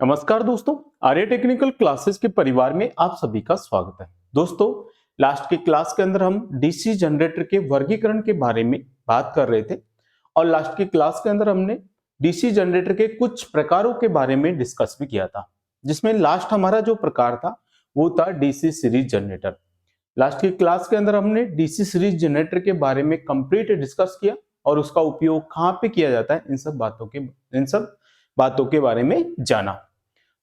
नमस्कार दोस्तों, आर्य technical classes के परिवार में आप सभी का स्वागत है। दोस्तों, लास्ट की क्लास के अंदर हम डीसी जनरेटर के वर्गीकरण के बारे में बात कर रहे थे और लास्ट की क्लास के अंदर हमने डीसी जनरेटर के कुछ प्रकारों के बारे में डिस्कस भी किया था, जिसमें लास्ट हमारा जो प्रकार था वो था डीसी सीरीज जनरेटर। लास्ट की क्लास के अंदर हमने डीसी सीरीज जनरेटर के बारे में कंप्लीट डिस्कस किया और उसका उपयोग कहाँ पे किया जाता है इन सब बातों के बारे में जाना।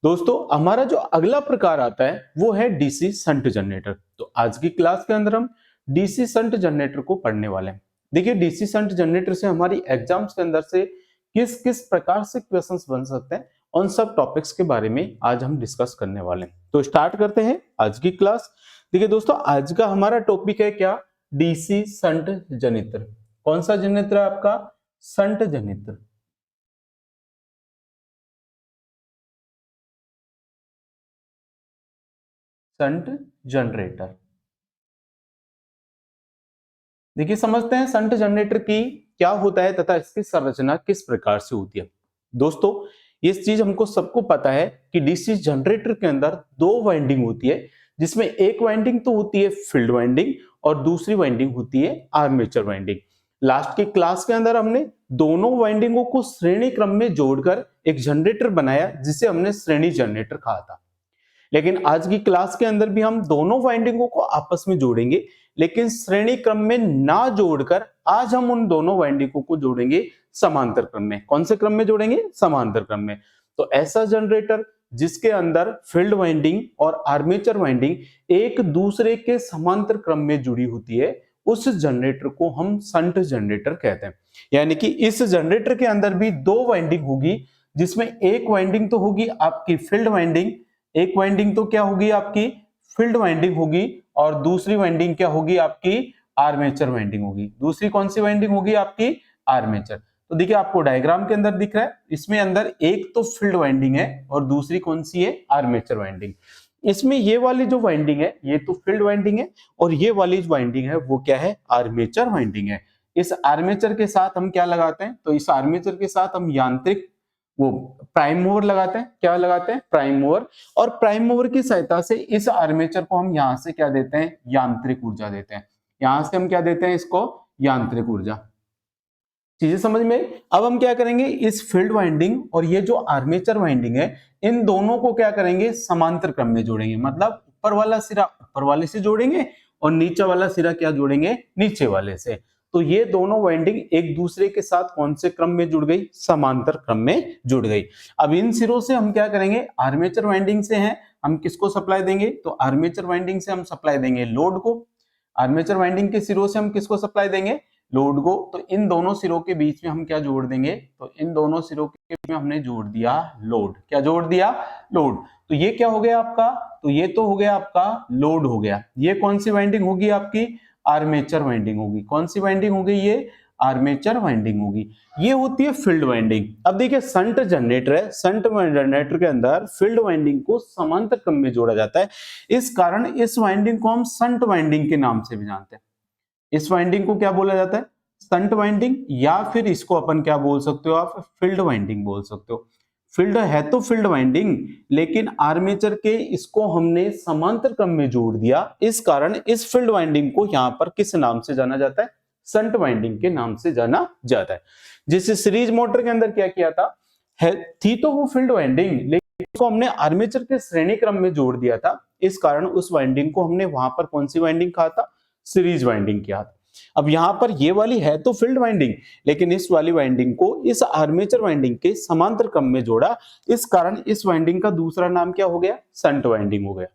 दोस्तों, हमारा जो अगला प्रकार आता है वो है डीसी संट जनरेटर। तो आज की क्लास के अंदर हम डीसी संट जनरेटर को पढ़ने वाले हैं। देखिए, डीसी संट जनरेटर से हमारी एग्जाम्स के अंदर से किस किस प्रकार से क्वेश्चंस बन सकते हैं, उन सब टॉपिक्स के बारे में आज हम डिस्कस करने वाले हैं। तो स्टार्ट करते हैं आज की क्लास। देखिए दोस्तों, आज का हमारा टॉपिक है क्या? DC shunt generator. कौन सा जनरेटर है आपका? Shunt generator. Shunt generator. देखिए, समझते हैं संट जनरेटर की क्या होता है तथा इसकी संरचना किस प्रकार से होती है। दोस्तों, इस चीज हमको सबको पता है कि डीसी जनरेटर के अंदर दो वाइंडिंग होती है, जिसमें एक वाइंडिंग तो होती है फील्ड वाइंडिंग और दूसरी वाइंडिंग होती है आर्मेचर वाइंडिंग। लास्ट की क्लास के अंदर हमने दोनों वाइंडिंगों को श्रेणी क्रम में जोड़कर एक जनरेटर बनाया, जिसे हमने श्रेणी जनरेटर कहा था। लेकिन आज की क्लास के अंदर भी हम दोनों वाइंडिंगों को आपस में जोड़ेंगे, लेकिन श्रेणी क्रम में ना जोड़कर आज हम उन दोनों वाइंडिंगों को जोड़ेंगे समांतर क्रम में। कौन से क्रम में जोड़ेंगे? समांतर क्रम में। तो ऐसा जनरेटर जिसके अंदर फील्ड वाइंडिंग और आर्मेचर वाइंडिंग एक दूसरे के समांतर क्रम में जुड़ी होती है, उस जनरेटर को हम संट जनरेटर कहते हैं। यानी कि इस जनरेटर के अंदर भी दो वाइंडिंग होगी, जिसमें एक वाइंडिंग तो होगी आपकी फील्ड वाइंडिंग, एक वाइंडिंग तो क्या होगी आपकी? फील्ड वाइंडिंग होगी, और दूसरी वाइंडिंग क्या होगी आपकी? आर्मेचर वाइंडिंग होगी। दूसरी कौन सी वाइंडिंग होगी आपकी? आर्मेचर। तो देखिए, आपको डायग्राम के अंदर दिख रहा है, इसमें अंदर एक तो फील्ड वाइंडिंग है और दूसरी कौन सी है? Armature winding. इसमें ये वाली जो वाइंडिंग है ये तो फील्ड वाइंडिंग है, और ये वाली जो वाइंडिंग है वो क्या है? आर्मेचर वाइंडिंग है। इस आर्मेचर के साथ हम क्या लगाते हैं? तो इस आर्मेचर के साथ हम यांत्रिक वो प्राइम मूवर लगाते हैं। क्या लगाते हैं? Prime mover. और प्राइम मूवर की सहायता से इस आर्मेचर को हम यहां से क्या देते हैं? यांत्रिक ऊर्जा देते हैं। यहां से हम क्या देते हैं इसको? यांत्रिक ऊर्जा। चीजें समझ में आई? अब हम क्या करेंगे, इस फील्ड वाइंडिंग और ये जो आर्मेचर वाइंडिंग है, इन दोनों को क्या करेंगे? समांतर क्रम में जोड़ेंगे। मतलब ऊपर वाला सिरा ऊपर वाले से जोड़ेंगे और नीचे वाला सिरा क्या जोड़ेंगे? नीचे वाले से। तो ये दोनों वाइंडिंग एक दूसरे के साथ कौन से क्रम में जुड़ गई? समांतर क्रम में जुड़ गई। अब इन सिरों से हम क्या करेंगे? आर्मेचर वाइंडिंग से हैं, हम किसको सप्लाई देंगे? तो आर्मेचर वाइंडिंग से हम सप्लाई देंगे लोड को। आर्मेचर वाइंडिंग के सिरों से हम किसको सप्लाई देंगे? लोड को। तो इन दोनों सिरों के बीच में हम क्या जोड़ देंगे? तो इन दोनों सिरों के बीच में हमने जोड़ दिया लोड। क्या जोड़ दिया? लोड। तो ये क्या हो गया आपका? तो ये तो हो गया आपका लोड हो गया। ये कौन सी वाइंडिंग होगी आपकी? आर्मेचर वाइंडिंग होगी। कौन सी वाइंडिंग हो गई? ये आर्मेचर वाइंडिंग होगी। ये होती है फील्ड वाइंडिंग। अब देखिए, संट जनरेटर है, संट जनरेटर के अंदर फील्ड वाइंडिंग को समांतर क्रम में जोड़ा जाता है। इस कारण इस वाइंडिंग को हम संट वाइंडिंग के नाम से भी जानते हैं। इस वाइंडिंग को क्या बोला जाता है? संट वाइंडिंग, या फिर इसको अपन क्या बोल सकते हो? आप फील्ड वाइंडिंग बोल सकते हो। फील्ड है तो फील्ड वाइंडिंग, लेकिन आर्मेचर के इसको हमने समांतर क्रम में जोड़ दिया, इस कारण इस फील्ड वाइंडिंग को यहां पर किस नाम से जाना जाता है? संट वाइंडिंग के नाम से जाना जाता है। जिस सीरीज मोटर के अंदर क्या किया था, है थी तो वो फील्ड वाइंडिंग, लेकिन उसको हमने आर्मेचर के श्रेणी क्रम में जोड़ दिया था, इस कारण उस वाइंडिंग को हमने वहां पर कौन सी वाइंडिंग कहा था? सीरीज वाइंडिंग किया था। अब यहां पर ये वाली है तो फील्ड वाइंडिंग, लेकिन इस वाली वाइंडिंग को इस आर्मेचर वाइंडिंग के समांतर क्रम में जोड़ा, इस कारण इस वाइंडिंग का दूसरा नाम क्या हो गया? संट वाइंडिंग हो गया।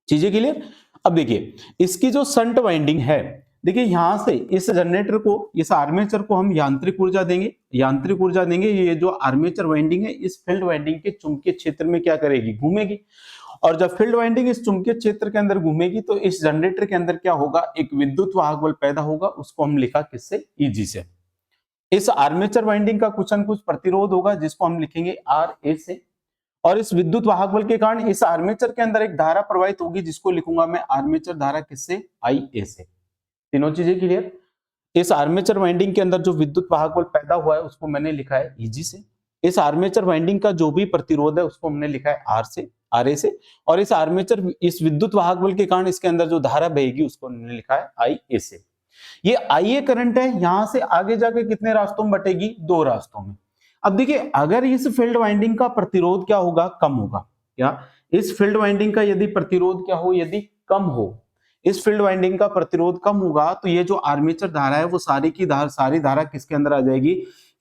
चीजें क्लियर? अब देखिए, इसकी जो संट वाइंडिंग है, देखिए यहां से इस जनरेटर को, इस आर्मेचर को हम यांत्रिक ऊर्जा देंगे। यांत्रिक ऊर्जा देंगे, ये जो आर्मेचर वाइंडिंग है इस फील्ड वाइंडिंग के चुंबकीय क्षेत्र में क्या करेगी? घूमेगी। और जब फील्ड वाइंडिंग इस चुंबकीय क्षेत्र के अंदर घूमेगी तो इस जनरेटर के अंदर क्या होगा? एक विद्युत वाहक बल पैदा होगा। उसको हम लिखा किससे? ईजी से। इस आर्मेचर वाइंडिंग का कुछ न कुछ प्रतिरोध होगा, जिसको हम लिखेंगे आर ए से। और इस विद्युत वाहक बल के कारण इस आर्मेचर के अंदर एक धारा प्रवाहित होगी, जिसको लिखूंगा मैं आर्मेचर धारा किससे? आई ए से। तीनों चीजें क्लियर? इस आर्मेचर वाइंडिंग के अंदर जो विद्युत वाहक बल पैदा हुआ है उसको मैंने लिखा है ईजी से। इस आर्मेचर वाइंडिंग का जो भी प्रतिरोध है उसको हमने लिखा है आर से, आर ए से, और इस आर्मेचर इस विद्युत वाहक बल के कारण इसके अंदर जो धारा बहेगी उसको हमने लिखा है आई ए से। ये आई ए करंट है, यहां से आगे जाके कितने रास्तों में बटेगी, 2 रास्तों में। अब देखिए अगर इस फील्ड वाइंडिंग का प्रतिरोध क्या होगा, कम होगा, क्या इस फील्ड वाइंडिंग का यदि प्रतिरोध क्या हो, यदि कम हो, इस फील्ड वाइंडिंग का प्रतिरोध कम होगा तो ये जो आर्मेचर धारा है वो सारी धारा किसके अंदर आ जाएगी,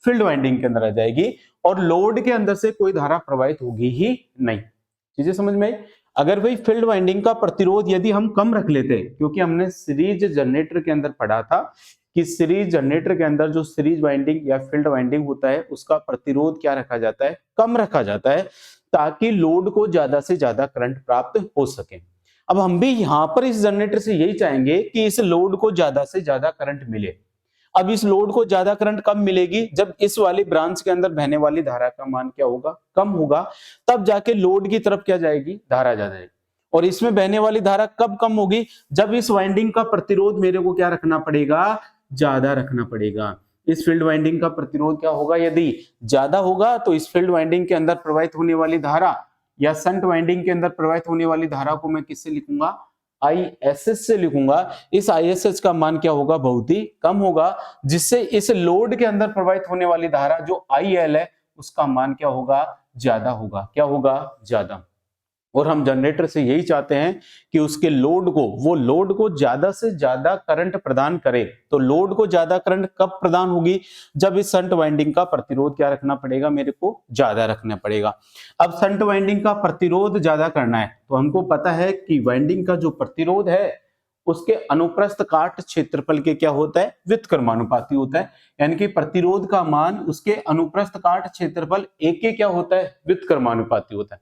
फील्ड वाइंडिंग के अंदर आ जाएगी, और लोड के अंदर से कोई धारा प्रवाहित होगी ही नहीं। चीजें समझ में आई। अगर भाई फील्ड वाइंडिंग का प्रतिरोध यदि हम कम रख लेते, क्योंकि हमने सीरीज जनरेटर के अंदर पढ़ा था कि सीरीज जनरेटर के अंदर जो सीरीज वाइंडिंग या फील्ड वाइंडिंग होता है उसका प्रतिरोध क्या रखा जाता है, कम रखा जाता है, ताकि लोड को ज्यादा से ज्यादा करंट प्राप्त हो सके। अब हम भी यहां पर इस जनरेटर से यही चाहेंगे कि इस लोड को ज्यादा से ज्यादा करंट मिले। अब इस लोड को ज्यादा करंट कब मिलेगी, जब इस वाली ब्रांच के अंदर बहने वाली धारा का मान क्या होगा, कम होगा, तब जाके लोड की तरफ क्या जाएगी, धारा ज्यादा जाएगी। और इसमें बहने वाली धारा कब कम होगी, जब इस वाइंडिंग का प्रतिरोध मेरे को क्या रखना पड़ेगा, ज्यादा रखना पड़ेगा। इस फील्ड वाइंडिंग का प्रतिरोध क्या होगा, यदि ज्यादा होगा तो इस फील्ड वाइंडिंग के अंदर प्रवाहित होने वाली धारा या शंट वाइंडिंग के अंदर प्रवाहित होने वाली धारा को मैं किससे लिखूंगा, ISS से लिखूंगा। इस ISS का मान क्या होगा, बहुत ही कम होगा, जिससे इस लोड के अंदर प्रवाहित होने वाली धारा जो IL है उसका मान क्या होगा, ज्यादा होगा। क्या होगा, ज्यादा। और हम जनरेटर से यही चाहते हैं कि उसके लोड को, वो लोड को ज्यादा से ज्यादा करंट प्रदान करे। तो लोड को ज्यादा करंट कब प्रदान होगी, जब इस शंट वाइंडिंग का प्रतिरोध क्या रखना पड़ेगा, मेरे को ज्यादा रखना पड़ेगा। अब शंट वाइंडिंग का प्रतिरोध ज्यादा करना है तो हमको पता है कि वाइंडिंग का जो प्रतिरोध है उसके अनुप्रस्थ काट क्षेत्रफल के क्या होता है, व्युत्क्रमानुपाती होता है। यानी कि प्रतिरोध का मान उसके अनुप्रस्थ काट क्षेत्रफल एक के क्या होता है, व्युत्क्रमानुपाती होता है।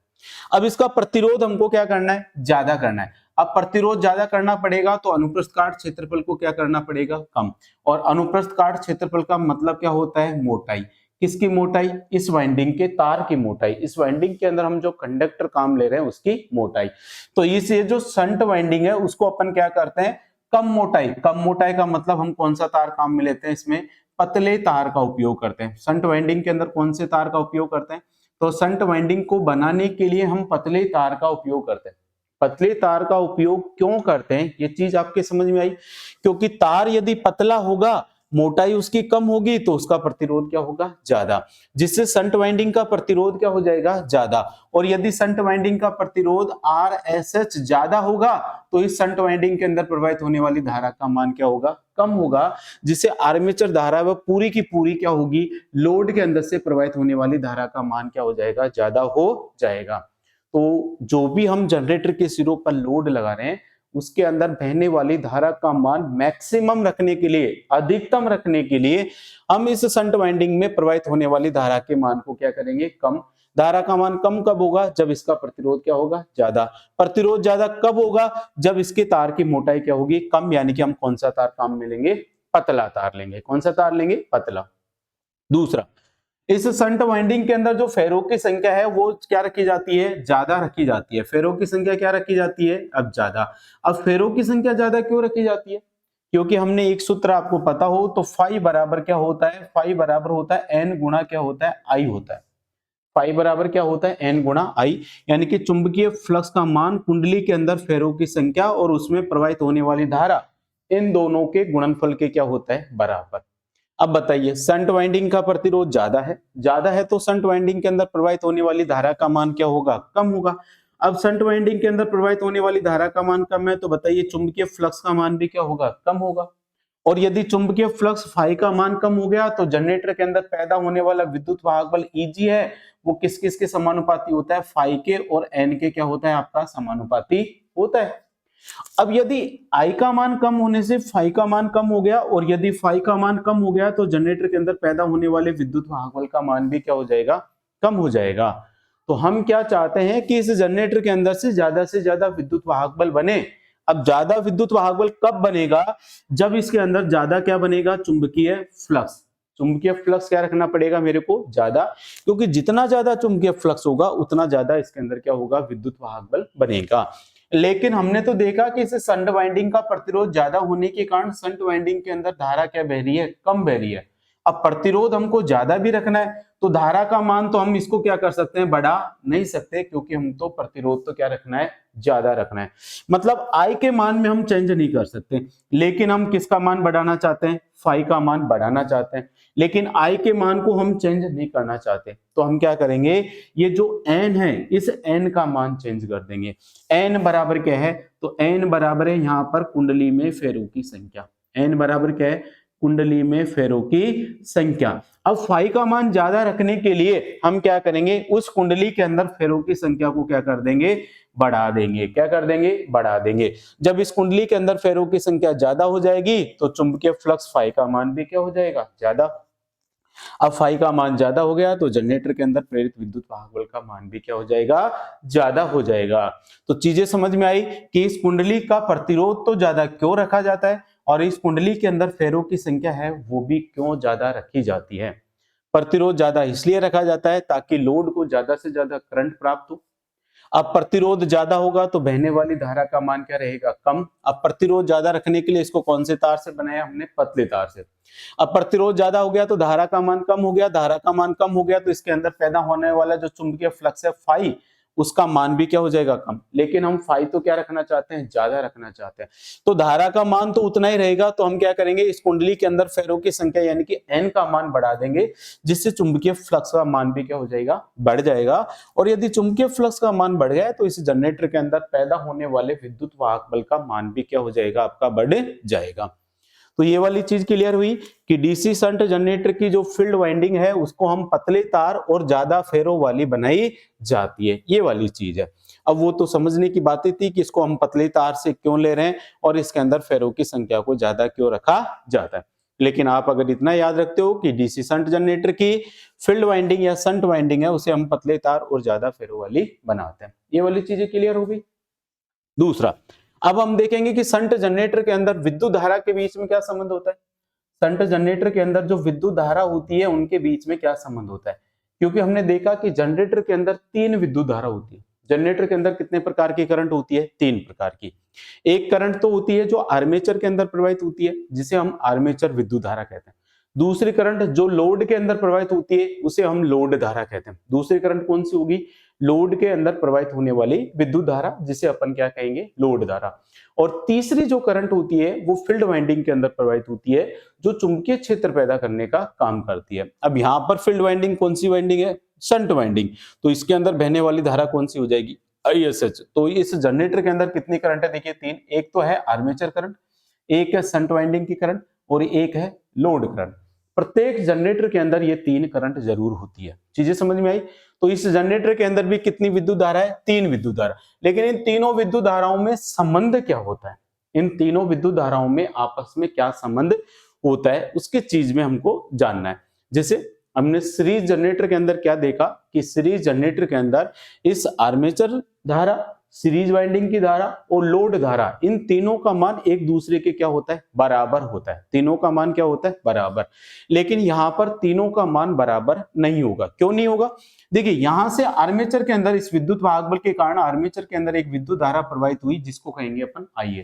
अब इसका प्रतिरोध हमको क्या करना है, ज्यादा करना है। अब प्रतिरोध ज्यादा करना पड़ेगा तो अनुप्रस्थ काट क्षेत्रफल को क्या करना पड़ेगा, कम। और अनुप्रस्थ काट क्षेत्रफल का मतलब क्या होता है, मोटाई। किसकी मोटाई, इस वाइंडिंग के तार की मोटाई, इस वाइंडिंग के अंदर हम जो कंडक्टर काम ले रहे हैं उसकी मोटाई। तो इस ये जो शंट वाइंडिंग है उसको अपन क्या करते हैं, कम मोटाई। कम मोटाई का मतलब हम कौन सा तार काम में लेते हैं, इसमें पतले तार का उपयोग करते हैं। शंट वाइंडिंग के अंदर कौन से तार का उपयोग करते हैं, तो शंट वाइंडिंग को बनाने के लिए हम पतले तार का उपयोग करते हैं। पतले तार का उपयोग क्यों करते हैं, ये चीज आपके समझ में आई। क्योंकि तार यदि पतला होगा, मोटाई उसकी कम होगी, तो उसका प्रतिरोध क्या होगा, ज्यादा, जिससे शंट वाइंडिंग का प्रतिरोध क्या हो जाएगा, ज्यादा। और यदि शंट वाइंडिंग का प्रतिरोध RSH ज्यादा होगा तो इस शंट वाइंडिंग के अंदर प्रवाहित होने वाली धारा का मान क्या होगा, कम होगा, जिससे आर्मेचर धारा वह पूरी की पूरी क्या होगी, लोड के अंदर से प्रवाहित होने वाली धारा का मान क्या हो जाएगा, ज्यादा हो जाएगा। तो जो भी हम जनरेटर के सिरों पर लोड लगा रहे हैं उसके अंदर बहने वाली धारा का मान मैक्सिमम रखने के लिए, अधिकतम रखने के लिए हम इस शंट वाइंडिंग में प्रवाहित होने वाली धारा के मान को क्या करेंगे, कम। धारा का मान कम कब होगा, जब इसका प्रतिरोध क्या होगा, ज्यादा। प्रतिरोध ज्यादा कब होगा, जब इसके तार की मोटाई क्या होगी, कम। यानी कि हम कौन सा तार काम में लेंगे, पतला तार लेंगे। कौन सा तार लेंगे, पतला। दूसरा, इस शंट वाइंडिंग के अंदर जो फेरो की संख्या है वो क्या रखी जाती है, ज्यादा रखी जाती है। फेरो की संख्या क्या रखी जाती है, अब ज्यादा। अब फेरो की संख्या ज्यादा क्यों रखी जाती है, क्योंकि हमने एक सूत्र आपको पता हो तो फाई बराबर क्या होता है, फाई बराबर होता है एन गुणा क्या होता है, आई होता है। फाई बराबर क्या होता है, एन गुणा आई। यानी कि चुंबकीय फ्लक्स का मान कुंडली के अंदर फेरो की संख्या और उसमें प्रवाहित होने वाली धारा, इन दोनों के गुणनफल के क्या होता है, बराबर। अब बताइए, शंट वाइंडिंग का प्रतिरोध ज्यादा है तो शंट वाइंडिंग के अंदर प्रवाहित होने वाली धारा का मान क्या होगा, कम होगा। अब शंट वाइंडिंग के अंदर प्रवाहित होने वाली धारा का मान कम है तो बताइए चुंबकीय फ्लक्स का मान भी क्या होगा, कम होगा। और यदि चुंबकीय फ्लक्स फाई का मान कम हो गया तो जनरेटर के अंदर पैदा होने वाला विद्युत वाहक बल Eg है वो किस किस के समानुपाती होता है, फाई के और एन के क्या होता है, आपका समानुपाती होता है। अब यदि आई का मान कम होने से फाई का मान कम हो गया, और यदि फाई का मान कम हो गया तो जनरेटर के अंदर पैदा होने वाले विद्युत वाहक बल का मान भी क्या हो जाएगा, कम हो जाएगा। तो हम क्या चाहते हैं कि इस जनरेटर के अंदर से ज्यादा विद्युत वाहक बल बने। अब ज्यादा विद्युत वाहक बल कब बनेगा, जब इसके अंदर ज्यादा क्या बनेगा, चुंबकीय फ्लक्स। चुंबकीय फ्लक्स क्या रखना पड़ेगा मेरे को, ज्यादा, क्योंकि जितना ज्यादा चुंबकीय फ्लक्स होगा उतना ज्यादा इसके अंदर क्या होगा, विद्युत वाहक बल बनेगा। लेकिन हमने तो देखा कि इस शंट वाइंडिंग का प्रतिरोध ज्यादा होने के कारण शंट वाइंडिंग के अंदर धारा क्या बह रही है, कम बह रही है। अब प्रतिरोध हमको ज्यादा भी रखना है, तो धारा का मान तो हम इसको क्या कर सकते हैं, बढ़ा नहीं सकते, क्योंकि हम तो प्रतिरोध तो क्या रखना है, ज्यादा रखना है। मतलब I के मान में हम चेंज नहीं कर सकते, लेकिन हम किसका मान बढ़ाना चाहते हैं, फाई का मान बढ़ाना चाहते हैं, लेकिन I के मान को हम चेंज नहीं करना चाहते। तो हम क्या करेंगे, ये जो n है इस n का मान चेंज कर देंगे। n बराबर क्या है, तो n बराबर है यहाँ पर कुंडली में फेरों की संख्या। n बराबर क्या है, कुंडली में फेरों की संख्या। अब फाई का मान ज्यादा रखने के लिए हम क्या करेंगे, उस कुंडली के अंदर फेरों की संख्या को क्या कर देंगे, बढ़ा देंगे। क्या कर देंगे, बढ़ा देंगे। जब इस कुंडली के अंदर फेरों की संख्या ज्यादा हो जाएगी तो चुंबकीय फ्लक्स फाई का मान भी क्या हो जाएगा, ज्यादा। अब फाई का मान ज्यादा हो गया तो जनरेटर के अंदर प्रेरित विद्युत वाहक बल का मान भी क्या हो जाएगा, ज्यादा हो जाएगा। तो चीजें समझ में आई कि इस कुंडली का प्रतिरोध तो ज्यादा क्यों रखा जाता है और इस कुंडली के अंदर फेरों की संख्या है वो भी क्यों ज्यादा रखी जाती है। प्रतिरोध ज्यादा इसलिए रखा जाता है ताकि लोड को ज्यादा से ज्यादा करंट प्राप्त हो। अब प्रतिरोध ज्यादा होगा तो बहने वाली धारा का मान क्या रहेगा, कम। अब प्रतिरोध ज्यादा रखने के लिए इसको कौन से तार से बनाया हमने, पतले तार से। अब प्रतिरोध ज्यादा हो गया तो धारा का मान कम हो गया, धारा का मान कम हो गया तो इसके अंदर पैदा होने वाला जो चुंबकीय फ्लक्स है फाई, उसका मान भी क्या हो जाएगा, कम। लेकिन हम फाई तो क्या रखना चाहते हैं, ज्यादा रखना चाहते हैं। तो धारा का मान तो उतना ही रहेगा, तो हम क्या करेंगे, इस कुंडली के अंदर फेरों की संख्या यानी कि n का मान बढ़ा देंगे, जिससे चुंबकीय फ्लक्स का मान भी क्या हो जाएगा, बढ़ जाएगा। और यदि चुंबकीय फ्लक्स का मान बढ़ गया तो इस जनरेटर के अंदर पैदा होने वाले विद्युत वाहक बल का मान भी क्या हो जाएगा, आपका बढ़ जाएगा। तो ये वाली चीज क्लियर हुई कि डीसी शंट जनरेटर की जो फील्ड वाइंडिंग है उसको हम पतले तार और ज्यादा फेरों वाली बनाई जाती है, ये वाली चीज है। अब वो तो समझने की बातें थी कि इसको हम पतले तार से क्यों ले रहे हैं और इसके अंदर फेरों की संख्या को ज्यादा क्यों रखा जाता है। लेकिन आप अगर इतना याद रखते हो कि डीसी शंट जनरेटर की फील्ड वाइंडिंग या शंट वाइंडिंग है उसे हम पतले तार और ज्यादा फेरों वाली बनाते हैं, ये वाली चीजें क्लियर हो गई। दूसरा, अब हम देखेंगे कि शंट जनरेटर के अंदर विद्युत धारा के बीच में क्या संबंध होता है। शंट जनरेटर के अंदर जो विद्युत धारा होती है उनके बीच में क्या संबंध होता है, क्योंकि हमने देखा कि जनरेटर के अंदर 3 विद्युत धारा होती है। जनरेटर के अंदर कितने प्रकार की करंट होती है, 3 प्रकार की। एक करंट तो होती है जो आर्मेचर के अंदर प्रवाहित होती है, जिसे हम आर्मेचर विद्युत धारा कहते हैं। दूसरी करंट जो लोड के अंदर प्रवाहित होती है उसे हम लोड धारा कहते हैं। दूसरी करंट कौन सी होगी, लोड के अंदर प्रवाहित होने वाली विद्युत धारा, जिसे अपन क्या कहेंगे, लोड धारा। और तीसरी जो करंट होती है वो फील्ड वाइंडिंग के अंदर प्रवाहित होती है, जो चुंबकीय क्षेत्र पैदा करने का काम करती है। अब यहाँ पर फील्ड वाइंडिंग कौन सी वाइंडिंग है, शंट वाइंडिंग, तो इसके अंदर बहने वाली धारा कौन सी हो जाएगी, ISH। तो इस जनरेटर के अंदर कितनी करंट है, देखिए 3। एक तो है आर्मेचर करंट, एक है शंट वाइंडिंग की करंट और एक है लोड करंट। प्रत्येक जनरेटर के अंदर ये 3 करंट जरूर होती है। चीजें समझ में आई। तो इस जनरेटर के अंदर भी कितनी विद्युत धारा है, 3 विद्युत धारा। लेकिन इन तीनों विद्युत धाराओं में संबंध क्या होता है, इन तीनों विद्युत धाराओं में आपस में क्या संबंध होता है, उसके चीज में हमको जानना है। जैसे हमने सीरीज जनरेटर के अंदर क्या देखा कि सीरीज जनरेटर के अंदर इस आर्मेचर धारा, सीरीज वाइंडिंग की धारा और लोड धारा, इन तीनों का मान एक दूसरे के क्या होता है, बराबर होता है। तीनों का मान क्या होता है, बराबर। लेकिन यहां पर तीनों का मान बराबर नहीं होगा। क्यों नहीं होगा, देखिए यहां से आर्मेचर के अंदर इस विद्युत वाहक बल के कारण आर्मेचर के अंदर एक विद्युत धारा प्रवाहित हुई, जिसको कहेंगे अपन IA।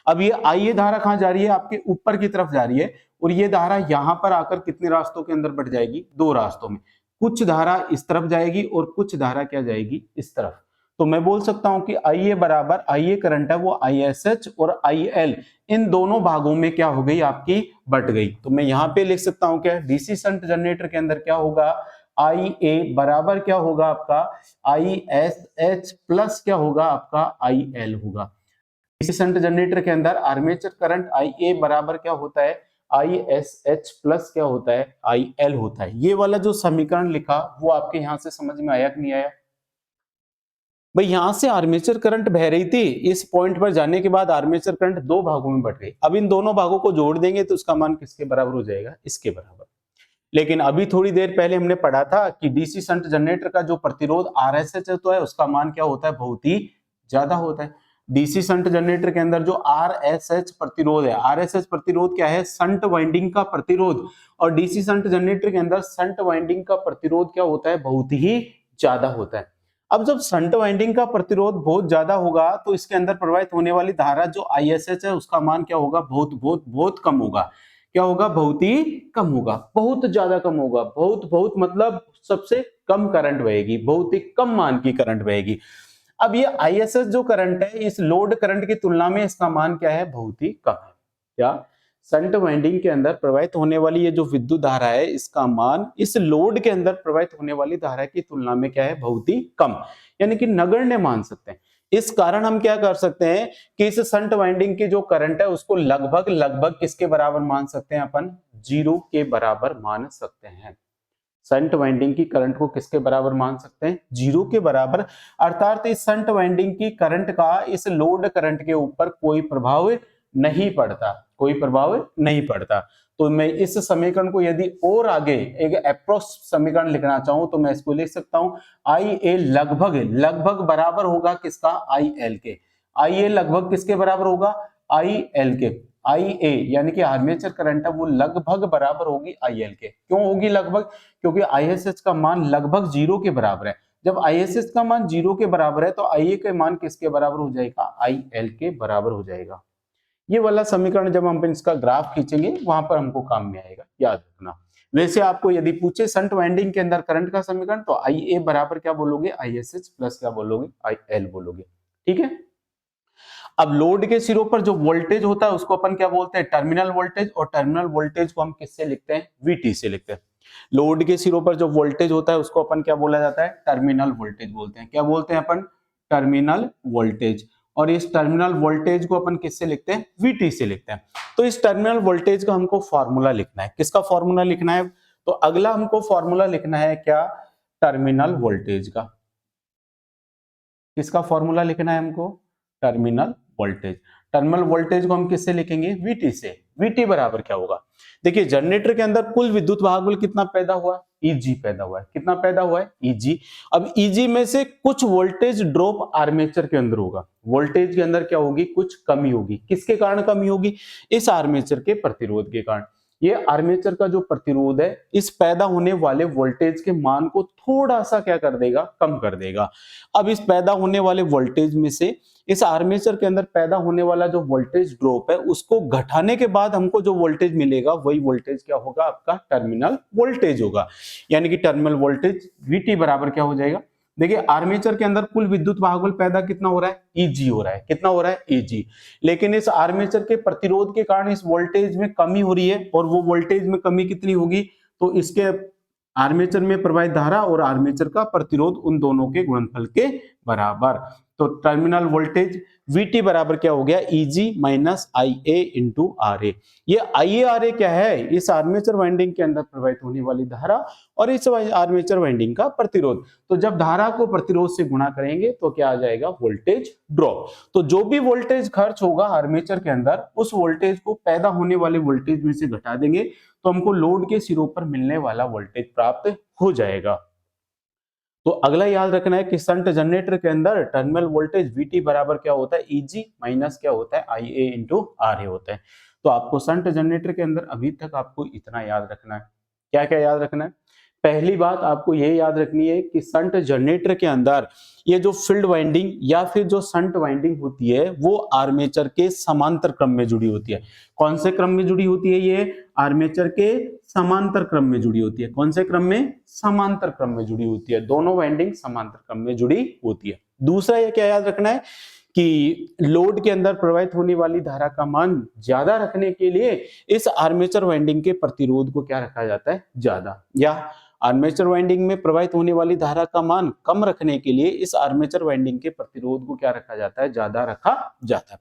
अब ये IA धारा कहां जा रही है, आपके ऊपर की तरफ जा रही है, और ये धारा यहां पर आकर कितने रास्तों के अंदर बढ़ जाएगी, 2 रास्तों में। कुछ धारा इस तरफ जाएगी और कुछ धारा क्या जाएगी, इस तरफ। तो मैं बोल सकता हूं कि IA बराबर, IA करंट है वो ISH और IL इन दोनों भागों में क्या हो गई, आपकी बट गई। तो मैं यहां पे लिख सकता हूं क्या, डीसी शंट जनरेटर के अंदर क्या होगा, IA बराबर क्या होगा आपका, ISH प्लस क्या होगा आपका, IL होगा। डीसी शंट जनरेटर के अंदर आर्मेचर करंट IA बराबर क्या होता है, ISH प्लस क्या होता है, IL होता है। ये वाला जो समीकरण लिखा वो आपके यहां से समझ में आया कि नहीं आया। भाई यहां से आर्मेचर करंट बह रही थी, इस पॉइंट पर जाने के बाद आर्मेचर करंट 2 भागों में बट गई। अब इन दोनों भागों को जोड़ देंगे तो उसका मान किसके बराबर हो जाएगा, इसके बराबर। लेकिन अभी थोड़ी देर पहले हमने पढ़ा था कि डीसी शंट जनरेटर का जो प्रतिरोध RSH तो है उसका मान क्या होता है, बहुत ही ज्यादा होता है। डीसी शंट जनरेटर के अंदर जो RSH प्रतिरोध है, RSH प्रतिरोध क्या है, शंट वाइंडिंग का प्रतिरोध। और डीसी शंट जनरेटर के अंदर शंट वाइंडिंग का प्रतिरोध क्या होता है, बहुत ही ज्यादा होता है। अब जब शंट वाइंडिंग का प्रतिरोध बहुत ज्यादा होगा तो इसके अंदर प्रवाहित होने वाली धारा जो ISH है उसका मान क्या होगा, बहुत बहुत बहुत कम होगा। क्या होगा, बहुत ही कम होगा, बहुत ज्यादा कम होगा, बहुत बहुत मतलब सबसे कम करंट बहेगी, बहुत ही कम मान की करंट बहेगी। अब ये आईएसएस जो करंट है इस लोड करंट की तुलना में इसका मान क्या है, बहुत ही कम है। क्या, शंट वाइंडिंग के अंदर प्रवाहित होने वाली ये जो विद्युत धारा है इसका मान इस लोड के अंदर प्रवाहित होने वाली धारा की तुलना में क्या है, बहुत ही कम, यानी कि नगण्य मान सकते हैं। इस कारण हम क्या कर सकते हैं कि इस शंट वाइंडिंग की जो करंट है उसको लगभग लगभग किसके बराबर मान सकते हैं, अपन जीरो के बराबर मान सकते हैं। शंट वाइंडिंग की करंट को किसके बराबर मान सकते हैं, जीरो के बराबर। अर्थात इस शंट वाइंडिंग की करंट का इस लोड करंट के ऊपर कोई प्रभाव नहीं पड़ता, कोई प्रभाव नहीं पड़ता। तो मैं इस समीकरण को यदि और आगे एक अप्रोक्स समीकरण लिखना चाहूं तो मैं इसको लिख सकता हूं, आई ए लगभग लगभग बराबर होगा किसका, आई एल के। आई ए लगभग किसके बराबर होगा, आई एल के। आई ए यानी कि आर्मेचर करंट है वो लगभग बराबर होगी आई एल के। क्यों होगी लगभग, क्योंकि आईएसएच का मान लगभग जीरो के बराबर है। जब आईएसएच का मान जीरो के बराबर है तो आई ए का मान किसके बराबर हो जाएगा, आई एल के बराबर हो जाएगा। ये वाला समीकरण जब हम इसका ग्राफ खींचेंगे वहां पर हमको काम में आएगा, याद रखना। वैसे आपको यदि पूछे शंट वाइंडिंग के अंदर करंट का समीकरण तो आई ए बराबर क्या बोलोगे, आईएसएच प्लस क्या बोलोगे, आई एल बोलोगे। ठीक है। अब लोड के सिरों पर जो वोल्टेज होता है उसको अपन क्या बोलते हैं, टर्मिनल वोल्टेज। और टर्मिनल वोल्टेज को हम किससे लिखते हैं, वीटी से लिखते हैं। लोड के सिरों पर जो वोल्टेज होता है उसको अपन क्या बोला जाता है, टर्मिनल वोल्टेज बोलते हैं। क्या बोलते हैं अपन, टर्मिनल वोल्टेज। और इस टर्मिनल वोल्टेज को अपन किससे लिखते हैं, वीटी से लिखते हैं। तो इस टर्मिनल वोल्टेज का हमको फॉर्मूला लिखना है। किसका फॉर्मूला लिखना है, तो अगला हमको फॉर्मूला लिखना है क्या, टर्मिनल वोल्टेज का। किसका फॉर्मूला लिखना है हमको, टर्मिनल वोल्टेज। टर्मिनल वोल्टेज को हम किससे लिखेंगे, वीटी से। वीटी बराबर क्या होगा, देखिए जनरेटर के अंदर कुल विद्युत भागबल कितना पैदा हुआ है, ईजी पैदा हुआ है। कितना पैदा हुआ है, ईजी। अब ईजी में से कुछ वोल्टेज ड्रॉप आर्मेचर के अंदर होगा, वोल्टेज के अंदर क्या होगी, कुछ कमी होगी। किसके कारण कमी होगी, इस आर्मेचर के प्रतिरोध के कारण। ये आर्मेचर का जो प्रतिरोध है इस पैदा होने वाले वोल्टेज के मान को थोड़ा सा क्या कर देगा, कम कर देगा। अब इस पैदा होने वाले वोल्टेज में से इस आर्मेचर के अंदर पैदा होने वाला जो वोल्टेज ड्रॉप है उसको घटाने के बाद हमको जो वोल्टेज मिलेगा वही वोल्टेज क्या होगा, आपका टर्मिनल वोल्टेज होगा। यानी कि टर्मिनल वोल्टेज वीटी बराबर क्या हो जाएगा, देखिए आर्मेचर के अंदर कुल विद्युत भागबल पैदा कितना हो रहा है, ईजी हो रहा है। कितना हो रहा है, ईजी। लेकिन इस आर्मेचर के प्रतिरोध के कारण इस वोल्टेज में कमी हो रही है। और वो वोल्टेज में कमी कितनी होगी, तो इसके आर्मेचर में प्रवाहित धारा और आर्मेचर का प्रतिरोध उन दोनों के गुणनफल के बराबर। तो टर्मिनल वोल्टेज वीटी बराबर क्या हो गया, E G minus I A into R A. ये आई ए आर ए क्या है, इस आर्मेचर वाइंडिंग के अंदर प्रवाहित होने वाली धारा और इस आर्मेचर वाइंडिंग का प्रतिरोध। तो जब धारा को प्रतिरोध से गुणा करेंगे तो क्या आ जाएगा, वोल्टेज ड्रॉप। तो जो भी वोल्टेज खर्च होगा आर्मेचर के अंदर उस वोल्टेज को पैदा होने वाले वोल्टेज में से घटा देंगे तो हमको लोड के सिरों पर मिलने वाला वोल्टेज प्राप्त हो जाएगा। तो अगला याद रखना है कि शंट जनरेटर के अंदर टर्मिनल वोल्टेज वीटी बराबर क्या होता है, ईजी माइनस क्या होता है, आई ए इंटू आर ए होता है। तो आपको शंट जनरेटर के अंदर अभी तक आपको इतना याद रखना है। क्या क्या याद रखना है, पहली बात आपको ये याद रखनी है कि शंट जनरेटर के अंदर ये जो फील्ड वाइंडिंग या फिर जो शंट वाइंडिंग होती है वो आर्मेचर के समांतर क्रम में जुड़ी होती है। कौन से क्रम में जुड़ी होती है, ये आर्मेचर के समांतर क्रम में जुड़ी होती है। कौन से क्रम में, समांतर क्रम में जुड़ी होती है। दोनों वाइंडिंग समांतर क्रम में जुड़ी होती है। दूसरा ये क्या याद रखना है कि लोड के अंदर प्रवाहित होने वाली धारा का मान ज्यादा रखने के लिए इस आर्मेचर वाइंडिंग के प्रतिरोध को क्या रखा जाता है, ज्यादा। या आर्मेचर वाइंडिंग में प्रवाहित होने वाली धारा का मान कम रखने के लिए इस आर्मेचर वाइंडिंग के प्रतिरोध को क्या रखा जाता है, ज्यादा रखा जाता है।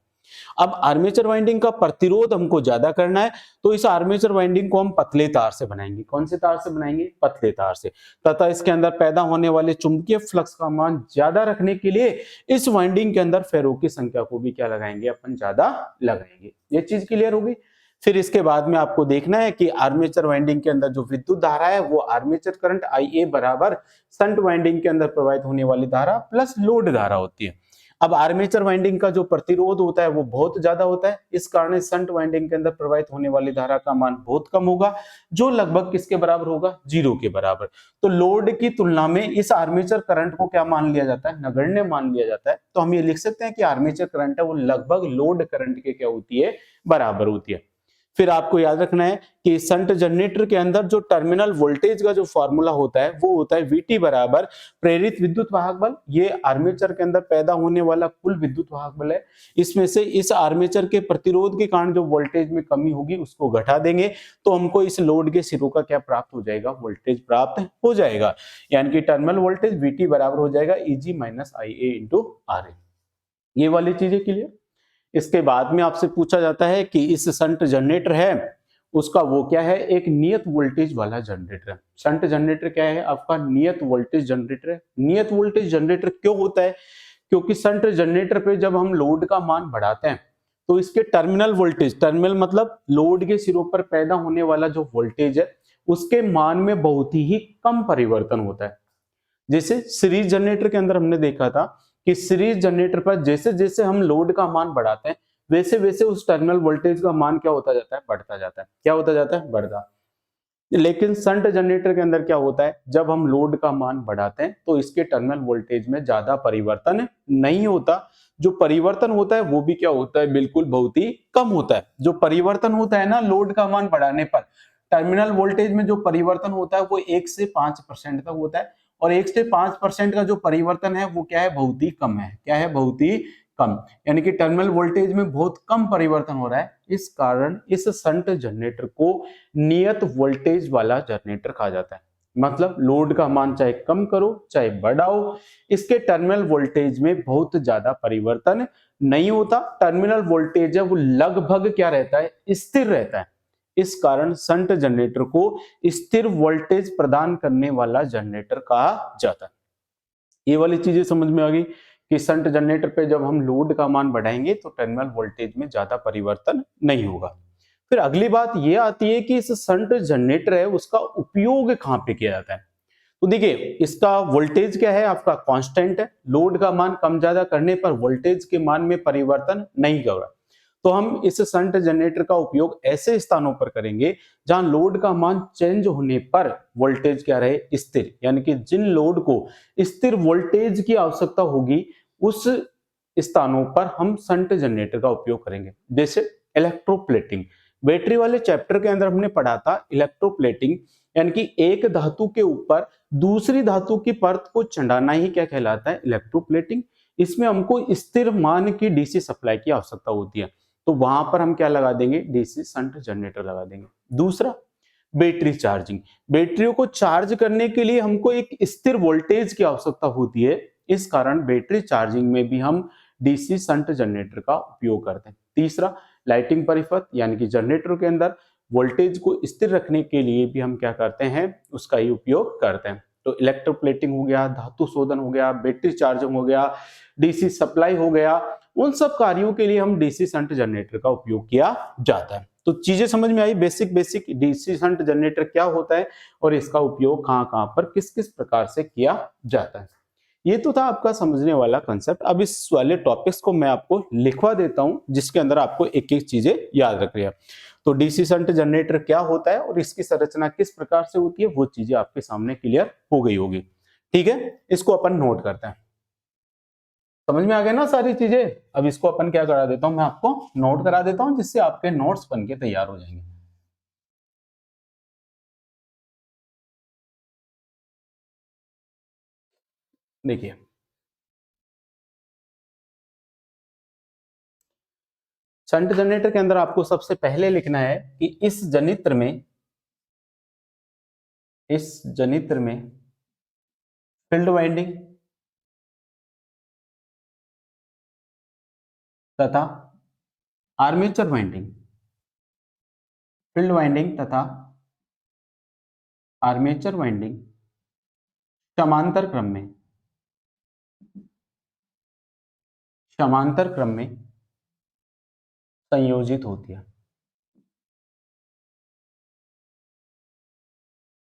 अब आर्मेचर वाइंडिंग का प्रतिरोध हमको ज्यादा करना है तो इस आर्मेचर वाइंडिंग को हम पतले तार से बनाएंगे। कौन से तार से बनाएंगे, पतले तार से। तथा इसके अंदर पैदा होने वाले चुंबकीय फ्लक्स का मान ज्यादा रखने के लिए इस वाइंडिंग के अंदर फेरों की संख्या को भी क्या लगाएंगे, अपन ज्यादा लगाएंगे। ये चीज क्लियर होगी। फिर इसके बाद में आपको देखना है कि आर्मेचर वाइंडिंग के अंदर जो विद्युत धारा है वो आर्मेचर करंट आई ए बराबर शंट वाइंडिंग के अंदर प्रवाहित होने वाली धारा प्लस लोड धारा होती है। अब आर्मेचर वाइंडिंग का जो प्रतिरोध होता है वो बहुत ज्यादा होता है, इस कारण शंट वाइंडिंग के अंदर प्रवाहित होने वाली धारा का मान बहुत कम होगा, जो लगभग किसके बराबर होगा, जीरो के बराबर। तो लोड की तुलना में इस आर्मेचर करंट को क्या मान लिया जाता है, नगण्य मान लिया जाता है। तो हम ये लिख सकते हैं कि आर्मेचर करंट है वो लगभग लोड करंट के क्या होती है, बराबर होती है। फिर आपको याद रखना है कि शंट जनरेटर के अंदर जो टर्मिनल वोल्टेज का जो फॉर्मूला होता है वो होता है Vt बराबर प्रेरित विद्युत वाहक बल। ये आर्मेचर के अंदर पैदा होने वाला कुल विद्युत वाहक बल है। इसमें से इस आर्मेचर के प्रतिरोध के कारण जो वोल्टेज में कमी होगी उसको घटा देंगे तो हमको इस लोड के सिरों का क्या प्राप्त हो जाएगा, वोल्टेज प्राप्त हो जाएगा। यानी कि टर्मिनल वोल्टेज Vt बराबर हो जाएगा Eg minus Ia into Ra। ये वाली चीजें क्लियर। इसके बाद में आपसे पूछा जाता है कि इस शंट जनरेटर है उसका वो क्या है, एक नियत वोल्टेज वाला जनरेटर है। शंट जनरेटर क्या है आपका, नियत वोल्टेज जनरेटर है। नियत वोल्टेज जनरेटर क्यों होता है, क्योंकि शंट जनरेटर पे जब हम लोड का मान बढ़ाते हैं तो इसके टर्मिनल वोल्टेज, टर्मिनल मतलब लोड के सिरों पर पैदा होने वाला जो वोल्टेज है उसके मान में बहुत ही कम परिवर्तन होता है। जैसे सीरीज जनरेटर के अंदर हमने देखा था कि सीरीज जनरेटर पर जैसे जैसे हम लोड का मान बढ़ाते हैं वैसे वैसे उस टर्मिनल वोल्टेज का मान क्या होता जाता है, बढ़ता जाता है। क्या होता जाता है, बढ़ता। लेकिन शंट जनरेटर के अंदर क्या होता है, जब हम लोड का मान बढ़ाते हैं तो इसके टर्मिनल वोल्टेज में ज्यादा परिवर्तन नहीं होता। जो परिवर्तन होता है वो भी क्या होता है, बिल्कुल बहुत ही कम होता है। जो परिवर्तन होता है ना लोड का मान बढ़ाने पर, टर्मिनल वोल्टेज में जो परिवर्तन होता है वो 1 से 5% तक होता है। और 1 से 5% का जो परिवर्तन है वो क्या है, बहुत ही कम है। क्या है, बहुत ही कम। यानी कि टर्मिनल वोल्टेज में बहुत कम परिवर्तन हो रहा है। इस कारण इस शंट जनरेटर को नियत वोल्टेज वाला जनरेटर कहा जाता है। मतलब लोड का मान चाहे कम करो चाहे बढ़ाओ, इसके टर्मिनल वोल्टेज में बहुत ज्यादा परिवर्तन नहीं होता। टर्मिनल वोल्टेज है वो लगभग क्या रहता है, स्थिर रहता है। इस कारण शंट जनरेटर को स्थिर वोल्टेज प्रदान करने वाला जनरेटर कहा जाता है। ये वाली चीजें समझ में आ गई कि शंट जनरेटर पे जब हम लोड का मान बढ़ाएंगे तो टर्मिनल वोल्टेज में ज्यादा परिवर्तन नहीं होगा। फिर अगली बात ये आती है कि इस शंट जनरेटर है उसका उपयोग कहाँ पे किया जाता है। तो देखिए इसका वोल्टेज क्या है आपका, कांस्टेंट है। लोड का मान कम ज्यादा करने पर वोल्टेज के मान में परिवर्तन नहीं कर रहा। तो हम इस शंट जनरेटर का उपयोग ऐसे स्थानों पर करेंगे जहां लोड का मान चेंज होने पर वोल्टेज क्या रहे, स्थिर। यानी कि जिन लोड को स्थिर वोल्टेज की आवश्यकता होगी उस स्थानों पर हम शंट जनरेटर का उपयोग करेंगे। जैसे इलेक्ट्रोप्लेटिंग, बैटरी वाले चैप्टर के अंदर हमने पढ़ा था इलेक्ट्रोप्लेटिंग, यानी कि एक धातु के ऊपर दूसरी धातु की परत को चढ़ाना ही क्या कहलाता है, इलेक्ट्रोप्लेटिंग। इसमें हमको स्थिर मान की डीसी सप्लाई की आवश्यकता होती है तो वहां पर हम क्या लगा देंगे, डीसी शंट जनरेटर लगा देंगे। दूसरा बैटरी चार्जिंग, बैटरियों को चार्ज करने के लिए हमको एक स्थिर वोल्टेज की आवश्यकता होती है। इस कारण बैटरी चार्जिंग में भी हम डीसी शंट जनरेटर का उपयोग करते हैं। तीसरा लाइटिंग परिपथ, यानी कि जनरेटर के अंदर वोल्टेज को स्थिर रखने के लिए भी हम क्या करते हैं, उसका ही उपयोग करते हैं। तो इलेक्ट्रोप्लेटिंग हो गया, धातु शोधन हो गया, बैटरी चार्जिंग हो गया, डीसी सप्लाई हो गया, उन सब कार्यों के लिए हम डीसी शंट जनरेटर का उपयोग किया जाता है। तो चीजें समझ में आई, basic basic DC shunt generator क्या होता है और इसका उपयोग कहां कहां पर किस किस प्रकार से किया जाता है। ये तो था आपका समझने वाला कंसेप्ट। अब इस वाले टॉपिक्स को मैं आपको लिखवा देता हूं जिसके अंदर आपको एक एक चीजें याद रख रही है। तो डीसी शंट जनरेटर क्या होता है और इसकी संरचना किस प्रकार से होती है वो चीजें आपके सामने क्लियर हो गई होगी। ठीक है, इसको अपन नोट करते हैं। समझ में आ गया ना सारी चीजें। अब इसको अपन क्या करा देता हूं, मैं आपको नोट करा देता हूं जिससे आपके नोट्स बन के तैयार हो जाएंगे। देखिए शंट जनरेटर के अंदर आपको सबसे पहले लिखना है कि इस जनित्र में फील्ड वाइंडिंग तथा आर्मेचर वाइंडिंग, फील्ड वाइंडिंग तथा आर्मेचर वाइंडिंग समांतर क्रम में संयोजित होती है।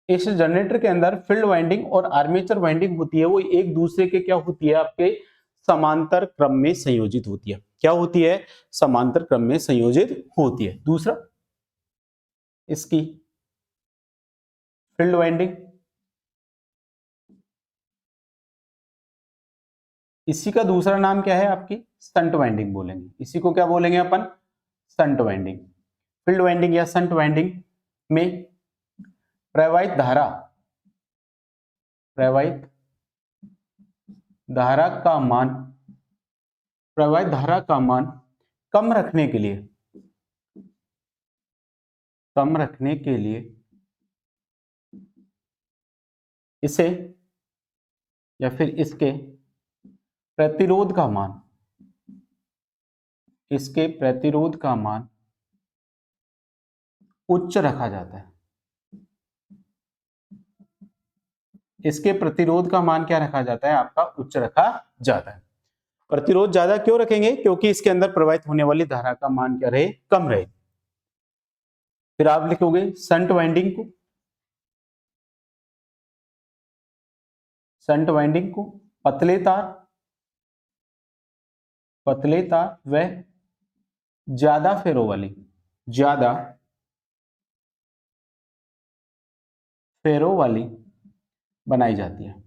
इस जनरेटर के अंदर फील्ड वाइंडिंग और आर्मेचर वाइंडिंग होती है वो एक दूसरे के क्या होती है, आपके समांतर क्रम में संयोजित होती है। क्या होती है, समांतर क्रम में संयोजित होती है। दूसरा इसकी फील्ड वाइंडिंग, इसी का दूसरा नाम क्या है आपकी, स्टंट वाइंडिंग बोलेंगे। इसी को क्या बोलेंगे अपन, स्टंट वाइंडिंग। फील्ड वाइंडिंग या शंट वाइंडिंग में प्रवाहित धारा का मान प्रवाहित धारा का मान कम रखने के लिए इसे या फिर इसके प्रतिरोध का मान उच्च रखा जाता है। इसके प्रतिरोध का मान क्या रखा जाता है? आपका उच्च रखा जाता है। प्रतिरोध ज्यादा क्यों रखेंगे? क्योंकि इसके अंदर प्रवाहित होने वाली धारा का मान क्या रहे? कम रहे। फिर आप लिखोगे शंट वाइंडिंग को पतले तार व ज्यादा फेरो वाली बनाई जाती है।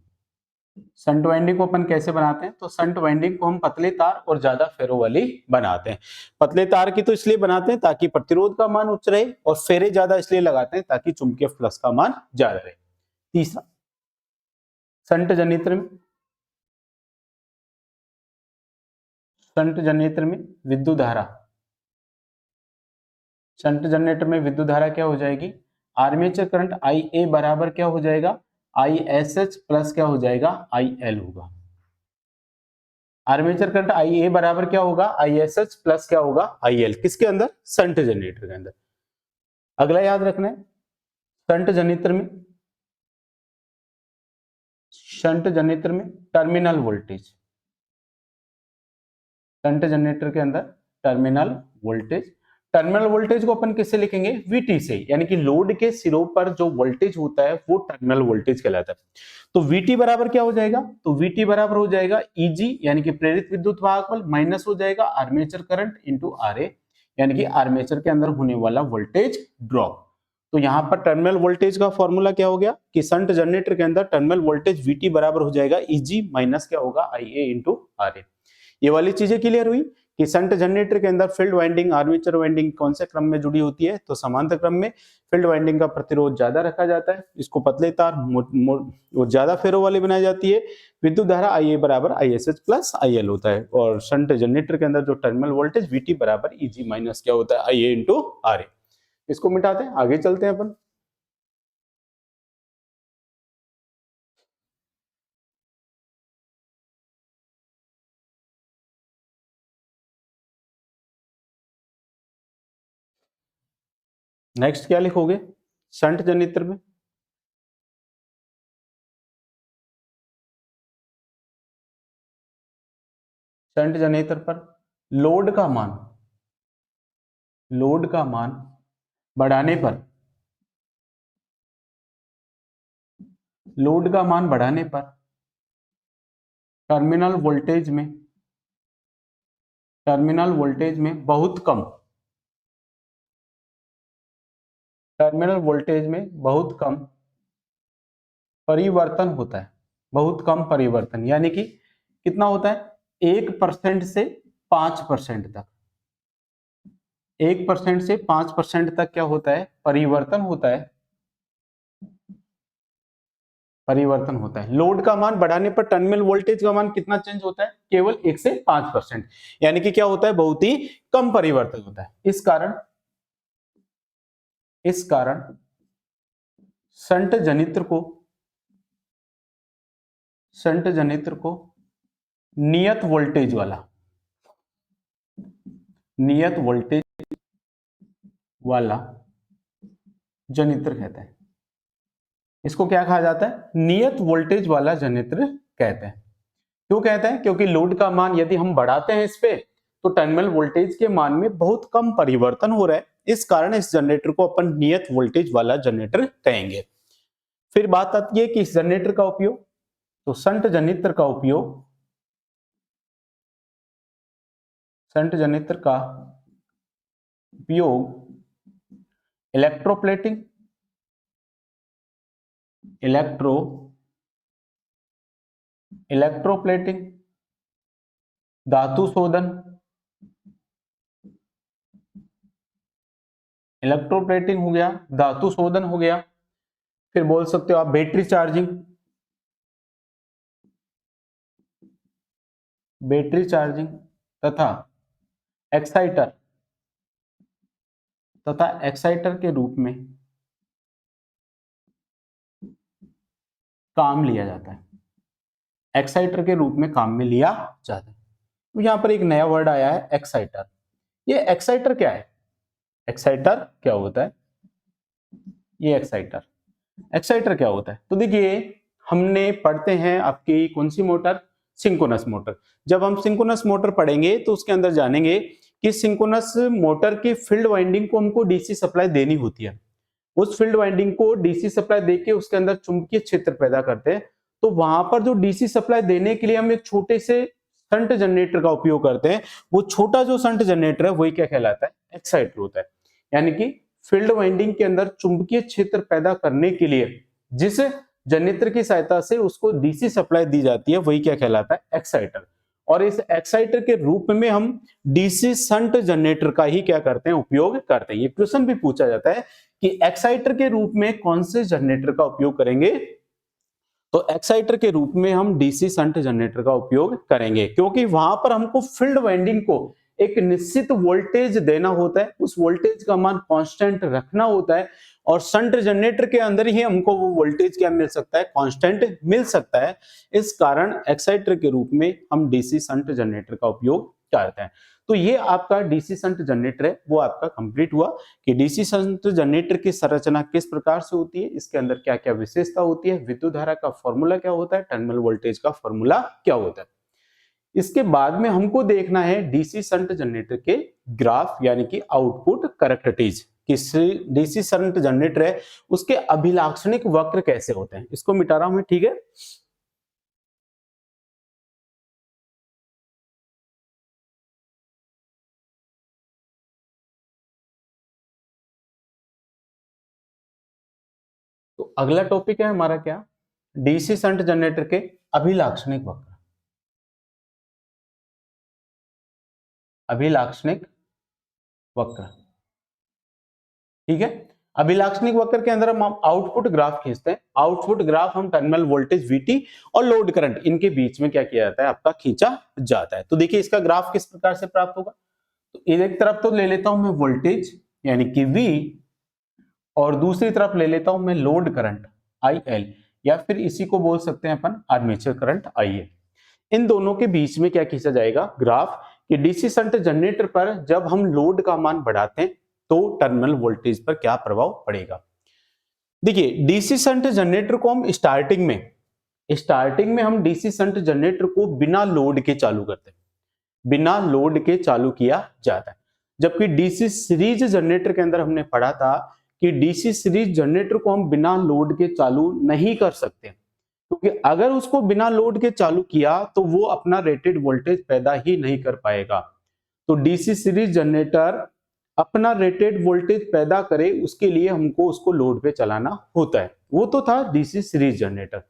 शंट वाइंडिंग को अपन कैसे बनाते हैं? तो शंट वाइंडिंग को हम पतले तार और ज्यादा फेरो वाली बनाते हैं। पतले तार की तो इसलिए बनाते हैं ताकि प्रतिरोध का मान उच्च रहे, और फेरे ज्यादा इसलिए लगाते हैं ताकि चुंबकीय फ्लक्स का मान ज्यादा रहे। तीसरा, शंट जनरेटर में विद्युत धारा शंट जनरेटर में विद्युत धारा क्या हो जाएगी? आर्मेचर करंट IA बराबर क्या हो जाएगा? ISH प्लस क्या हो जाएगा? IL होगा। आर्मेचर करंट IA बराबर क्या होगा? ISH प्लस क्या होगा? IL। किसके अंदर? शंट जनरेटर के अंदर। अगला याद रखना है, शंट जनरेटर में टर्मिनल वोल्टेज, शंट जनरेटर के अंदर टर्मिनल वोल्टेज को अपन किससे लिखेंगे? VT से, यानी कि लोड के सिरों पर जो वोल्टेज होता है वो टर्मिनल वोल्टेज कहलाता है। तो VT बराबर क्या हो जाएगा? तो VT बराबर हो जाएगा EG यानी कि प्रेरित विद्युत वाहक बल, माइनस हो जाएगा आर्मेचर करंट इंटू RA यानी कि आर्मेचर के अंदर होने वाला वोल्टेज ड्रॉप। तो यहाँ पर टर्मिनल वोल्टेज का फॉर्मूला क्या हो गया कि शंट जनरेटर के अंदर टर्मिनल वोल्टेज VT बराबर हो जाएगा EG माइनस क्या होगा? IA into RA। ये वाली चीजें क्लियर हुई कि शंट जनरेटर के अंदर फील्ड वाइंडिंग आर्मेचर वाइंडिंग कौन से क्रम में जुड़ी होती है? तो समांतर क्रम में। फील्ड वाइंडिंग का प्रतिरोध ज्यादा रखा जाता है, इसको पतले तार और ज्यादा फेरों वाली बनाई जाती है। विद्युत धारा IA बराबर ISH प्लस IL होता है, और शंट जनरेटर के अंदर जो टर्मिनल वोल्टेज VT बराबर EG माइनस क्या होता है? IA into RA। इसको मिटाते हैं, आगे चलते हैं अपन। नेक्स्ट क्या लिखोगे? शंट जनरेटर में शंट जनरेटर पर लोड का मान बढ़ाने पर टर्मिनल वोल्टेज में बहुत कम परिवर्तन होता है। बहुत कम परिवर्तन यानी कि कितना होता है? 1% से 5% तक। 1% से 5% तक क्या होता है? परिवर्तन होता है। लोड का मान बढ़ाने पर टर्मिनल वोल्टेज का मान कितना चेंज होता है? केवल 1 से 5%, यानी कि क्या होता है? बहुत ही कम परिवर्तन होता है। इस कारण शंट जनित्र को नियत वोल्टेज वाला जनित्र कहते हैं। इसको क्या कहा जाता है? नियत वोल्टेज वाला जनित्र कहते हैं। क्यों कहते हैं? क्योंकि लोड का मान यदि हम बढ़ाते हैं इस पे, तो टर्मिनल वोल्टेज के मान में बहुत कम परिवर्तन हो रहा है, इस कारण इस जनरेटर को अपन नियत वोल्टेज वाला जनरेटर कहेंगे। फिर बात आती है कि इस जनरेटर का उपयोग, तो शंट जनरेटर का उपयोग इलेक्ट्रोप्लेटिंग धातु शोधन इलेक्ट्रोप्लेटिंग हो गया, धातु शोधन हो गया, फिर बोल सकते हो आप बैटरी चार्जिंग, बैटरी चार्जिंग तथा एक्साइटर, तथा एक्साइटर के रूप में काम लिया जाता है, एक्साइटर के रूप में काम में लिया जाता है। तो यहां पर एक नया वर्ड आया है एक्साइटर। ये एक्साइटर क्या है, एक्साइटर क्या होता है, ये एक्साइटर, एक्साइटर क्या होता है? तो देखिए हमने पढ़ते हैं आपकी कौन सी मोटर, सिंक्रोनस मोटर। जब हम सिंक्रोनस मोटर पढ़ेंगे तो उसके अंदर जानेंगे कि सिंक्रोनस मोटर की फील्ड वाइंडिंग को हमको डीसी सप्लाई देनी होती है। उस फील्ड वाइंडिंग को डीसी सप्लाई देके उसके अंदर चुंबकीय क्षेत्र पैदा करते हैं। तो वहां पर जो डीसी सप्लाई देने के लिए हम एक छोटे से शंट जनरेटर का उपयोग करते हैं, वो छोटा जो शंट जनरेटर है वही क्या कहलाता है, एक्साइटर होता है। यानी कि फील्ड वाइंडिंग के अंदर चुंबकीय क्षेत्र पैदा करने के लिए जिस जनरेटर की सहायता से उसको डीसी सप्लाई दी जाती है वही क्या कहलाता है, एक्साइटर। और इस एक्साइटर के रूप में हम डीसी शंट जनरेटर का ही क्या करते हैं, उपयोग करते हैं। ये क्वेश्चन भी पूछा जाता है कि एक्साइटर के रूप में कौन से जनरेटर का उपयोग करेंगे, तो एक्साइटर के रूप में हम डीसी शंट जनरेटर का उपयोग करेंगे, क्योंकि वहां पर हमको फील्ड वाइंडिंग को एक निश्चित वोल्टेज देना होता है, उस वोल्टेज का मान कांस्टेंट रखना होता है, और शंट जनरेटर के अंदर ही हमको वो वोल्टेज क्या मिल सकता है, कांस्टेंट मिल सकता है। इस कारण एक्साइटर के रूप में हम डीसी शंट जनरेटर का उपयोग करते हैं। तो ये आपका डीसी शंट जनरेटर है वो आपका कंप्लीट हुआ कि डीसी शंट जनरेटर की संरचना किस प्रकार से होती है, इसके अंदर क्या क्या विशेषता होती है, विद्युत धारा का फॉर्मूला क्या होता है, टर्मिनल वोल्टेज का फॉर्मूला क्या होता है। इसके बाद में हमको देखना है डीसी शंट जनरेटर के ग्राफ यानी कि आउटपुट कैरेक्टरिस्टिक्स, किस डीसी शंट जनरेटर है उसके अभिलाक्षणिक वक्र कैसे होते हैं। इसको मिटा रहा हूं मैं, ठीक है। तो अगला टॉपिक है हमारा क्या, डीसी शंट जनरेटर के अभिलाक्षणिक वक्र, अभिलाक्षणिक वक्र, ठीक है। अभिलाक्षणिक वक्र के अंदर हम आउटपुट ग्राफ खींचते हैं, आउटपुट ग्राफ हम टर्मिनल वोल्टेज VT और लोड करंट इनके बीच में क्या किया जाता है, आपका खींचा जाता है। तो देखिए इसका ग्राफ किस प्रकार से प्राप्त होगा, तो एक तरफ तो ले लेता हूं मैं वोल्टेज यानी कि V, और दूसरी तरफ ले लेता हूं मैं लोड करंट IL, या फिर इसी को बोल सकते हैं अपन आर्मेचर करंट IA। इन दोनों के बीच में क्या खींचा जाएगा, ग्राफ, कि डीसी शंट जनरेटर पर जब हम लोड का मान बढ़ाते हैं तो टर्मिनल वोल्टेज पर क्या प्रभाव पड़ेगा। देखिए डीसी शंट जनरेटर को हम स्टार्टिंग में हम डीसी शंट जनरेटर को बिना लोड के चालू करते हैं, बिना लोड के चालू किया जाता है। जबकि डीसी सीरीज जनरेटर के अंदर हमने पढ़ा था कि डीसी सीरीज जनरेटर को हम बिना लोड के चालू नहीं कर सकते, क्योंकि अगर उसको बिना लोड के चालू किया तो वो अपना रेटेड वोल्टेज पैदा ही नहीं कर पाएगा। तो डीसी सीरीज जनरेटर अपना रेटेड वोल्टेज पैदा करे उसके लिए हमको उसको लोड पे चलाना होता है। वो तो था डीसी सीरीज जनरेटर,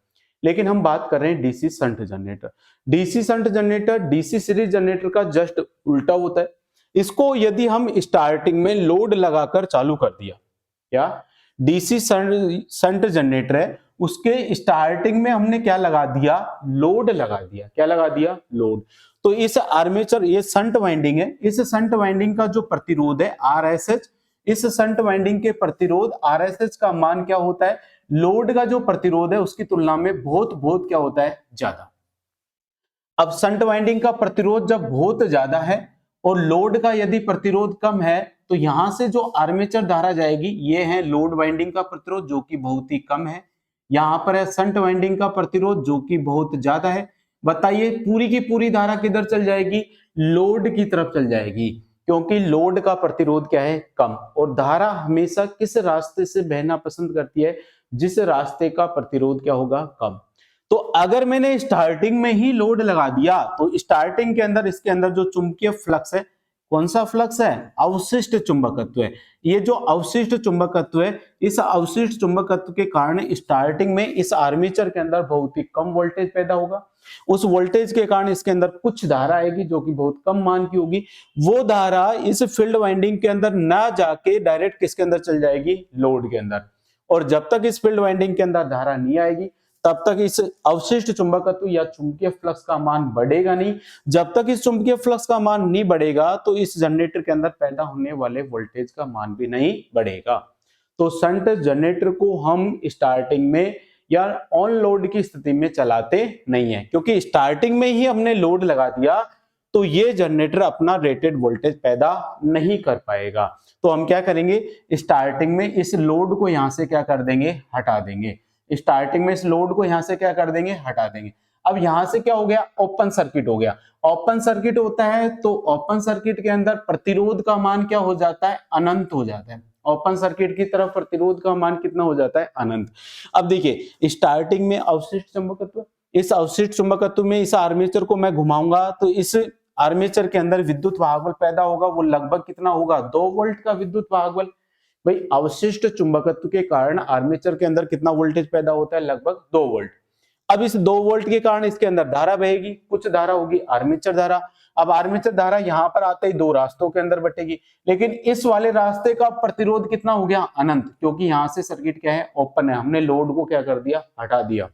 लेकिन हम बात कर रहे हैं DC shunt generator. DC shunt generator DC series generator का जस्ट उल्टा होता है। इसको यदि हम स्टार्टिंग में लोड लगाकर चालू कर दिया, क्या डीसी शंट जनरेटर है उसके स्टार्टिंग में हमने क्या लगा दिया, लोड लगा दिया, क्या लगा दिया, लोड। तो इस आर्मेचर, ये शंट वाइंडिंग है, इस शंट वाइंडिंग का जो प्रतिरोध है RSH, इस शंट वाइंडिंग के प्रतिरोध RSH का मान क्या होता है, लोड का जो प्रतिरोध है उसकी तुलना में बहुत बहुत क्या होता है, ज्यादा। अब शंट वाइंडिंग का प्रतिरोध जब बहुत ज्यादा है और लोड का यदि प्रतिरोध कम है, तो यहां से जो आर्मेचर धारा जाएगी ये है लोड वाइंडिंग का प्रतिरोध जो कि बहुत ही कम है, यहां पर है शंट वाइंडिंग का प्रतिरोध जो कि बहुत ज्यादा है। बताइए पूरी की पूरी धारा किधर चल जाएगी, लोड की तरफ चल जाएगी, क्योंकि लोड का प्रतिरोध क्या है, कम। और धारा हमेशा किस रास्ते से बहना पसंद करती है, जिस रास्ते का प्रतिरोध क्या होगा, कम। तो अगर मैंने स्टार्टिंग में ही लोड लगा दिया तो स्टार्टिंग के अंदर इसके अंदर जो चुंबकीय फ्लक्स है कौन सा फ्लक्स है? अवशिष्ट चुंबकत्व है। ये जो अवशिष्ट चुंबकत्व है, इस अवशिष्ट चुंबकत्व के कारण स्टार्टिंग में इस आर्मेचर के अंदर बहुत ही कम वोल्टेज पैदा होगा। उस वोल्टेज के कारण इसके अंदर कुछ धारा आएगी जो कि बहुत कम मान की होगी। वो धारा इस फील्ड वाइंडिंग के अंदर ना जाके डायरेक्ट किसके अंदर चल जाएगी? लोड के अंदर। और जब तक इस फील्ड वाइंडिंग के अंदर धारा नहीं आएगी तब तक इस अवशिष्ट चुंबकत्व या चुंबकीय फ्लक्स का मान बढ़ेगा नहीं। जब तक इस चुंबकीय फ्लक्स का मान नहीं बढ़ेगा तो इस जनरेटर के अंदर पैदा होने वाले वोल्टेज का मान भी नहीं बढ़ेगा। तो शंट जनरेटर को हम स्टार्टिंग में या ऑन लोड की स्थिति में चलाते नहीं है, क्योंकि स्टार्टिंग में ही हमने लोड लगा दिया तो ये जनरेटर अपना रेटेड वोल्टेज पैदा नहीं कर पाएगा। तो हम क्या करेंगे? स्टार्टिंग में इस लोड को यहां से क्या कर देंगे? हटा देंगे। स्टार्टिंग में इस लोड को यहां से क्या कर देंगे? हटा देंगे। अब यहां से क्या हो गया? ओपन सर्किट हो गया। ओपन सर्किट होता है तो ओपन सर्किट के अंदर प्रतिरोध का मान क्या हो जाता है? अनंत हो जाता है। ओपन सर्किट की तरफ प्रतिरोध का मान कितना हो जाता है? अनंत। अब देखिए स्टार्टिंग में अवशिष्ट चुंबकत्व, इस अवशिष्ट चुंबकत्व में इस आर्मेचर को मैं घुमाऊंगा तो इस आर्मेचर के अंदर विद्युत वाहक बल पैदा होगा। वो लगभग कितना होगा? 2 वोल्ट का विद्युत वाहक बल। भाई अवशिष्ट चुंबकत्व के कारण आर्मेचर के अंदर कितना वोल्टेज पैदा होता है? लगभग 2 वोल्ट। अब इस 2 वोल्ट के कारण इसके अंदर धारा बहेगी, कुछ धारा होगी आर्मेचर धारा। अब आर्मेचर धारा यहां पर आते ही 2 रास्तों के अंदर बटेगी, लेकिन इस वाले रास्ते का प्रतिरोध कितना हो गया? अनंत, क्योंकि यहां से सर्किट क्या है? ओपन है। हमने लोड को क्या कर दिया? हटा दिया।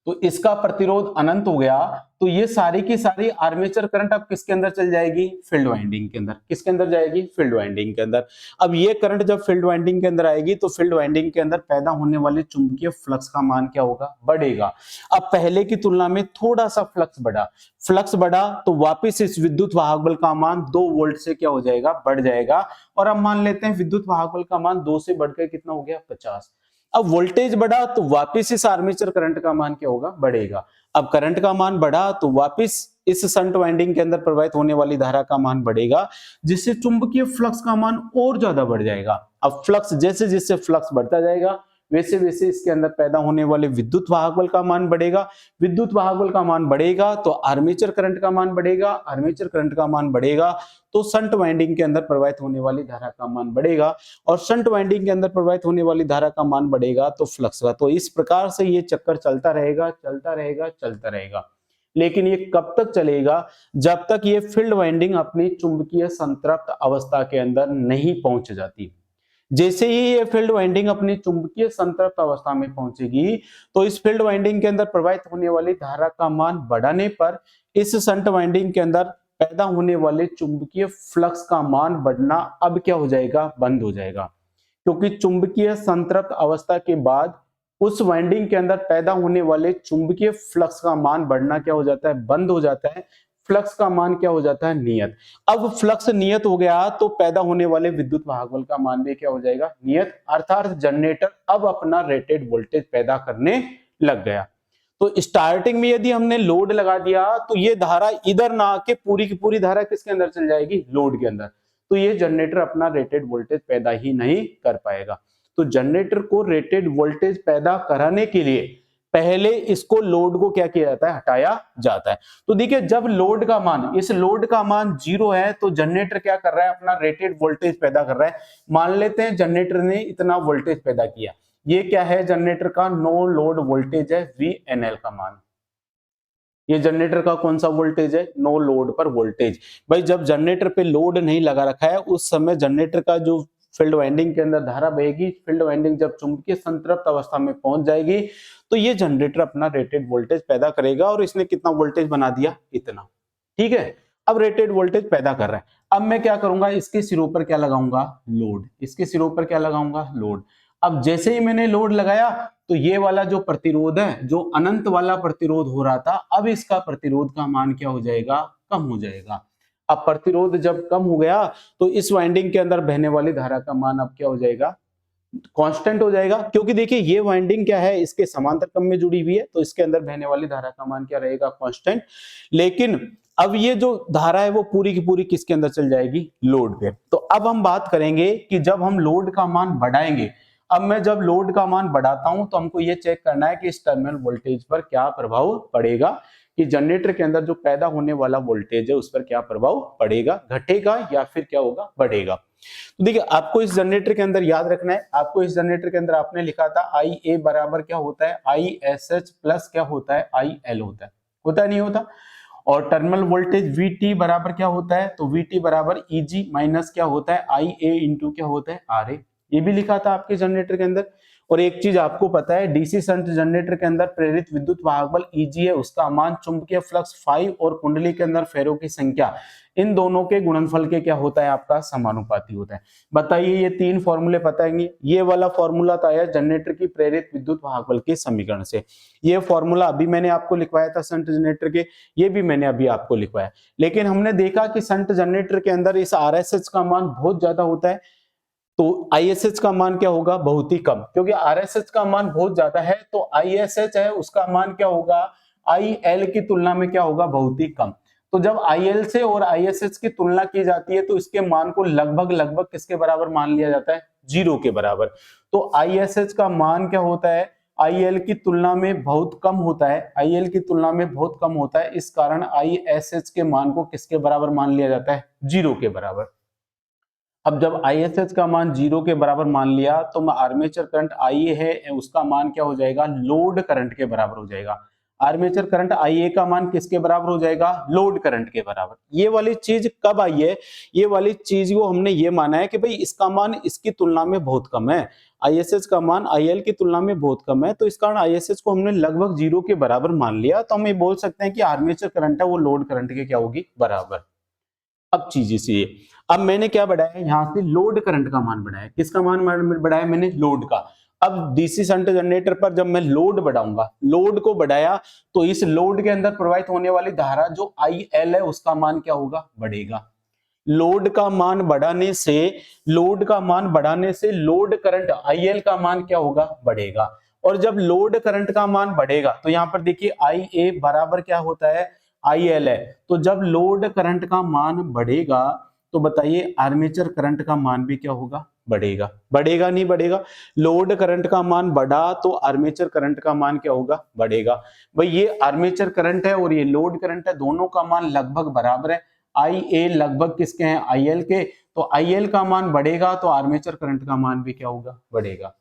तो इसका प्रतिरोध अनंत हो गया तो ये सारी की सारी आर्मेचर करंट अब किसके अंदर चल जाएगी? फील्ड वाइंडिंग के अंदर। किसके अंदर जाएगी? फील्ड वाइंडिंग के अंदर। अब ये करंट जब फील्ड वाइंडिंग के अंदर आएगी तो फील्ड वाइंडिंग के अंदर पैदा होने वाले चुंबकीय फ्लक्स का मान क्या होगा? बढ़ेगा। अब पहले की तुलना में थोड़ा सा फ्लक्स बढ़ा तो वापिस इस विद्युत वाहक बल का मान 2 वोल्ट से क्या हो जाएगा? बढ़ जाएगा। और अब मान लेते हैं विद्युत वाहक बल का मान 2 से बढ़कर कितना हो गया? 50। अब वोल्टेज बढ़ा तो वापिस इस आर्मेचर करंट का मान क्या होगा? बढ़ेगा। अब करंट का मान बढ़ा तो वापिस इस शंट वाइंडिंग के अंदर प्रवाहित होने वाली धारा का मान बढ़ेगा, जिससे चुंबकीय फ्लक्स का मान और ज्यादा बढ़ जाएगा। अब फ्लक्स जैसे जैसे फ्लक्स बढ़ता जाएगा वैसे वैसे इसके अंदर पैदा होने वाले विद्युत वाहक बल का मान बढ़ेगा। विद्युत वाहक बल का मान बढ़ेगा तो आर्मेचर करंट का मान बढ़ेगा। आर्मेचर करंट का मान बढ़ेगा तो शंट वाइंडिंग के अंदर प्रवाहित होने वाली धारा का मान बढ़ेगा, और शंट वाइंडिंग के अंदर प्रवाहित होने वाली धारा का मान बढ़ेगा तो फ्लक्स का। तो इस प्रकार से ये चक्कर चलता रहेगा, चलता रहेगा, चलता रहेगा। लेकिन ये कब तक चलेगा? जब तक ये फील्ड वाइंडिंग अपनी चुंबकीय संतृप्त अवस्था के अंदर नहीं पहुंच जाती। जैसे ही ये फील्ड वाइंडिंग अपनी चुंबकीय संतृप्त अवस्था में पहुंचेगी तो इस फील्ड वाइंडिंग के अंदर प्रवाहित होने वाली धारा का मान बढ़ाने पर इस शंट वाइंडिंग के अंदर पैदा होने वाले चुंबकीय फ्लक्स का मान बढ़ना अब क्या हो जाएगा? बंद हो जाएगा। क्योंकि चुंबकीय संतृप्त अवस्था के बाद उस वाइंडिंग के अंदर पैदा होने वाले चुंबकीय फ्लक्स का मान बढ़ना क्या हो जाता है? बंद हो जाता है। फ्लक्स का मान क्या हो जाता है? नियत। अब फ्लक्स नियत हो गया तो पैदा होने वाले विद्युत वाहक बल का मान भी क्या हो जाएगा? नियत। अर्थात जनरेटर अब अपना रेटेड वोल्टेज पैदा करने लग गया। तो स्टार्टिंग में यदि हमने लोड लगा दिया तो ये धारा इधर ना आके पूरी की पूरी धारा किसके अंदर चल जाएगी? लोड के अंदर। तो ये जनरेटर अपना रेटेड वोल्टेज पैदा ही नहीं कर पाएगा। तो जनरेटर को रेटेड वोल्टेज पैदा कराने के लिए पहले इसको लोड को क्या किया जाता है? हटाया जाता है। तो देखिए जब लोड का मान, इस लोड का मान 0 है तो जनरेटर क्या कर रहा है? अपना रेटेड वोल्टेज पैदा कर रहा है। मान लेते हैं जनरेटर ने इतना वोल्टेज पैदा किया। ये क्या है? जनरेटर का नो लोड वोल्टेज है, VNL का मान। ये जनरेटर का कौन सा वोल्टेज है? नो लोड पर वोल्टेज। भाई जब जनरेटर पे लोड नहीं लगा रखा है उस समय जनरेटर का जो फील्ड वाइंडिंग के अंदर धारा बहेगी, फील्ड वाइंडिंग जब चुंबकीय संतृप्त अवस्था में पहुंच जाएगी तो ये जनरेटर अपना रेटेड वोल्टेज पैदा करेगा। और इसने कितना वोल्टेज बना दिया? इतना। ठीक है। अब रेटेड वोल्टेज पैदा कर रहा है। अब मैं क्या करूंगा? इसके सिरों पर क्या लगाऊंगा? लोड। इसके सिरों पर क्या लगाऊंगा? लोड। अब जैसे ही मैंने लोड लगाया तो ये वाला जो प्रतिरोध है, जो अनंत वाला प्रतिरोध हो रहा था, अब इसका प्रतिरोध का मान क्या हो जाएगा? कम हो जाएगा। अब प्रतिरोध जब कम हो गया तो इस वाइंडिंग के अंदर बहने वाली धारा का मान अब क्या हो जाएगा? कांस्टेंट हो जाएगा। क्योंकि देखिए ये वाइंडिंग क्या है? इसके समांतर क्रम में जुड़ी हुई है तो इसके अंदर बहने वाली धारा का मान क्या रहेगा? कांस्टेंट। लेकिन अब ये जो धारा है वो पूरी की पूरी किसके अंदर चल जाएगी? लोड पे। तो अब हम बात करेंगे कि जब हम लोड का मान बढ़ाएंगे, अब मैं जब लोड का मान बढ़ाता हूं तो हमको ये चेक करना है कि इस टर्मिनल वोल्टेज पर क्या प्रभाव पड़ेगा, कि जनरेटर के अंदर जो पैदा होने वाला वोल्टेज है उस पर क्या प्रभाव पड़ेगा, घटेगा या फिर क्या होगा, बढ़ेगा। तो देखिए आपको इस जनरेटर के अंदर याद रखना है, आपको इस जनरेटर के अंदर आपने लिखा था IA बराबर क्या होता है, ISH प्लस क्या होता है, IL होता है नहीं होता। और टर्मिनल वोल्टेज VT बराबर क्या होता है, तो VT बराबर EG माइनस क्या होता है, IA इंटू क्या होता है, RA। ये भी लिखा था आपके जनरेटर के अंदर। और एक चीज आपको पता है, डीसी शंट जनरेटर के अंदर प्रेरित विद्युत वाहक बल EG है, उसका मान चुंबकीय फ्लक्स फाई और कुंडली के अंदर फेरों की संख्या, इन दोनों के गुणनफल के क्या होता है, आपका समानुपाती होता है। बताइए ये तीन फॉर्मूले बताएंगे। ये वाला फॉर्मूला था यार जनरेटर की प्रेरित विद्युत वाहक बल के समीकरण से। ये फॉर्मूला अभी मैंने आपको लिखवाया था शंट जनरेटर के, ये भी मैंने अभी आपको लिखवाया। लेकिन हमने देखा कि शंट जनरेटर के अंदर इस RSH का मान बहुत ज्यादा होता है, तो ISH का मान क्या होगा, बहुत ही कम। क्योंकि RSH का मान बहुत ज्यादा है तो ISH है उसका मान क्या होगा, IL की तुलना में क्या होगा, बहुत ही कम। तो जब IL से और ISH की तुलना की जाती है तो इसके मान को लगभग लगभग किसके बराबर मान लिया जाता है, 0 के बराबर। तो ISH का मान क्या होता है, IL की तुलना में बहुत कम होता है, IL की तुलना में बहुत कम होता है, इस कारण ISH के मान को किसके बराबर मान लिया जाता है, 0 के बराबर। अब जब ISH का मान 0 के बराबर मान लिया तो आर्मेचर करंट IA है उसका मान क्या हो जाएगा, लोड करंट के बराबर हो जाएगा। आर्मेचर करंट IA का मान किसके बराबर हो जाएगा, लोड करंट के बराबर। ये वाली चीज कब आई है, ये वाली चीज को हमने ये माना है कि भाई इसका मान इसकी तुलना में बहुत कम है, ISH का मान IL की तुलना में बहुत कम है, तो इस कारण ISH को हमने लगभग 0 के बराबर मान लिया। तो हम ये बोल सकते हैं कि आर्मेचर करंट है वो लोड करंट के क्या होगी, बराबर। अब चीज इसी, अब मैंने क्या बढ़ाया, यहां से लोड करंट का मान बढ़ाया। किसका मान बढ़ाया मैंने, लोड का। अब डीसी शंट जनरेटर पर जब मैं लोड बढ़ाऊंगा, लोड को बढ़ाया तो इस लोड के अंदर प्रवाहित होने वाली धारा जो IL है उसका मान क्या होगा, बढ़ेगा। लोड का मान बढ़ाने से, लोड का मान बढ़ाने से लोड करंट IL का मान क्या होगा, बढ़ेगा। और जब लोड करंट का मान बढ़ेगा तो यहां पर देखिए IA बराबर क्या होता है, IL है। तो जब लोड करंट का मान बढ़ेगा तो बताइए आर्मेचर करंट का मान भी क्या होगा, बढ़ेगा। बढ़ेगा नहीं बढ़ेगा, लोड करंट का मान बढ़ा तो आर्मेचर करंट का मान क्या होगा, बढ़ेगा। भाई ये आर्मेचर करंट है और ये लोड करंट है, दोनों का मान लगभग बराबर है। IA लगभग किसके हैं, IL के। तो IL का मान बढ़ेगा तो आर्मेचर करंट का मान भी क्या होगा, बढ़ेगा।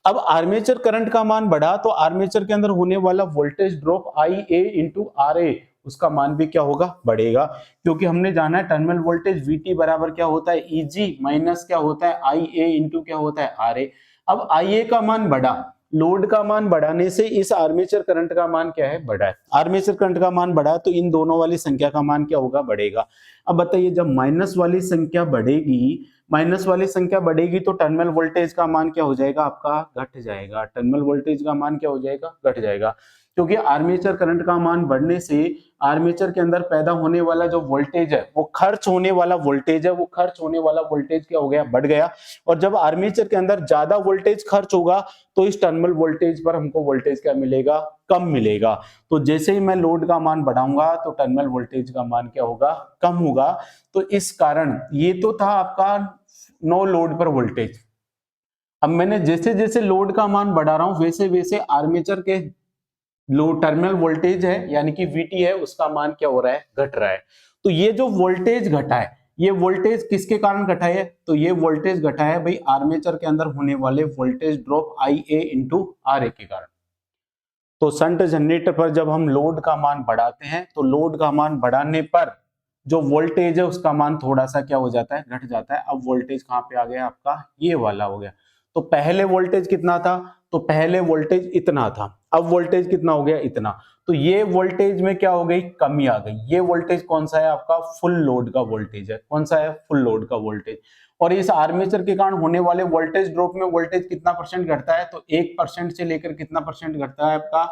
अब आर्मेचर करंट का मान बढ़ा तो आर्मेचर के अंदर होने वाला voltage drop IA into RA उसका मान भी क्या होगा, बढ़ेगा। क्योंकि हमने जाना है टर्मिनल वोल्टेज VT बराबर क्या होता है, EG माइनस क्या होता है, IA इंटू क्या होता है, RA। अब IA का मान बढ़ा, लोड का मान बढ़ाने से इस आर्मेचर करंट का मान क्या है, बढ़ा है। आर्मेचर करंट का मान बढ़ा तो इन दोनों वाली संख्या का मान क्या होगा, बढ़ेगा। अब बताइए जब माइनस वाली संख्या बढ़ेगी, माइनस वाली संख्या बढ़ेगी तो टर्मिनल वोल्टेज का मान क्या हो जाएगा, आपका घट जाएगा। टर्मिनल वोल्टेज का मान क्या हो जाएगा, घट जाएगा। क्योंकि आर्मेचर करंट का मान बढ़ने से आर्मेचर के अंदर पैदा होने वाला जो वोल्टेज है, वो खर्च होने वाला वोल्टेज है, वो खर्च होने वाला वोल्टेज क्या हो गया, बढ़ गया। और जब आर्मेचर के अंदर ज्यादा वोल्टेज खर्च होगा तो इस टर्मिनल वोल्टेज पर हमको वोल्टेज क्या मिलेगा, कम मिलेगा। तो जैसे ही मैं लोड का मान बढ़ाऊंगा तो टर्मिनल वोल्टेज का मान क्या होगा, कम होगा। तो इस कारण ये तो था आपका नो लोड पर वोल्टेज। अब मैंने जैसे जैसे लोड का मान बढ़ा रहा हूं वैसे वैसे आर्मेचर के लो टर्मिनल वोल्टेज है यानी कि VT है उसका मान क्या हो रहा है, घट रहा है। तो ये जो वोल्टेज घटा है, ये वोल्टेज किसके कारण घटा है, तो ये वोल्टेज घटा है भाई आर्मेचर के अंदर होने वाले voltage drop IA into RA के कारण। तो शंट जनरेटर पर जब हम लोड का मान बढ़ाते हैं तो लोड का मान बढ़ाने पर जो वोल्टेज है उसका मान थोड़ा सा क्या हो जाता है, घट जाता है। अब वोल्टेज कहां पे आ गया आपका, ये वाला हो गया। तो पहले वोल्टेज कितना था, तो पहले वोल्टेज इतना था, अब वोल्टेज कितना हो गया, इतना। तो ये वोल्टेज में क्या हो गई, कमी आ गई। ये वोल्टेज कौन सा है आपका, फुल लोड का वोल्टेज है। कौन सा है, फुल लोड का वोल्टेज। और इस आर्मेचर के कारण होने वाले वोल्टेज ड्रॉप में वोल्टेज कितना परसेंट घटता है, तो 1% से लेकर कितना परसेंट घटता है आपका,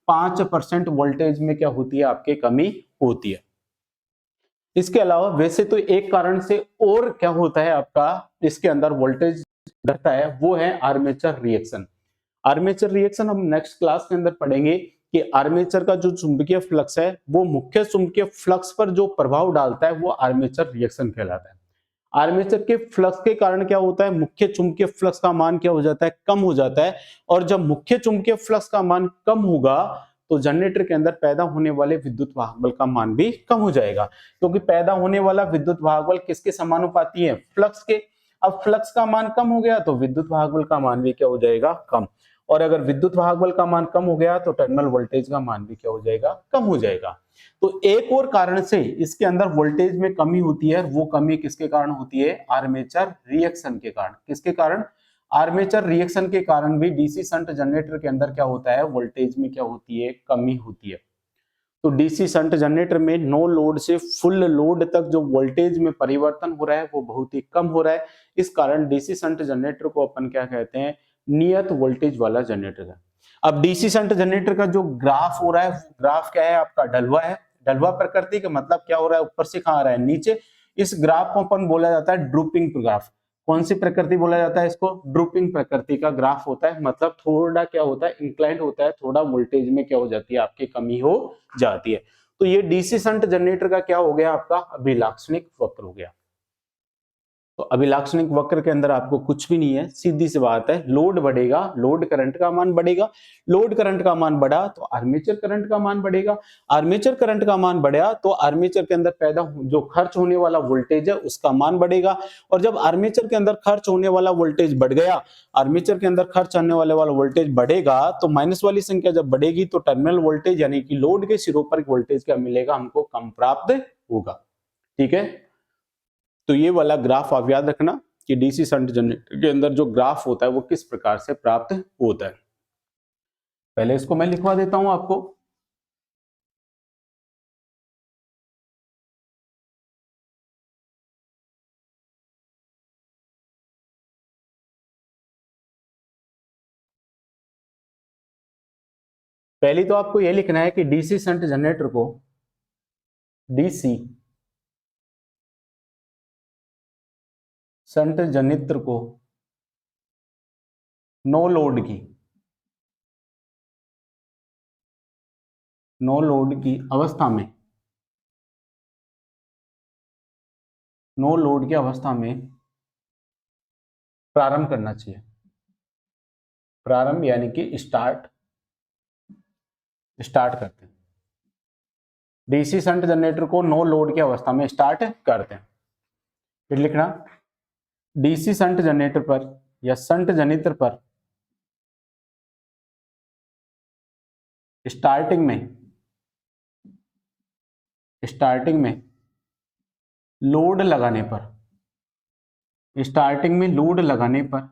5% वोल्टेज में क्या होती है, आपके कमी होती है। इसके अलावा वैसे तो एक कारण से और क्या होता है आपका इसके अंदर वोल्टेज घटता है, वो है आर्मेचर रिएक्शन। आर्मेचर रिएक्शन हम नेक्स्ट क्लास के अंदर पढ़ेंगे कि आर्मेचर का जो चुंबकीय फ्लक्स है वो मुख्य चुंबकीय फ्लक्स पर जो प्रभाव डालता है वो आर्मेचर रिएक्शन कहलाता है। आर्मेचर के फ्लक्स के कारण क्या होता है, मुख्य चुंबकीय फ्लक्स का मान क्या हो जाता है, कम हो जाता है। और जब मुख्य चुंबकीय फ्लक्स का मान कम होगा तो जनरेटर के अंदर पैदा होने वाले विद्युत वाहक बल का मान भी कम हो जाएगा, क्योंकि पैदा होने वाला विद्युत वाहक बल किसके समानुपाती है, फ्लक्स के। अब फ्लक्स का मान कम हो गया तो विद्युत वाहक बल का मान भी क्या हो जाएगा, कम। और अगर विद्युत वाहक बल का मान कम हो गया तो टर्मिनल वोल्टेज का मान भी क्या हो जाएगा, कम हो जाएगा। तो एक और कारण से इसके अंदर वोल्टेज में कमी होती है, वो कमी किसके कारण होती है, आर्मेचर रिएक्शन के कारण। किसके कारण, आर्मेचर रिएक्शन के कारण भी डीसी शंट जनरेटर के अंदर क्या होता है, वोल्टेज में क्या होती है, कमी होती है। तो डीसी शंट जनरेटर में नो लोड से फुल लोड तक जो वोल्टेज में परिवर्तन हो रहा है वो बहुत ही कम हो रहा है। इस कारण डीसी शंट जनरेटर को अपन क्या कहते हैं, नियत वोल्टेज वाला जनरेटर है। अब डीसी शंट जनरेटर का जो ग्राफ हो रहा है, ग्राफ क्या है आपका, ढलवा है। ढलवा प्रकृति का मतलब क्या हो रहा है, ऊपर से कहां आ रहा है, नीचे। इस ग्राफ को अपन बोला जाता है ड्रूपिंग ग्राफ। कौन सी प्रकृति बोला जाता है इसको, ड्रूपिंग प्रकृति का ग्राफ होता है। मतलब थोड़ा क्या होता है, इंक्लाइंड होता है, थोड़ा वोल्टेज में क्या हो जाती है, आपकी कमी हो जाती है। तो ये डीसी शंट जनरेटर का क्या हो गया, आपका अभिलाक्षणिक वक्र हो गया। तो अभिलाक्षणिक वक्र के अंदर आपको कुछ भी नहीं है, सीधी सी बात है, लोड बढ़ेगा, लोड करंट का मान बढ़ेगा, लोड करंट का मान बढ़ा तो आर्मेचर करंट का मान बढ़ेगा, आर्मेचर करंट का मान बढ़ा तो आर्मेचर के अंदर पैदा जो खर्च होने वाला वोल्टेज है उसका मान बढ़ेगा। और जब आर्मेचर के अंदर खर्च होने वाला वोल्टेज बढ़ गया, आर्मेचर के अंदर खर्च होने वाला वोल्टेज बढ़ेगा तो माइनस वाली संख्या जब बढ़ेगी तो टर्मिनल वोल्टेज यानी कि लोड के सिरों पर वोल्टेज क्या मिलेगा, हमको कम प्राप्त होगा। ठीक है, तो ये वाला ग्राफ आप याद रखना कि डीसी शंट जनरेटर के अंदर जो ग्राफ होता है वो किस प्रकार से प्राप्त होता है। पहले इसको मैं लिखवा देता हूं आपको। पहली तो आपको यह लिखना है कि डीसी शंट जनरेटर को, डीसी शंट जनरेटर को नो लोड की, नो लोड की अवस्था में, नो लोड की अवस्था में प्रारंभ करना चाहिए। प्रारंभ यानी कि स्टार्ट करते हैं। डीसी शंट जनरेटर को नो लोड की अवस्था में स्टार्ट करते हैं। फिर लिखना, डीसी शंट जनरेटर पर या शंट जनरेटर पर स्टार्टिंग में लोड लगाने पर, स्टार्टिंग में लोड लगाने पर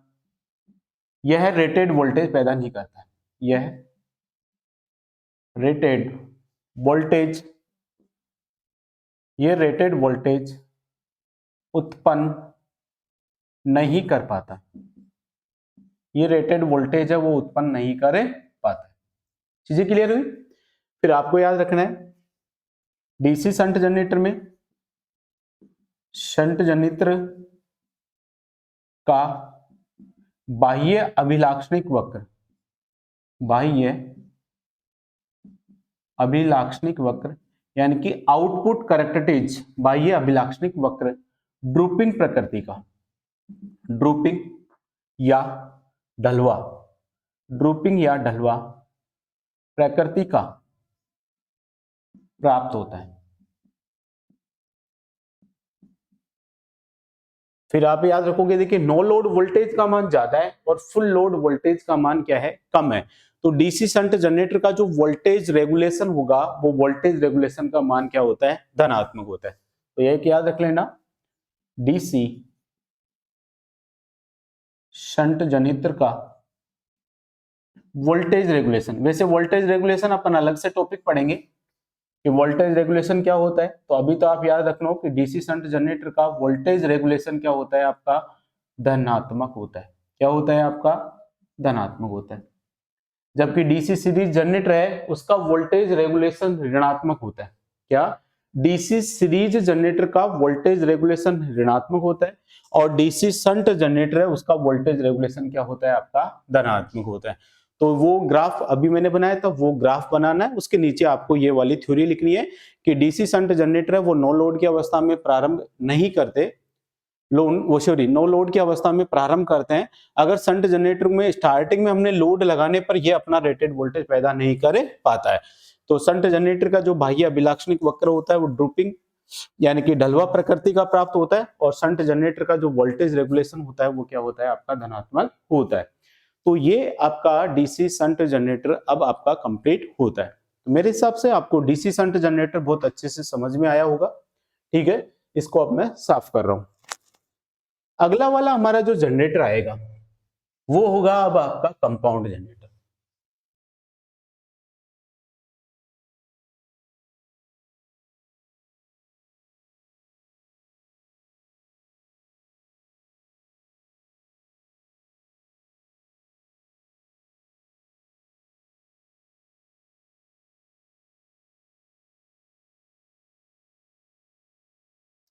यह रेटेड वोल्टेज पैदा नहीं करता है। यह रेटेड वोल्टेज, यह रेटेड वोल्टेज उत्पन्न नहीं कर पाता। ये रेटेड वोल्टेज है वो उत्पन्न नहीं कर पाता। चीजें क्लियर हुई। फिर आपको याद रखना है डीसी शंट जनरेटर में शंट जनरेटर का बाह्य अभिलाक्षणिक वक्र, बाह्य अभिलाक्षणिक वक्र यानी कि आउटपुट करैक्टरिस्टिक्स, बाह्य अभिलाक्षणिक वक्र ड्रूपिंग प्रकृति का, ड्रूपिंग या ढलवा, ड्रूपिंग या ढलवा प्रकृति का प्राप्त होता है। फिर आप याद रखोगे, देखिए नो लोड वोल्टेज का मान ज्यादा है और फुल लोड वोल्टेज का मान क्या है, कम है। तो डीसी शंट जनरेटर का जो वोल्टेज रेगुलेशन होगा वो वोल्टेज रेगुलेशन का मान क्या होता है, धनात्मक होता है। तो यह याद रख लेना, डीसी शंट जनरेटर का वोल्टेज रेगुलेशन, वैसे वोल्टेज रेगुलेशन अपन अलग से टॉपिक पढ़ेंगे कि वोल्टेज रेगुलेशन क्या होता है। तो अभी तो आप याद रखना कि डीसी शंट जनरेटर का वोल्टेज रेगुलेशन क्या होता है, आपका धनात्मक होता है। क्या होता है आपका, धनात्मक होता है। जबकि डीसी सीरीज जनरेटर है उसका वोल्टेज रेगुलेशन ऋणात्मक होता है। क्या, डीसी सीरीज जनरेटर का वोल्टेज रेगुलेशन ऋणात्मक होता है और डीसी शंट जनरेटर है उसका वोल्टेज रेगुलेशन क्या होता है, आपका धनात्मक होता है। तो वो ग्राफ अभी मैंने बनाया था, वो ग्राफ बनाना है, उसके नीचे आपको ये वाली थ्योरी लिखनी है कि डीसी शंट जनरेटर है वो नो लोड की अवस्था में प्रारंभ नहीं करते, नो लोड की अवस्था में प्रारंभ करते हैं। अगर शंट जनरेटर में स्टार्टिंग में हमने लोड लगाने पर यह अपना रेटेड वोल्टेज पैदा नहीं कर पाता है। तो शंट जनरेटर का जो बाह्य अभिलाक्षणिक वक्र होता है वो ड्रूपिंग यानी कि ढलवा प्रकृति का प्राप्त होता है, और शंट जनरेटर का जो वोल्टेज रेगुलेशन होता है वो क्या होता है, आपका धनात्मक होता है। तो ये आपका डीसी शंट जनरेटर अब आपका कंप्लीट होता है। तो मेरे हिसाब से आपको डीसी शंट जनरेटर बहुत अच्छे से समझ में आया होगा। ठीक है, इसको अब मैं साफ कर रहा हूं। अगला वाला हमारा जो जनरेटर आएगा वो होगा अब आपका कंपाउंड जनरेटर।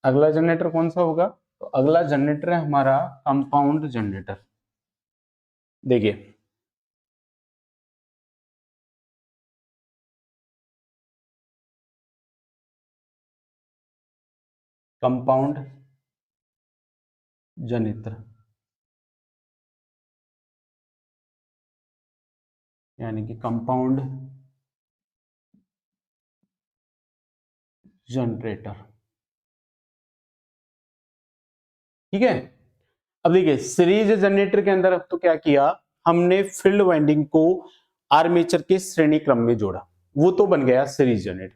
अगला जनरेटर कौन सा होगा, तो अगला जनरेटर है हमारा कंपाउंड जनरेटर। देखिए कंपाउंड जनरेटर यानी कि कंपाउंड जनरेटर। ठीक है, अब देखिए सीरीज जनरेटर के अंदर अब तो क्या किया हमने, फील्ड वाइंडिंग को आर्मेचर के श्रेणी क्रम में जोड़ा, वो तो बन गया सीरीज जनरेटर।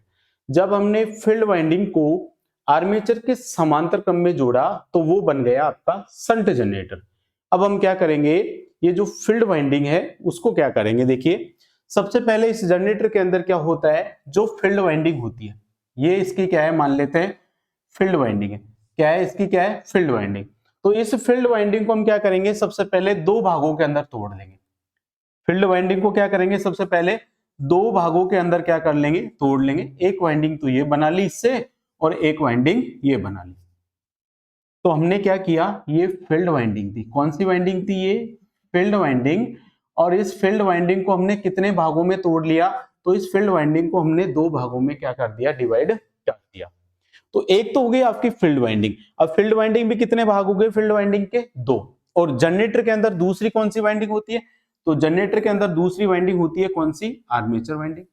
जब हमने फील्ड वाइंडिंग को आर्मेचर के समांतर क्रम में जोड़ा तो वो बन गया आपका शंट जनरेटर। अब हम क्या करेंगे, ये जो फील्ड वाइंडिंग है उसको क्या करेंगे, देखिए सबसे पहले इस जनरेटर के अंदर क्या होता है, जो फील्ड वाइंडिंग होती है ये इसकी क्या है, मान लेते हैं फील्ड वाइंडिंग है। क्या है इसकी, क्या है, फील्ड वाइंडिंग। तो इस फील्ड वाइंडिंग को हम क्या करेंगे, सबसे पहले दो भागों के अंदर तोड़ लेंगे। फील्ड वाइंडिंग को क्या करेंगे, सबसे पहले दो भागों के अंदर क्या कर लेंगे, तोड़ लेंगे। एक वाइंडिंग तो ये बना ली इससे, और एक वाइंडिंग ये बना ली। तो हमने क्या किया, ये फील्ड वाइंडिंग थी, कौन सी वाइंडिंग थी, ये फील्ड वाइंडिंग। और इस फील्ड वाइंडिंग को हमने कितने भागों में तोड़ लिया, तो इस फील्ड वाइंडिंग को हमने दो भागों में क्या कर दिया, डिवाइड कर दिया। तो एक तो हो गई आपकी फील्ड वाइंडिंग। अब फील्ड वाइंडिंग भी कितने भाग हो गए, फील्ड वाइंडिंग के दो। और जनरेटर के अंदर दूसरी कौन सी वाइंडिंग होती है, तो जनरेटर के अंदर दूसरी वाइंडिंग होती है कौन सी, आर्मेचर वाइंडिंग।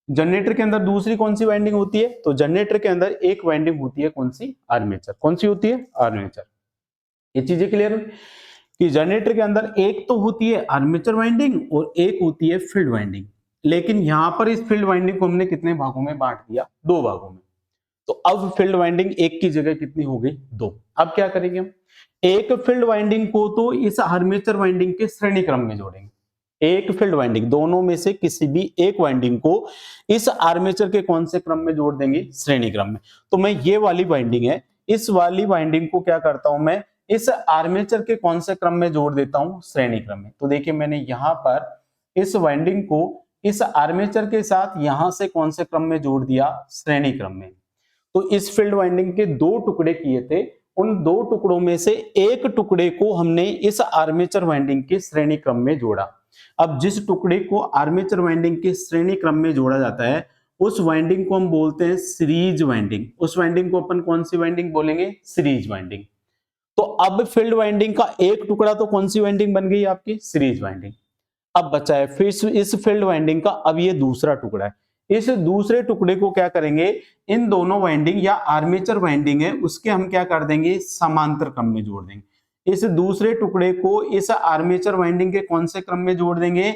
जनरेटर के अंदर दूसरी कौन सी वाइंडिंग होती है, तो जनरेटर के अंदर एक वाइंडिंग होती है कौन सी, आर्मेचर। कौन सी होती है, आर्मेचर। ये चीजें क्लियर कि जनरेटर के अंदर एक तो होती है आर्मेचर वाइंडिंग और एक होती है फील्ड वाइंडिंग। लेकिन यहां पर इस फील्ड वाइंडिंग को हमने कितने भागों में बांट दिया, दो भागों में। तो अब फील्ड वाइंडिंग एक की जगह कितनी हो गई, दो। अब क्या करेंगे हम, एक फील्ड वाइंडिंग को तो इस आर्मेचर वाइंडिंग के श्रेणी क्रम में जोड़ेंगे। एक फील्ड वाइंडिंग, दोनों में से किसी भी एक वाइंडिंग को इस आर्मेचर के कौन से क्रम में जोड़ देंगे, श्रेणी क्रम में। तो मैं ये वाली वाइंडिंग है, इस वाली वाइंडिंग को क्या करता हूं मैं, इस आर्मेचर के कौन से क्रम में जोड़ देता हूं, श्रेणी क्रम में। तो देखिए मैंने यहां पर इस वाइंडिंग को इस आर्मेचर के साथ यहां से कौन से क्रम में जोड़ दिया, श्रेणी क्रम में। तो इस फील्ड वाइंडिंग के दो टुकड़े किए थे, उन दो टुकड़ों में से एक टुकड़े को हमने इस आर्मेचर वाइंडिंग के श्रेणी क्रम में जोड़ा। अब जिस टुकड़े को आर्मेचर वाइंडिंग के श्रेणी क्रम में जोड़ा जाता है उस वाइंडिंग को हम बोलते हैं सीरीज वाइंडिंग। उस वाइंडिंग को अपन कौन सी वाइंडिंग बोलेंगे, सीरीज वाइंडिंग। तो अब फील्ड वाइंडिंग का एक टुकड़ा तो कौन सी वाइंडिंग बन गई आपकी, सीरीज वाइंडिंग। अब बचा है फिर इस फील्ड वाइंडिंग का अब ये दूसरा टुकड़ा है। इस दूसरे टुकड़े को क्या करेंगे, इन दोनों वाइंडिंग या आर्मेचर वाइंडिंग है उसके हम क्या कर देंगे, समांतर क्रम में जोड़ देंगे। इस दूसरे टुकड़े को इस आर्मेचर वाइंडिंग के कौन से क्रम में जोड़ देंगे,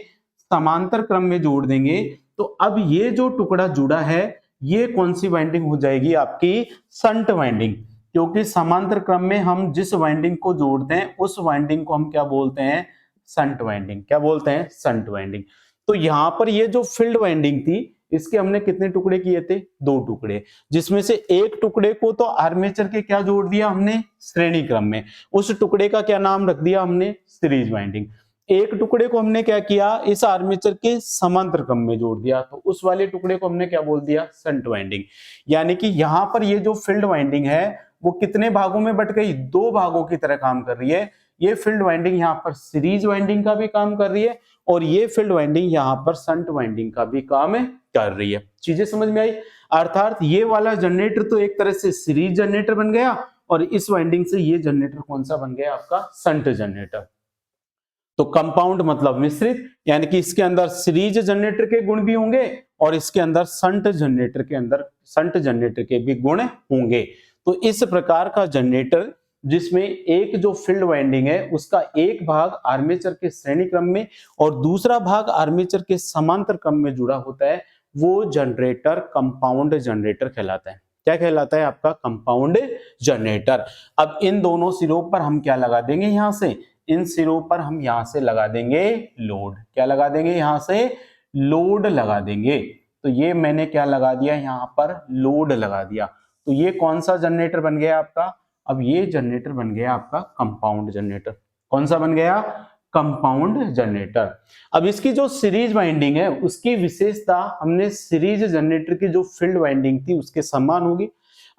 समांतर क्रम में जोड़ देंगे। तो अब ये जो टुकड़ा जुड़ा है ये कौन सी वाइंडिंग हो जाएगी, आपकी शंट वाइंडिंग। क्योंकि समांतर क्रम में हम जिस वाइंडिंग को जोड़ते हैं उस वाइंडिंग को हम क्या बोलते हैं, शंट वाइंडिंग। क्या बोलते हैं, शंट वाइंडिंग। तो यहां पर ये जो फील्ड वाइंडिंग थी इसके हमने कितने टुकड़े किए थे, दो टुकड़े, जिसमें से एक टुकड़े को तो आर्मेचर के क्या जोड़ दिया हमने, श्रेणी क्रम में। उस टुकड़े का क्या नाम रख दिया हमने, सीरीज वाइंडिंग। एक टुकड़े को हमने क्या किया, इस आर्मेचर के समांतर क्रम में जोड़ दिया, तो उस वाले टुकड़े को हमने क्या बोल दिया, शंट वाइंडिंग। यानी कि यहां पर ये जो फील्ड वाइंडिंग है वो कितने भागों में बट गई, दो भागों की तरह काम कर रही है। ये फील्ड वाइंडिंग यहाँ पर सीरीज वाइंडिंग का भी काम कर रही है और ये फील्ड वाइंडिंग यहाँ पर शंट वाइंडिंग का भी काम कर रही है। चीजें समझ में आई। अर्थात ये वाला जनरेटर तो एक तरह से सीरीज जनरेटर बन गया और इस वाइंडिंग से ये जनरेटर कौन सा बन गया आपका शंट जनरेटर। तो कंपाउंड मतलब मिश्रित, यानी कि इसके अंदर सीरीज जनरेटर के गुण भी होंगे और इसके अंदर शंट जनरेटर के भी गुण होंगे। तो इस प्रकार का जनरेटर जिसमें एक जो फील्ड वाइंडिंग है उसका एक भाग आर्मेचर के श्रेणी क्रम में और दूसरा भाग आर्मेचर के समांतर क्रम में जुड़ा होता है, वो जनरेटर कंपाउंड जनरेटर कहलाता है। क्या कहलाता है आपका? Compound generator. अब इन दोनों सिरों पर हम क्या लगा देंगे? यहां से इन सिरों पर हम यहां से लगा देंगे लोड। क्या लगा देंगे? यहां से लोड लगा देंगे। तो ये मैंने क्या लगा दिया? यहां पर लोड लगा दिया। तो ये कौन सा जनरेटर बन गया आपका? अब ये जनरेटर बन गया आपका कंपाउंड जनरेटर। कौन सा बन गया? Compound generator. अब इसकी जो सीरीज वाइंडिंग है उसकी विशेषता हमने सीरीज जनरेटर की जो फील्ड वाइंडिंग थी उसके समान होगी,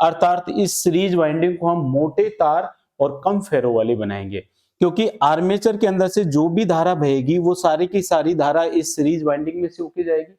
अर्थात इस सीरीज वाइंडिंग को हम मोटे तार और कम फेरो वाली बनाएंगे, क्योंकि आर्मेचर के अंदर से जो भी धारा बहेगी वो सारी की सारी धारा इस सीरीज वाइंडिंग में से होके जाएगी।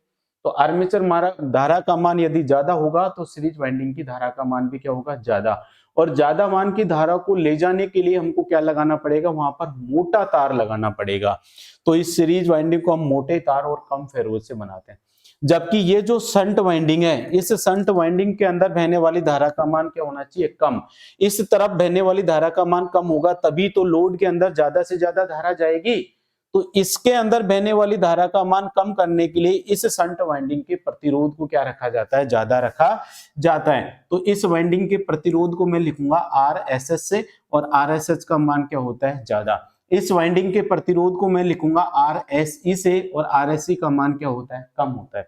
तो आर्मेचर मारा धारा का मान यदि ज्यादा होगा तो सीरीज वाइंडिंग की धारा का मान भी क्या होगा? ज्यादा। और ज्यादा मान की धारा को ले जाने के लिए हमको क्या लगाना पड़ेगा? वहां पर मोटा तार लगाना पड़ेगा। तो इस सीरीज वाइंडिंग को हम मोटे तार और कम फेरो से बनाते हैं। जबकि ये जो शंट वाइंडिंग है, इस शंट वाइंडिंग के अंदर बहने वाली धारा का मान क्या होना चाहिए? कम। इस तरफ बहने वाली धारा का मान कम होगा तभी तो लोड के अंदर ज्यादा से ज्यादा धारा जाएगी। तो इसके अंदर बहने वाली धारा का मान कम करने के लिए इस शंट वाइंडिंग के प्रतिरोध को क्या रखा जाता है? ज्यादा रखा जाता है। तो इस वाइंडिंग के प्रतिरोध को मैं लिखूंगा RSS से, और RSS का मान क्या होता है? ज्यादा। इस वाइंडिंग के प्रतिरोध को मैं लिखूंगा RSE से, और RSE का मान क्या होता है? कम होता है।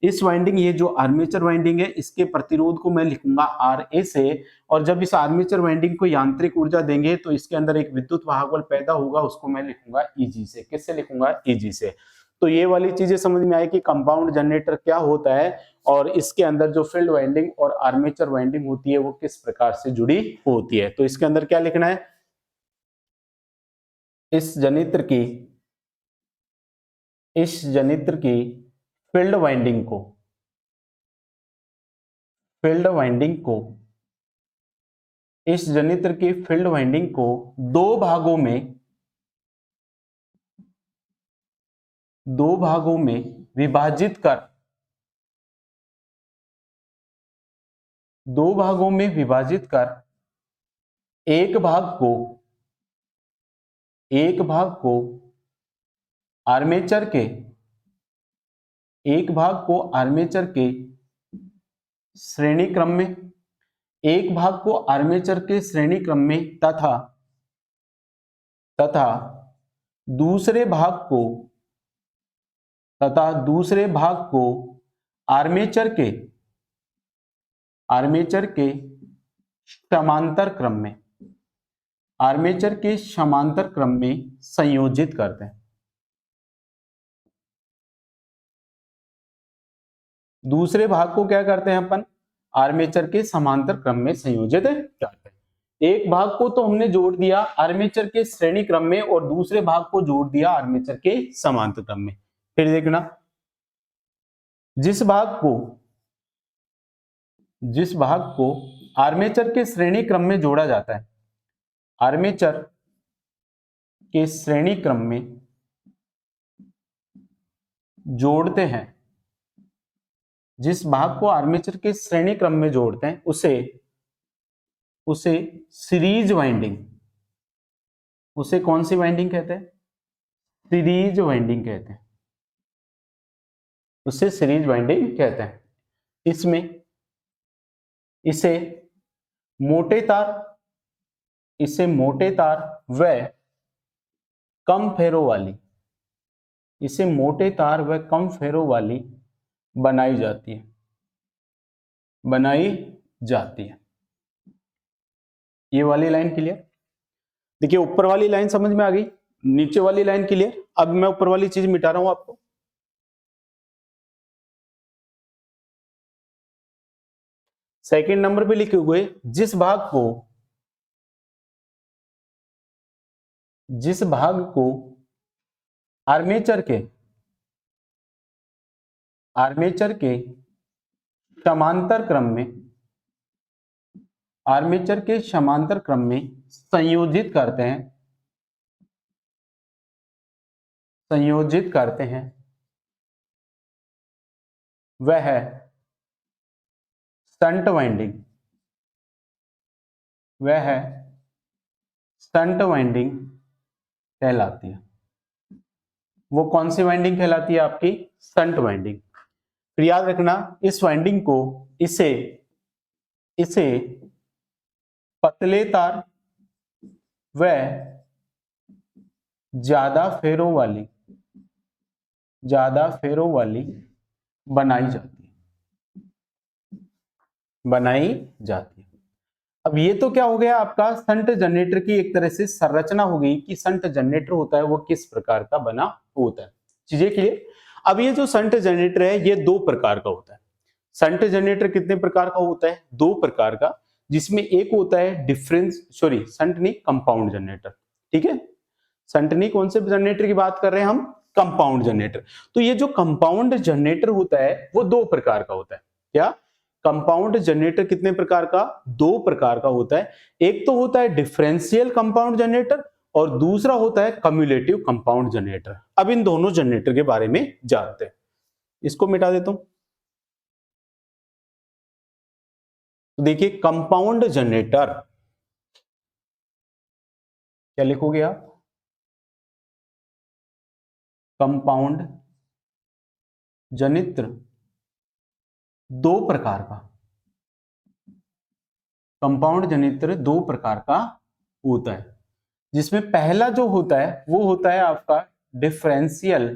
इस वाइंडिंग, ये जो आर्मेचर वाइंडिंग है, इसके प्रतिरोध को मैं लिखूंगा RA से, और जब इस आर्मेचर वाइंडिंग को यांत्रिक ऊर्जा देंगे तो इसके अंदर एक विद्युत वाहक बल पैदा होगा, उसको मैं लिखूंगा EG से। किससे लिखूंगा? EG से। तो ये वाली चीजें समझ में आई कि कंपाउंड जनरेटर क्या होता है और इसके अंदर जो फील्ड वाइंडिंग और आर्मेचर वाइंडिंग होती है वो किस प्रकार से जुड़ी होती है। तो इसके अंदर क्या लिखना है? इस जनित्र की फील्ड वाइंडिंग को इस जनित्र की फील्ड वाइंडिंग को दो भागों में विभाजित कर एक भाग को आर्मेचर के श्रेणी क्रम में, एक भाग को आर्मेचर के श्रेणी क्रम में तथा दूसरे भाग को आर्मेचर के समांतर क्रम में संयोजित करते हैं। दूसरे भाग को क्या करते हैं अपन? आर्मेचर के समांतर क्रम में संयोजित करते हैं। एक भाग को तो हमने जोड़ दिया आर्मेचर के श्रेणी क्रम में और दूसरे भाग को जोड़ दिया आर्मेचर के समांतर क्रम में। फिर देखना, जिस भाग को आर्मेचर के श्रेणी क्रम में जोड़ा जाता है, आर्मेचर के श्रेणी क्रम में जोड़ते हैं, जिस भाग को आर्मेचर के श्रेणी क्रम में जोड़ते हैं उसे सीरीज वाइंडिंग, उसे कौन सी वाइंडिंग कहते हैं? सीरीज वाइंडिंग कहते हैं। उसे सीरीज वाइंडिंग कहते हैं। इसमें इसे मोटे तार व कम फेरो वाली बनाई जाती है। ये वाली लाइन क्लियर? देखिए, ऊपर वाली लाइन समझ में आ गई, नीचे वाली लाइन क्लियर? अब मैं ऊपर वाली चीज मिटा रहा हूं आपको। सेकंड नंबर पे लिखे हुए जिस भाग को आर्मेचर के समांतर क्रम में आर्मेचर के समांतर क्रम में संयोजित करते हैं वह है शंट वाइंडिंग कहलाती है। वो कौन सी वाइंडिंग कहलाती है? आपकी शंट वाइंडिंग। फिर याद रखना, इस वाइंडिंग को इसे पतले तार व ज्यादा फेरों वाली बनाई जाती है। अब ये तो क्या हो गया आपका, शंट जनरेटर की एक तरह से संरचना हो गई कि शंट जनरेटर होता है वो किस प्रकार का बना होता है। चीजें क्लियर? अब ये जो शंट जनरेटर है ये दो प्रकार का होता है। शंट जनरेटर कितने प्रकार का होता है? दो प्रकार का, जिसमें एक होता है शंट नहीं, कंपाउंड जनरेटर। ठीक है, शंट नहीं, कौन से जनरेटर की बात कर रहे हैं हम? Compound generator. तो ये जो कंपाउंड जनरेटर होता है वो दो प्रकार का होता है। क्या? कंपाउंड जनरेटर कितने प्रकार का? दो प्रकार का होता है। एक तो होता है डिफरेंशियल कंपाउंड जनरेटर और दूसरा होता है कम्युलेटिव कंपाउंड जनरेटर। अब इन दोनों जनरेटर के बारे में जानते हैं। इसको मिटा देता हूं। तो देखिए, कंपाउंड जनरेटर क्या लिखोगे आप? कंपाउंड जनित्र दो प्रकार का, कंपाउंड जनित्र दो प्रकार का होता है, जिसमें पहला जो होता है वो होता है आपका डिफरेंशियल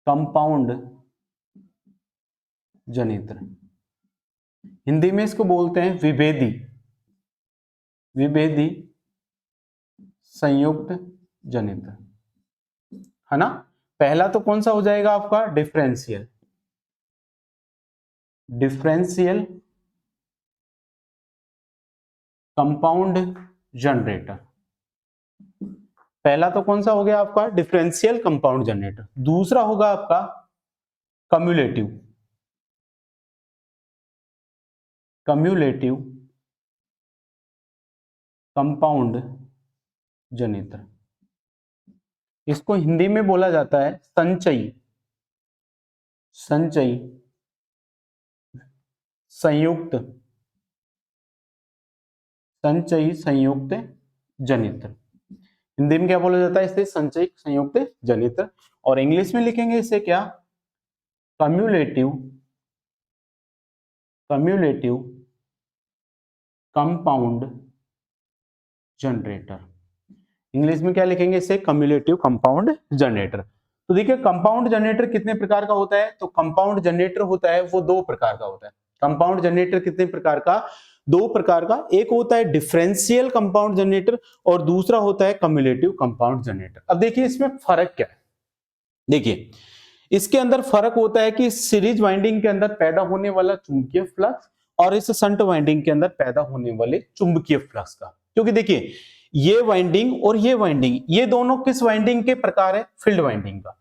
कंपाउंड जनित्र। हिंदी में इसको बोलते हैं विभेदी संयुक्त जनित्र, है ना। पहला तो कौन सा हो जाएगा आपका? Differential compound generator. पहला तो कौन सा हो गया आपका? Differential compound generator. दूसरा होगा आपका कम्युलेटिव कंपाउंड जनित्र। इसको हिंदी में बोला जाता है संचयी संयुक्त जनित्र। हिंदी में क्या बोला जाता है इसे? संचयी संयुक्त जनित्र। और इंग्लिश में लिखेंगे इसे क्या? Cumulative compound generator. इंग्लिश में क्या लिखेंगे इसे? Cumulative compound generator. तो देखिए, कंपाउंड जनरेटर कितने प्रकार का होता है? तो कंपाउंड जनरेटर होता है वो दो प्रकार का होता है। कंपाउंड जनरेटर कितने प्रकार का? दो प्रकार का। एक होता है डिफरेंशियल कंपाउंड जनरेटर और दूसरा होता है कम्युलेटिव कंपाउंड जनरेटर। अब देखिए इसमें फर्क क्या है। देखिए, इसके अंदर फर्क होता है कि सीरीज वाइंडिंग के अंदर पैदा होने वाला चुंबकीय फ्लक्स और इस शंट वाइंडिंग के अंदर पैदा होने वाले चुंबकीय फ्लक्स का। क्योंकि देखिए, ये वाइंडिंग और ये वाइंडिंग, ये दोनों किस वाइंडिंग के प्रकार है? फील्ड वाइंडिंग का।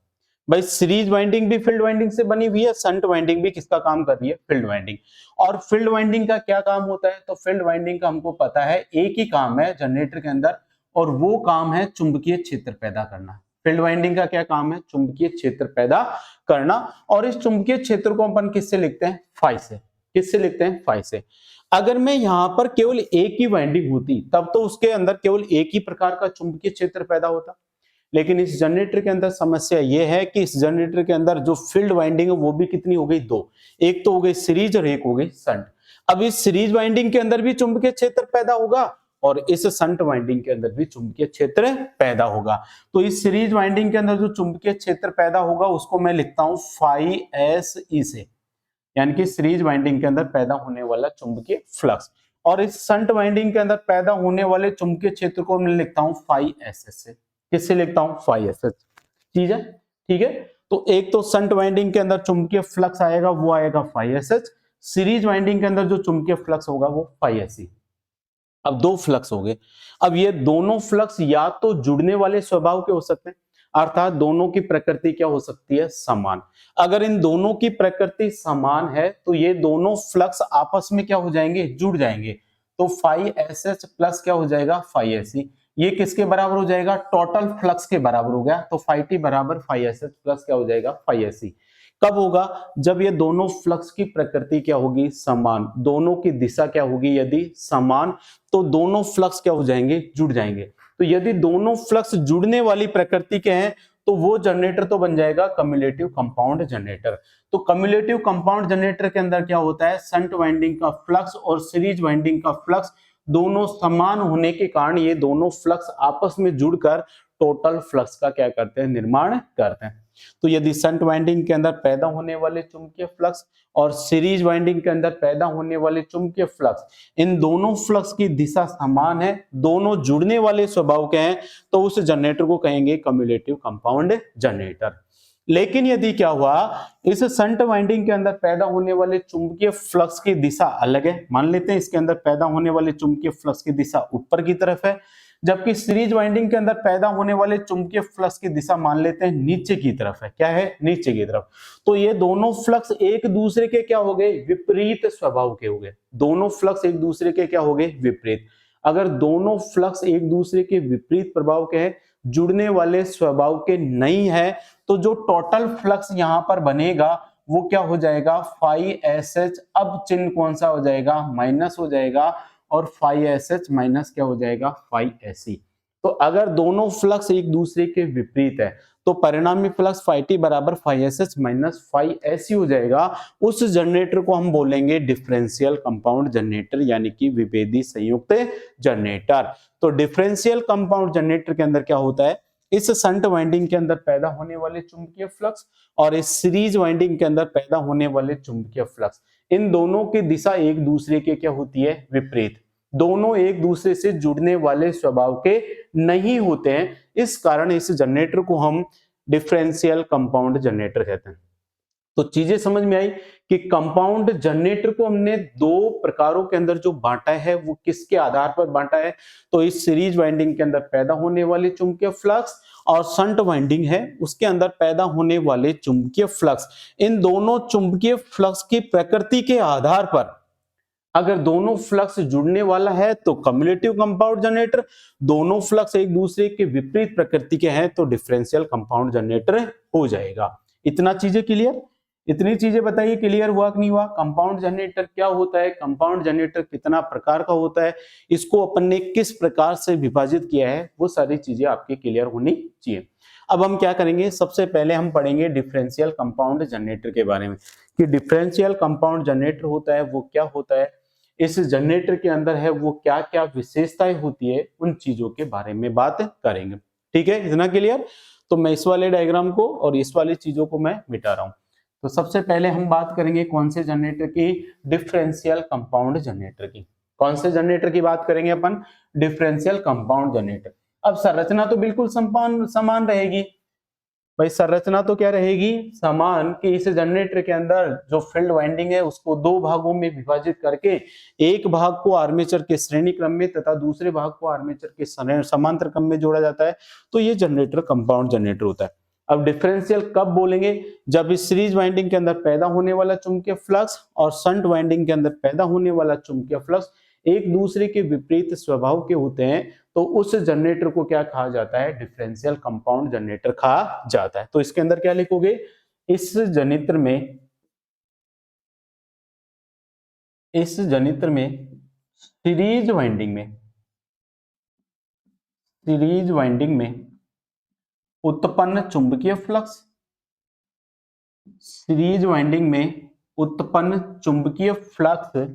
भाई, सीरीज वाइंडिंग भी फील्ड वाइंडिंग से बनी हुई है, शंट वाइंडिंग भी किसका काम कर रही है? Field winding. और फील्ड वाइंडिंग का क्या काम होता है? तो फील्ड वाइंडिंग का हमको पता है एक ही काम है जनरेटर के अंदर, और वो काम है चुंबकीय क्षेत्र पैदा करना। फील्ड वाइंडिंग का क्या काम है? चुंबकीय क्षेत्र पैदा करना। और इस चुंबकीय क्षेत्र को अपन किससे लिखते हैं? फाई से। किससे लिखते हैं? फाई से। अगर मैं यहां पर केवल एक ही वाइंडिंग होती तब तो उसके अंदर केवल एक ही प्रकार का चुंबकीय क्षेत्र पैदा होता, लेकिन इस जनरेटर के अंदर समस्या यह है कि इस जनरेटर के अंदर जो फील्ड वाइंडिंग है वो भी कितनी हो गई? दो। एक तो हो गई सीरीज और एक हो गई शंट। अब इस सीरीज वाइंडिंग के अंदर भी चुंबकीय क्षेत्र पैदा होगा और इस शंट वाइंडिंग के अंदर भी चुंबकीय क्षेत्र पैदा होगा। तो इस सीरीज वाइंडिंग के अंदर जो चुंबकीय क्षेत्र पैदा होगा उसको मैं लिखता हूं फाई एस ई से, यानी कि सीरीज वाइंडिंग के अंदर पैदा होने वाला चुंबकीय फ्लक्स। और इस शंट वाइंडिंग के अंदर पैदा होने वाले चुंबकीय क्षेत्र को मैं लिखता हूं फाई एस एस से। किससे लिखता हूं? Phi S S. ठीक है, ठीक है। तो एक तो शंट वाइंडिंग के अंदर चुंबकीय फ्लक्स आएगा वो आएगा phi S H, series winding के अंदर जो चुंबकीय फ्लक्स होगा वो फाई एस सी। अब दो फ्लक्स हो गए। अब ये दोनों फ्लक्स या तो जुड़ने वाले स्वभाव के हो सकते हैं, अर्थात दोनों की प्रकृति क्या हो सकती है, समान। अगर इन दोनों की प्रकृति समान है तो ये दोनों फ्लक्स आपस में क्या हो जाएंगे, जुड़ जाएंगे। तो फाई एस एच प्लस क्या हो जाएगा, फाई एस सी। ये किसके बराबर हो जाएगा, टोटल फ्लक्स के बराबर हो गया। तो फाई टी बराबर फाई एस एच प्लस क्या हो जाएगा, फाई एस सी। कब होगा, जब ये दोनों फ्लक्स की प्रकृति क्या होगी, समान, दोनों की दिशा क्या होगी यदि समान, तो दोनों फ्लक्स क्या हो जाएंगे, जुड़ जाएंगे। तो यदि दोनों फ्लक्स जुड़ने वाली प्रकृति के हैं तो वो जनरेटर तो बन जाएगा कम्युलेटिव कंपाउंड जनरेटर। तो कम्युलेटिव कंपाउंड जनरेटर के अंदर क्या होता है, शंट वाइंडिंग का फ्लक्स और सीरीज वाइंडिंग का फ्लक्स दोनों समान होने के कारण ये दोनों फ्लक्स आपस में जुड़कर टोटल फ्लक्स का क्या करते हैं, निर्माण करते हैं। तो यदि शंट वाइंडिंग के अंदर पैदा होने वाले चुंबकीय फ्लक्स और सीरीज वाइंडिंग के अंदर पैदा होने वाले चुंबकीय फ्लक्स, इन दोनों फ्लक्स की दिशा समान है, दोनों जुड़ने वाले स्वभाव के हैं, तो उस जनरेटर को कहेंगे कम्युलेटिव कंपाउंड जनरेटर। लेकिन यदि क्या हुआ, इस शंट वाइंडिंग के अंदर पैदा होने वाले चुंबकीय फ्लक्स की दिशा अलग है, मान लेते हैं इसके अंदर पैदा होने वाले चुंबकीय फ्लक्स की दिशा ऊपर की तरफ है, जबकि सीरीज वाइंडिंग के अंदर पैदा होने वाले चुंबकीय फ्लक्स की दिशा मान लेते हैं नीचे की तरफ है। क्या है, नीचे की तरफ। तो ये दोनों फ्लक्स एक दूसरे के क्या हो गए, विपरीत स्वभाव के हो गए। दोनों फ्लक्स एक दूसरे के क्या हो गए, विपरीत। अगर दोनों फ्लक्स एक दूसरे के विपरीत प्रभाव के हैं, जुड़ने वाले स्वभाव के नहीं है, तो जो टोटल फ्लक्स यहां पर बनेगा वो क्या हो जाएगा, फाई एस एच। अब चिन्ह कौन सा हो जाएगा, माइनस हो जाएगा, और फाई एस एच माइनस क्या हो जाएगा, फाई एस सी। तो अगर दोनों फ्लक्स एक दूसरे के विपरीत है तो परिणामी फ्लक्स फाई टी बराबर phi S H minus phi S C हो जाएगा। उस जनरेटर को हम बोलेंगे डिफरेंशियल कंपाउंड जनरेटर, यानी कि विभेदी संयुक्त जनरेटर। तो डिफरेंशियल कंपाउंड जनरेटर के अंदर क्या होता है, इस शंट वाइंडिंग के अंदर पैदा होने वाले चुंबकीय फ्लक्स और इस सीरीज वाइंडिंग के अंदर पैदा होने वाले चुंबकीय फ्लक्स, इन दोनों की दिशा एक दूसरे के क्या होती है, विपरीत। दोनों एक दूसरे से जुड़ने वाले स्वभाव के नहीं होते हैं, इस कारण इस जनरेटर को हम डिफरेंशियल कंपाउंड जनरेटर कहते हैं। तो चीजें समझ में आई कि कंपाउंड जनरेटर को हमने दो प्रकारों के अंदर जो बांटा है वो किसके आधार पर बांटा है, तो इस सीरीज वाइंडिंग के अंदर पैदा होने वाले चुंबकीय फ्लक्स और शंट वाइंडिंग है उसके अंदर पैदा होने वाले चुंबकीय फ्लक्स, इन दोनों चुंबकीय फ्लक्स की प्रकृति के आधार पर अगर दोनों फ्लक्स जुड़ने वाला है तो कम्युलेटिव कंपाउंड जनरेटर, दोनों फ्लक्स एक दूसरे के विपरीत प्रकृति के हैं तो डिफरेंशियल कंपाउंड जनरेटर हो जाएगा। इतना चीजें क्लियर, इतनी चीजें बताइए क्लियर हुआ कि नहीं हुआ। कंपाउंड जनरेटर क्या होता है, कंपाउंड जनरेटर कितना प्रकार का होता है, इसको अपन ने किस प्रकार से विभाजित किया है, वो सारी चीजें आपके क्लियर होनी चाहिए। अब हम क्या करेंगे, सबसे पहले हम पढ़ेंगे डिफरेंशियल कंपाउंड जनरेटर के बारे में कि डिफरेंशियल कंपाउंड जनरेटर होता है वो क्या होता है, इस जनरेटर के अंदर है वो क्या क्या विशेषताएं होती है, उन चीजों के बारे में बात करेंगे। ठीक है, इतना क्लियर। तो मैं इस वाले डायग्राम को और इस वाली चीजों को मैं मिटा रहा हूं। तो सबसे पहले हम बात करेंगे कौन से जनरेटर की, डिफरेंशियल कंपाउंड जनरेटर की। कौन से जनरेटर की बात करेंगे अपन, डिफरेंशियल कंपाउंड जनरेटर। अब संरचना तो बिल्कुल समान समान रहेगी भाई, संरचना तो क्या रहेगी, समान, कि इस जनरेटर के अंदर जो फील्ड वाइंडिंग है उसको दो भागों में विभाजित करके एक भाग को आर्मेचर के श्रेणी क्रम में तथा दूसरे भाग को आर्मेचर के समांतर क्रम में जोड़ा जाता है, तो ये जनरेटर कंपाउंड जनरेटर होता है। अब डिफरेंशियल कब बोलेंगे, जब इस सीरीज वाइंडिंग के अंदर पैदा होने वाला चुंबकीय फ्लक्स और शंट वाइंडिंग के अंदर पैदा होने वाला चुंबकीय फ्लक्स एक दूसरे के विपरीत स्वभाव के होते हैं, तो उस जनरेटर को क्या कहा जाता है, डिफरेंशियल कंपाउंड जनरेटर कहा जाता है। तो इसके अंदर क्या लिखोगे, इस जनरेटर में, इस जनरेटर में सीरीज वाइंडिंग में, सीरीज वाइंडिंग में उत्पन्न चुंबकीय फ्लक्स, सीरीज वाइंडिंग में उत्पन्न चुंबकीय फ्लक्स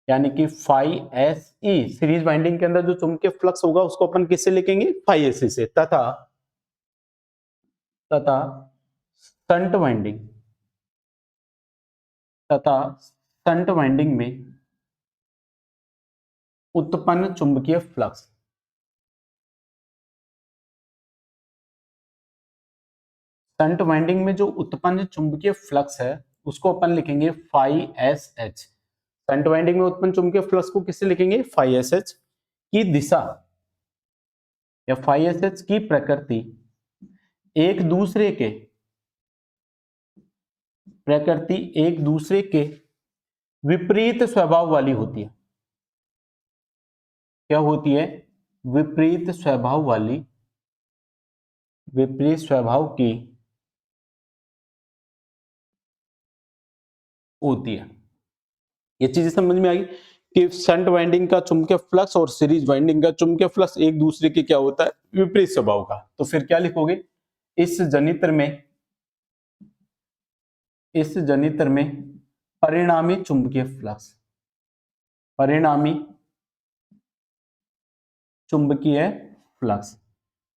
यानी कि phi S E, series winding के अंदर जो चुंबकीय फ्लक्स होगा उसको अपन किससे लिखेंगे, फाई एस ई से, तथा तथा शंट वाइंडिंग, तथा शंट वाइंडिंग में उत्पन्न चुंबकीय फ्लक्स, शंट वाइंडिंग में जो उत्पन्न चुंबकीय फ्लक्स है उसको अपन लिखेंगे phi S H. Shunt winding में उत्पन्न चुंबकीय फ्लक्स को किससे लिखेंगे, फाई एस एच की दिशा या फाई एस एच की प्रकृति एक दूसरे के विपरीत स्वभाव वाली होती है। क्या होती है, विपरीत स्वभाव की होती है। ये चीजें समझ में आ गई कि शंट वाइंडिंग का चुंबकीय फ्लक्स और सीरीज वाइंडिंग का चुंबकीय फ्लक्स एक दूसरे के क्या होता है, विपरीत स्वभाव का। तो फिर क्या लिखोगे, इस जनित्र में परिणामी चुंबकीय फ्लक्स।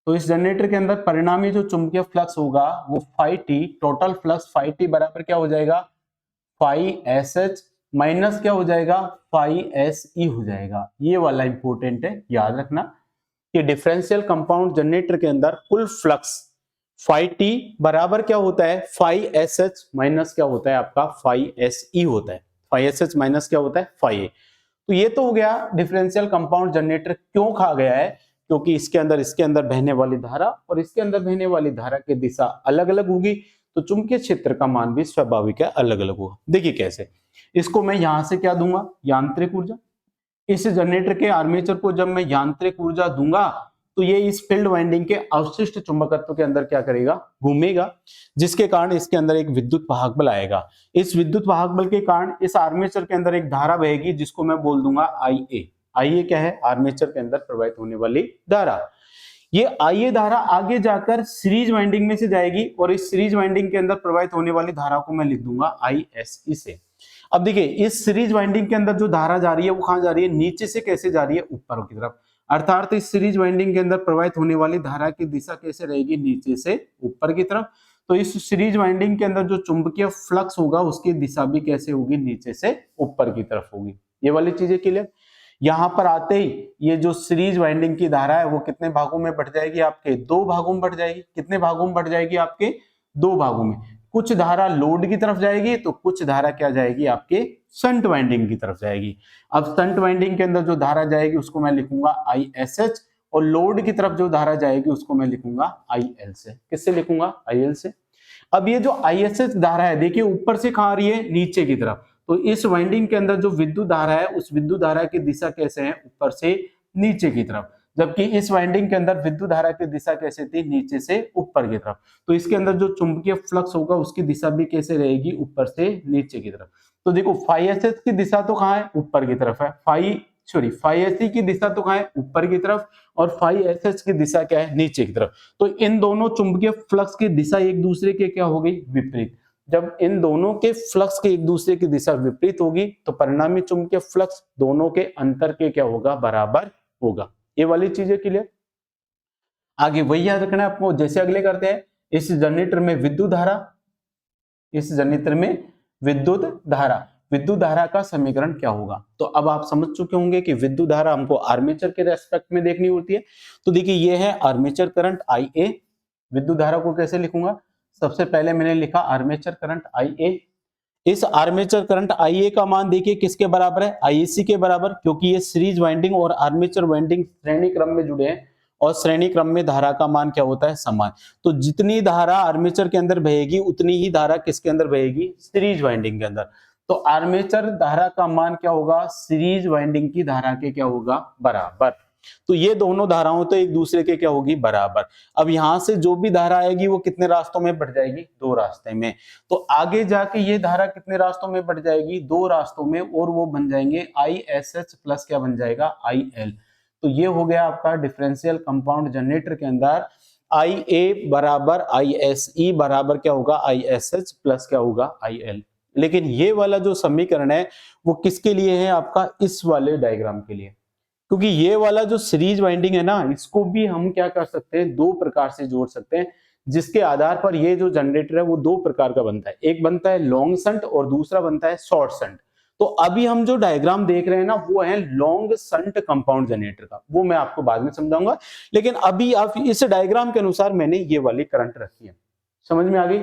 तो इस जनरेटर के अंदर परिणामी जो चुंबकीय फ्लक्स होगा वो phi T, total flux phi T बराबर क्या हो जाएगा, फाई एस एच माइनस क्या हो जाएगा, फाई एस ई हो जाएगा। ये वाला इंपॉर्टेंट है, याद रखना कि डिफरेंशियल कंपाउंड जनरेटर के अंदर कुल फ्लक्स फाई टी बराबर क्या होता है, फाई एस एच माइनस क्या होता है आपका, फाई एस ई होता है। फाई एस एच माइनस क्या होता है, फाई ए। तो ये तो हो गया डिफरेंशियल कंपाउंड जनरेटर क्यों कहा गया है, क्योंकि इसके अंदर बहने वाली धारा और इसके अंदर बहने वाली धारा की दिशा अलग अलग होगी, तो चुंबकीय क्षेत्र का मान भी स्वाभाविक है अलग अलग होगा। देखिए कैसे, इसको मैं यहां से क्या दूंगा, यांत्रिक ऊर्जा। इस जनरेटर के आर्मेचर को जब मैं यांत्रिक ऊर्जा दूंगा तो ये इस फील्ड वाइंडिंग के अवशिष्ट चुंबकत्व के अंदर क्या करेगा, घूमेगा, जिसके कारण इसके अंदर एक विद्युत वाहक बल आएगा। इस विद्युत वाहक बल के कारण इस आर्मेचर के अंदर एक धारा बहेगी जिसको मैं बोल दूंगा आई ए। आई ए क्या है, आर्मेचर के अंदर प्रवाहित होने वाली धारा। ये आई ए धारा आगे जाकर सीरीज वाइंडिंग में से जाएगी और इस सीरीज वाइंडिंग के अंदर प्रवाहित होने वाली धारा को मैं लिख दूंगा आई एस ई से। अब देखिए इस सीरीज वाइंडिंग के अंदर जो धारा जा रही है वो कहां जा रही है, नीचे से कैसे जा रही है, ऊपर की तरफ। अर्थात इस सीरीज वाइंडिंग के अंदर प्रवाहित होने वाली धारा की दिशा कैसे रहेगी, नीचे से ऊपर की तरफ। तो इस सीरीज वाइंडिंग के अंदर जो चुंबकीय फ्लक्स होगा उसकी दिशा भी कैसे होगी, नीचे से ऊपर की तरफ होगी। ये वाली चीजें क्लियर। यहां पर आते ही ये जो सीरीज वाइंडिंग की धारा है वो कितने भागों में बढ़ जाएगी, आपके दो भागों में बढ़ जाएगी। कितने भागों में बढ़ जाएगी, आपके दो भागों में। कुछ धारा लोड की तरफ जाएगी तो कुछ धारा क्या जाएगी, आपके शंट वाइंडिंग की तरफ जाएगी। अब शंट वाइंडिंग के अंदर जो धारा जाएगी उसको मैं लिखूंगा आई एस एच और लोड की तरफ जो धारा जाएगी उसको मैं लिखूंगा आई एल से। किससे लिखूंगा, आई एल से। अब ये जो आई एस एच धारा है देखिए ऊपर से कहां आ रही है, नीचे की तरफ। तो इस वाइंडिंग के अंदर जो विद्युत धारा है उस विद्युत धारा की दिशा कैसे है, ऊपर से नीचे की तरफ। जबकि इस वाइंडिंग के अंदर विद्युत धारा की दिशा कैसे थी, नीचे से ऊपर की तरफ। तो इसके अंदर जो चुंबकीय फ्लक्स होगा उसकी दिशा भी कैसे रहेगी, ऊपर से नीचे की तरफ। तो देखो फाई एस एच की दिशा तो कहां है, ऊपर की तरफ है। फाई एस ई की दिशा तो कहां है, ऊपर की तरफ। और फाई एस एच की दिशा क्या है, नीचे की तरफ। तो इन दोनों चुंबकीय फ्लक्स की दिशा एक दूसरे के क्या हो गई, विपरीत। जब इन दोनों के फ्लक्स के एक दूसरे की दिशा विपरीत होगी तो परिणामी चुंबकीय फ्लक्स दोनों के अंतर के क्या होगा, बराबर होगा। ये वाली चीजें क्लियर। आगे वही याद रखना है आपको, जैसे अगले करते हैं। इस जनरेटर में विद्युत धारा का समीकरण क्या होगा। तो अब आप समझ चुके होंगे कि विद्युत धारा हमको आर्मेचर के रेस्पेक्ट में देखनी होती है। तो देखिए ये है आर्मेचर करंट आई ए। विद्युत धारा को कैसे लिखूंगा, सबसे पहले मैंने लिखा आर्मेचर करंट आई ए। इस आर्मेचर करंट IA का मान देखिए किसके बराबर है, IAC के बराबर, क्योंकि ये सीरीज वाइंडिंग और आर्मेचर वाइंडिंग श्रेणी क्रम में जुड़े हैं और श्रेणी क्रम में धारा का मान क्या होता है, समान। तो जितनी धारा आर्मेचर के अंदर बहेगी उतनी ही धारा किसके अंदर बहेगी, सीरीज वाइंडिंग के अंदर। तो आर्मेचर धारा का मान क्या होगा, सीरीज वाइंडिंग की धारा के क्या होगा, बराबर। तो ये दोनों धाराओं तो एक दूसरे के क्या होगी, बराबर। अब यहां से जो भी धारा आएगी वो कितने रास्तों में बढ़ जाएगी, दो रास्ते में। तो आगे जाके ये धारा कितने रास्तों में बढ़ जाएगी, दो रास्तों में, और वो बन जाएंगे आई एस एच प्लस क्या बन जाएगा, आई एल। तो ये हो गया आपका डिफरेंशियल कंपाउंड जनरेटर के अंदर आई ए बराबर आई एस ई बराबर क्या होगा, आई एस एच प्लस क्या होगा, आई एल। लेकिन ये वाला जो समीकरण है वो किसके लिए है, आपका इस वाले डायग्राम के लिए। क्योंकि ये वाला जो सीरीज वाइंडिंग है ना, इसको भी हम क्या कर सकते हैं, दो प्रकार से जोड़ सकते हैं, जिसके आधार पर ये जो जनरेटर है वो दो प्रकार का बनता है। एक बनता है लॉन्ग शंट और दूसरा बनता है शॉर्ट शंट। तो अभी हम जो डायग्राम देख रहे हैं ना वो है लॉन्ग शंट कंपाउंड जनरेटर का, वो मैं आपको बाद में समझाऊंगा। लेकिन अभी आप इस डायग्राम के अनुसार मैंने ये वाली करंट रखी है, समझ में आ गई।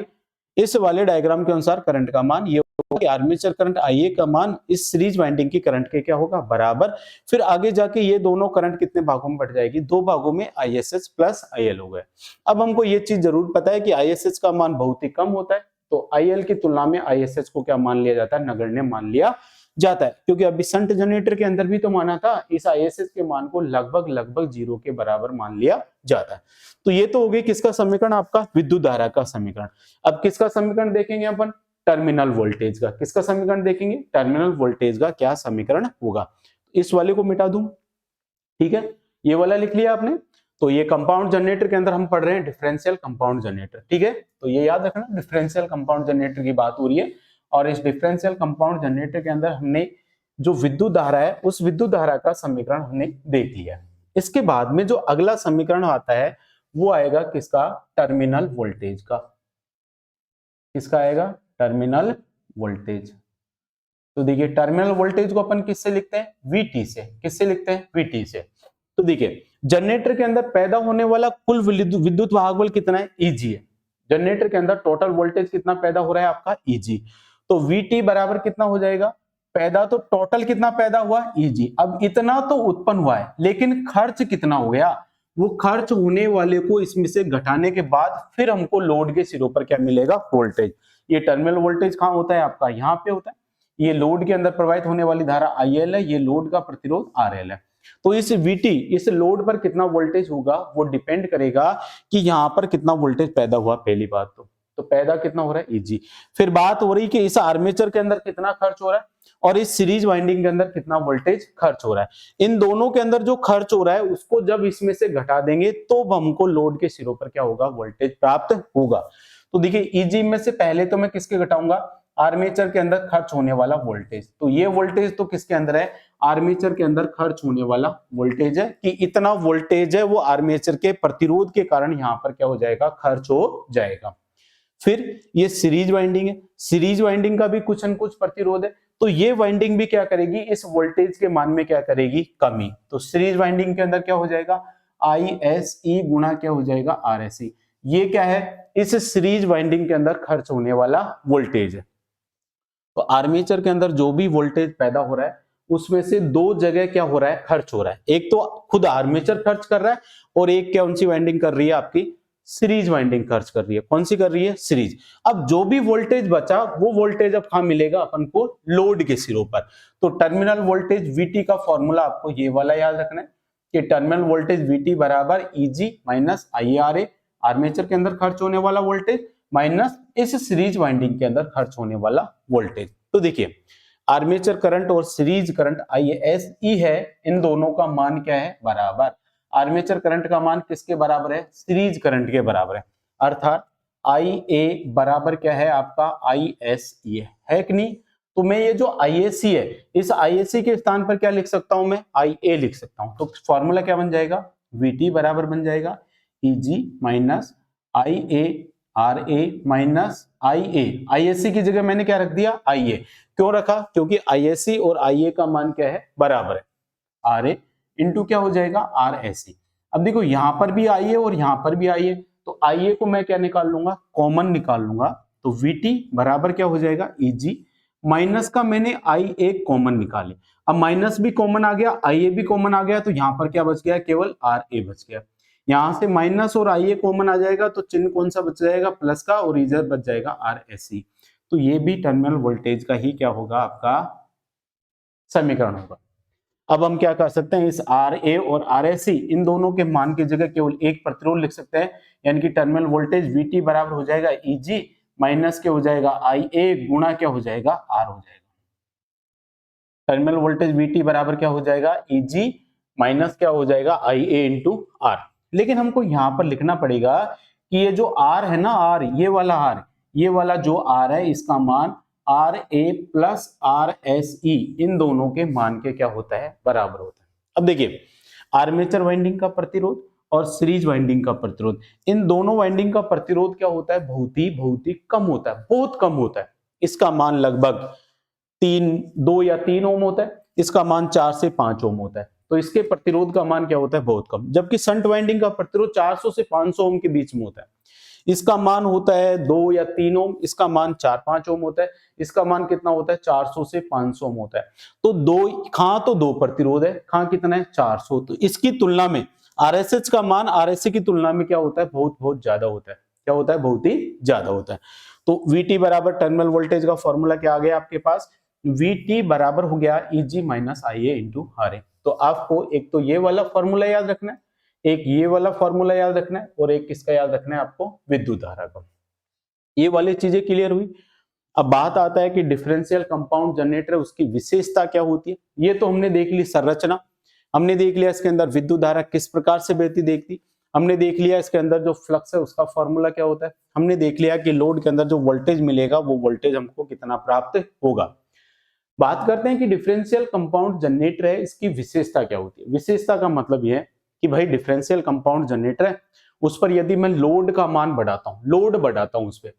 इस वाले डायग्राम के अनुसार करंट का मान ये तो आर्मेचर करंट IA का मान इस सीरीज वाइंडिंग की करंट के क्या होगा, बराबर। फिर आगे जाके ये दोनों करंट कितने भागों में बढ़ जाएगी, 2 भागों में, ISH प्लस IL हो गए। अब हमको ये चीज जरूर पता है कि ISH का मान बहुत ही कम होता है, तो IL की तुलना में ISH को क्या मान लिया जाता है, नगण्य मान लिया जाता है, क्योंकि अभी शंट जनरेटर के अंदर भी तो माना था इस ISH के मान को लगभग 0 के बराबर मान लिया जाता है। तो ये तो हो गई किसका समीकरण, आपका विद्युत धारा का समीकरण। अब किसका समीकरण देखेंगे अपन, टर्मिनल वोल्टेज का। किसका समीकरण देखेंगे, टर्मिनल वोल्टेज का क्या समीकरण होगा। इस वाले को मिटा दूं, ठीक है, ये वाला लिख लिया आपने। तो ये कंपाउंड जनरेटर के अंदर हम पढ़ रहे हैं डिफरेंशियल कंपाउंड जनरेटर, ठीक है। तो ये याद रखना, डिफरेंशियल कंपाउंड जनरेटर की बात हो रही है, और इस डिफरेंशियल कंपाउंड जनरेटर के अंदर हमने जो विद्युत धारा है उस विद्युत धारा का समीकरण हमने देख लिया। इसके बाद में जो अगला समीकरण आता है वो आएगा किसका, टर्मिनल वोल्टेज का। किसका आएगा, टर्मिनल वोल्टेज। तो देखिए टर्मिनल वोल्टेज को अपन किससे लिखते हैं, VT से। किससे लिखते हैं, VT से। तो देखिए जनरेटर के अंदर पैदा होने वाला कुल विद्युत वाहक बल कितना है, EG है। जनरेटर के अंदर टोटल वोल्टेज कितना पैदा हो रहा है आपका, EG। तो VT बराबर कितना हो जाएगा, पैदा तो टोटल कितना पैदा हुआ, EG। अब इतना तो उत्पन्न हुआ है, लेकिन खर्च कितना हो गया, वो खर्च होने वाले को इसमें से घटाने के बाद फिर हमको लोड के सिरों पर क्या मिलेगा, वोल्टेज। ये टर्मिनल वोल्टेज कहां होता है आपका, यहाँ पे होता है। ये लोड के अंदर प्रवाहित होने वाली धारा IL है, ये लोड का प्रतिरोध RL है। तो इस VT, इस लोड पर कितना वोल्टेज होगा वो डिपेंड करेगा कि यहाँ पर कितना वोल्टेज पैदा हुआ, पहली बात तो पैदा कितना हो रहा है, EG। फिर बात हो रही कि इस आर्मेचर के अंदर कितना खर्च हो रहा है और इस सीरीज वाइंडिंग के अंदर कितना वोल्टेज खर्च हो रहा है। इन दोनों के अंदर जो खर्च हो रहा है उसको जब इसमें से घटा देंगे तो हमको लोड के सिरों पर क्या होगा, वोल्टेज प्राप्त होगा। तो देखिए EG में से पहले तो मैं किसके घटाऊंगा, आर्मेचर के अंदर खर्च होने वाला वोल्टेज। तो ये वोल्टेज तो किसके अंदर है, आर्मेचर के अंदर खर्च होने वाला वोल्टेज है, कि इतना वोल्टेज है वो आर्मेचर के प्रतिरोध के कारण यहाँ पर क्या हो जाएगा, खर्च हो जाएगा। फिर ये सीरीज वाइंडिंग है, सीरीज वाइंडिंग का भी कुछ न कुछ प्रतिरोध है, तो ये वाइंडिंग भी क्या करेगी, इस वोल्टेज के मान में क्या करेगी, कमी। तो सीरीज वाइंडिंग के अंदर क्या हो जाएगा, ISE गुना क्या हो जाएगा, RSE। ये क्या है, इस सीरीज वाइंडिंग के अंदर खर्च होने वाला वोल्टेज है। तो आर्मेचर के अंदर जो भी वोल्टेज पैदा हो रहा है उसमें से दो जगह क्या हो रहा है, खर्च हो रहा है। एक तो खुद आर्मेचर खर्च कर रहा है और एक कौन सी वाइंडिंग कर रही है, आपकी सीरीज वाइंडिंग खर्च कर रही है। कौन सी कर रही है, सीरीज। अब जो भी वोल्टेज बचा वो वोल्टेज अब कहां मिलेगा अपन को, लोड के सिरों पर। तो टर्मिनल वोल्टेज VT का फॉर्मूला आपको ये वाला याद रखना है कि टर्मिनल वोल्टेज VT बराबर EG माइनस IRA, आर्मेचर के अंदर खर्च होने वाला वोल्टेज, माइनस इस सीरीज वाइंडिंग के अंदर खर्च होने वाला वोल्टेज। तो देखिए आर्मेचर करंट और सीरीज करंट ISE है, इन दोनों का मान क्या है, बराबर। आर्मेचर करंट का मान किसके बराबर है, सीरीज करंट के बराबर है, अर्थात IA बराबर क्या है आपका, ISE है कि नहीं। तो मैं ये जो ISE है, इस ISE के स्थान पर क्या लिख सकता हूं, मैं IA लिख सकता हूं। तो फॉर्मूला क्या बन जाएगा, VT बराबर बन जाएगा EG minus IA RA minus IA। ISE की जगह मैंने क्या रख दिया, IA। क्यों रखा, क्योंकि ISE और IA का मान क्या है, बराबर है, RA इंटू क्या हो जाएगा, RSE। अब देखो यहां पर भी IA और यहां पर भी IA, तो IA को मैं क्या निकाल लूंगा, कॉमन निकाल लूंगा। तो VT बराबर क्या हो जाएगा, EG माइनस का मैंने IA कॉमन निकाले। अब माइनस भी कॉमन आ गया, IA भी कॉमन आ गया, तो यहां पर क्या बच गया, केवल RA बच गया। यहां से माइनस और IA कॉमन आ जाएगा तो चिन्ह कौन सा बच जाएगा, प्लस का, और इधर बच जाएगा RSE। तो ये भी टर्मिनल वोल्टेज का ही क्या होगा, आपका समीकरण होगा। अब हम क्या कर सकते हैं, इस RA और RSE इन दोनों के मान की जगह केवल एक प्रतिरोध लिख सकते हैं, यानी कि टर्मिनल वोल्टेज VT बराबर हो जाएगा EG माइनस क्या हो जाएगा, IA गुणा क्या हो जाएगा, R हो जाएगा। टर्मिनल वोल्टेज VT बराबर क्या हो जाएगा, EG माइनस क्या हो जाएगा, IA इंटू R। लेकिन हमको यहां पर लिखना पड़ेगा कि ये जो R है ना, R, ये वाला जो R है, इसका मान RA प्लस RSE इन दोनों के मान के क्या होता है, बराबर होता है। अब देखिए आर्मेचर वाइंडिंग का प्रतिरोध और सीरीज वाइंडिंग का प्रतिरोध, इन दोनों वाइंडिंग का प्रतिरोध क्या होता है, बहुत ही कम होता है, बहुत कम होता है। इसका मान लगभग 2 या 3 ओम होता है, इसका मान 4 से 5 ओम होता है। तो इसके प्रतिरोध का मान क्या होता है, बहुत कम। जबकि शंट वाइंडिंग का प्रतिरोध 400 से 500 ओम के बीच में होता है। इसका मान होता है 2 या 3 ओम, इसका मान 4-5 ओम होता है, इसका मान कितना होता है 400 से 500 ओम होता है। तो दो प्रतिरोध है, खां कितना है 400। तो इसकी तुलना में आरएसएच का मान आरएससी की तुलना में क्या होता है, बहुत बहुत ज्यादा होता है। क्या होता है, बहुत ही ज्यादा होता है। तो VT बराबर टर्मिनल वोल्टेज का फॉर्मूला क्या आ गया आपके पास, VT बराबर हो गया EG minus IA into RA। तो आपको एक तो ये वाला फॉर्मूला याद रखना है, एक ये वाला फॉर्मूला याद रखना है, और एक किसका याद रखना है आपको, विद्युत धारा का। ये वाली चीजें क्लियर हुई। अब बात आता है कि डिफरेंशियल कंपाउंड जनरेटर उसकी विशेषता क्या होती है। ये तो हमने देख ली संरचना, हमने देख लिया इसके अंदर विद्युत धारा किस प्रकार से बहती देखती, हमने देख लिया इसके अंदर जो फ्लक्स है उसका फॉर्मूला क्या होता है, हमने देख लिया कि लोड के अंदर जो वोल्टेज मिलेगा वो वोल्टेज हमको कितना प्राप्त होगा। बात करते हैं कि डिफरेंशियल कंपाउंड जनरेटर है, इसकी विशेषता क्या होती है। विशेषता का मतलब यह है कि भाई डिफरेंशियल कंपाउंड जनरेटर है, उस पर यदि मैं लोड का मान बढ़ाता हूं, लोड बढ़ाता हूं उस पर,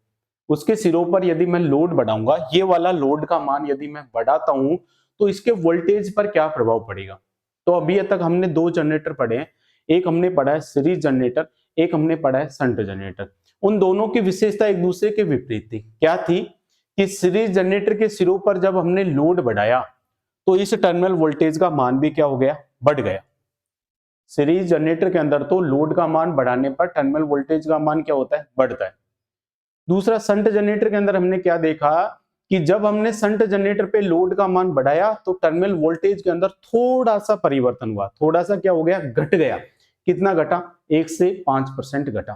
उसके सिरों पर यदि मैं लोड बढ़ाऊंगा, ये वाला लोड का मान यदि मैं बढ़ाता हूं तो इसके वोल्टेज पर क्या प्रभाव पड़ेगा। तो अभी तक हमने दो जनरेटर पढ़े हैं, एक हमने पढ़ा है सीरीज जनरेटर, एक हमने पढ़ा है शंट जनरेटर। उन दोनों की विशेषता एक दूसरे के विपरीत थी। क्या थी कि सीरीज जनरेटर के सिरों पर जब हमने लोड बढ़ाया तो इस टर्मिनल वोल्टेज का मान भी क्या हो गया, बढ़ गया। सीरीज जनरेटर के अंदर तो लोड का मान बढ़ाने पर टर्मिनल वोल्टेज का मान क्या होता है, बढ़ता है। दूसरा शंट जनरेटर के अंदर हमने क्या देखा कि जब हमने शंट जनरेटर पे लोड का मान बढ़ाया तो टर्मिनल वोल्टेज के अंदर थोड़ा सा परिवर्तन हुआ, थोड़ा सा क्या हो गया, घट गया। कितना घटा, 1 से 5% घटा।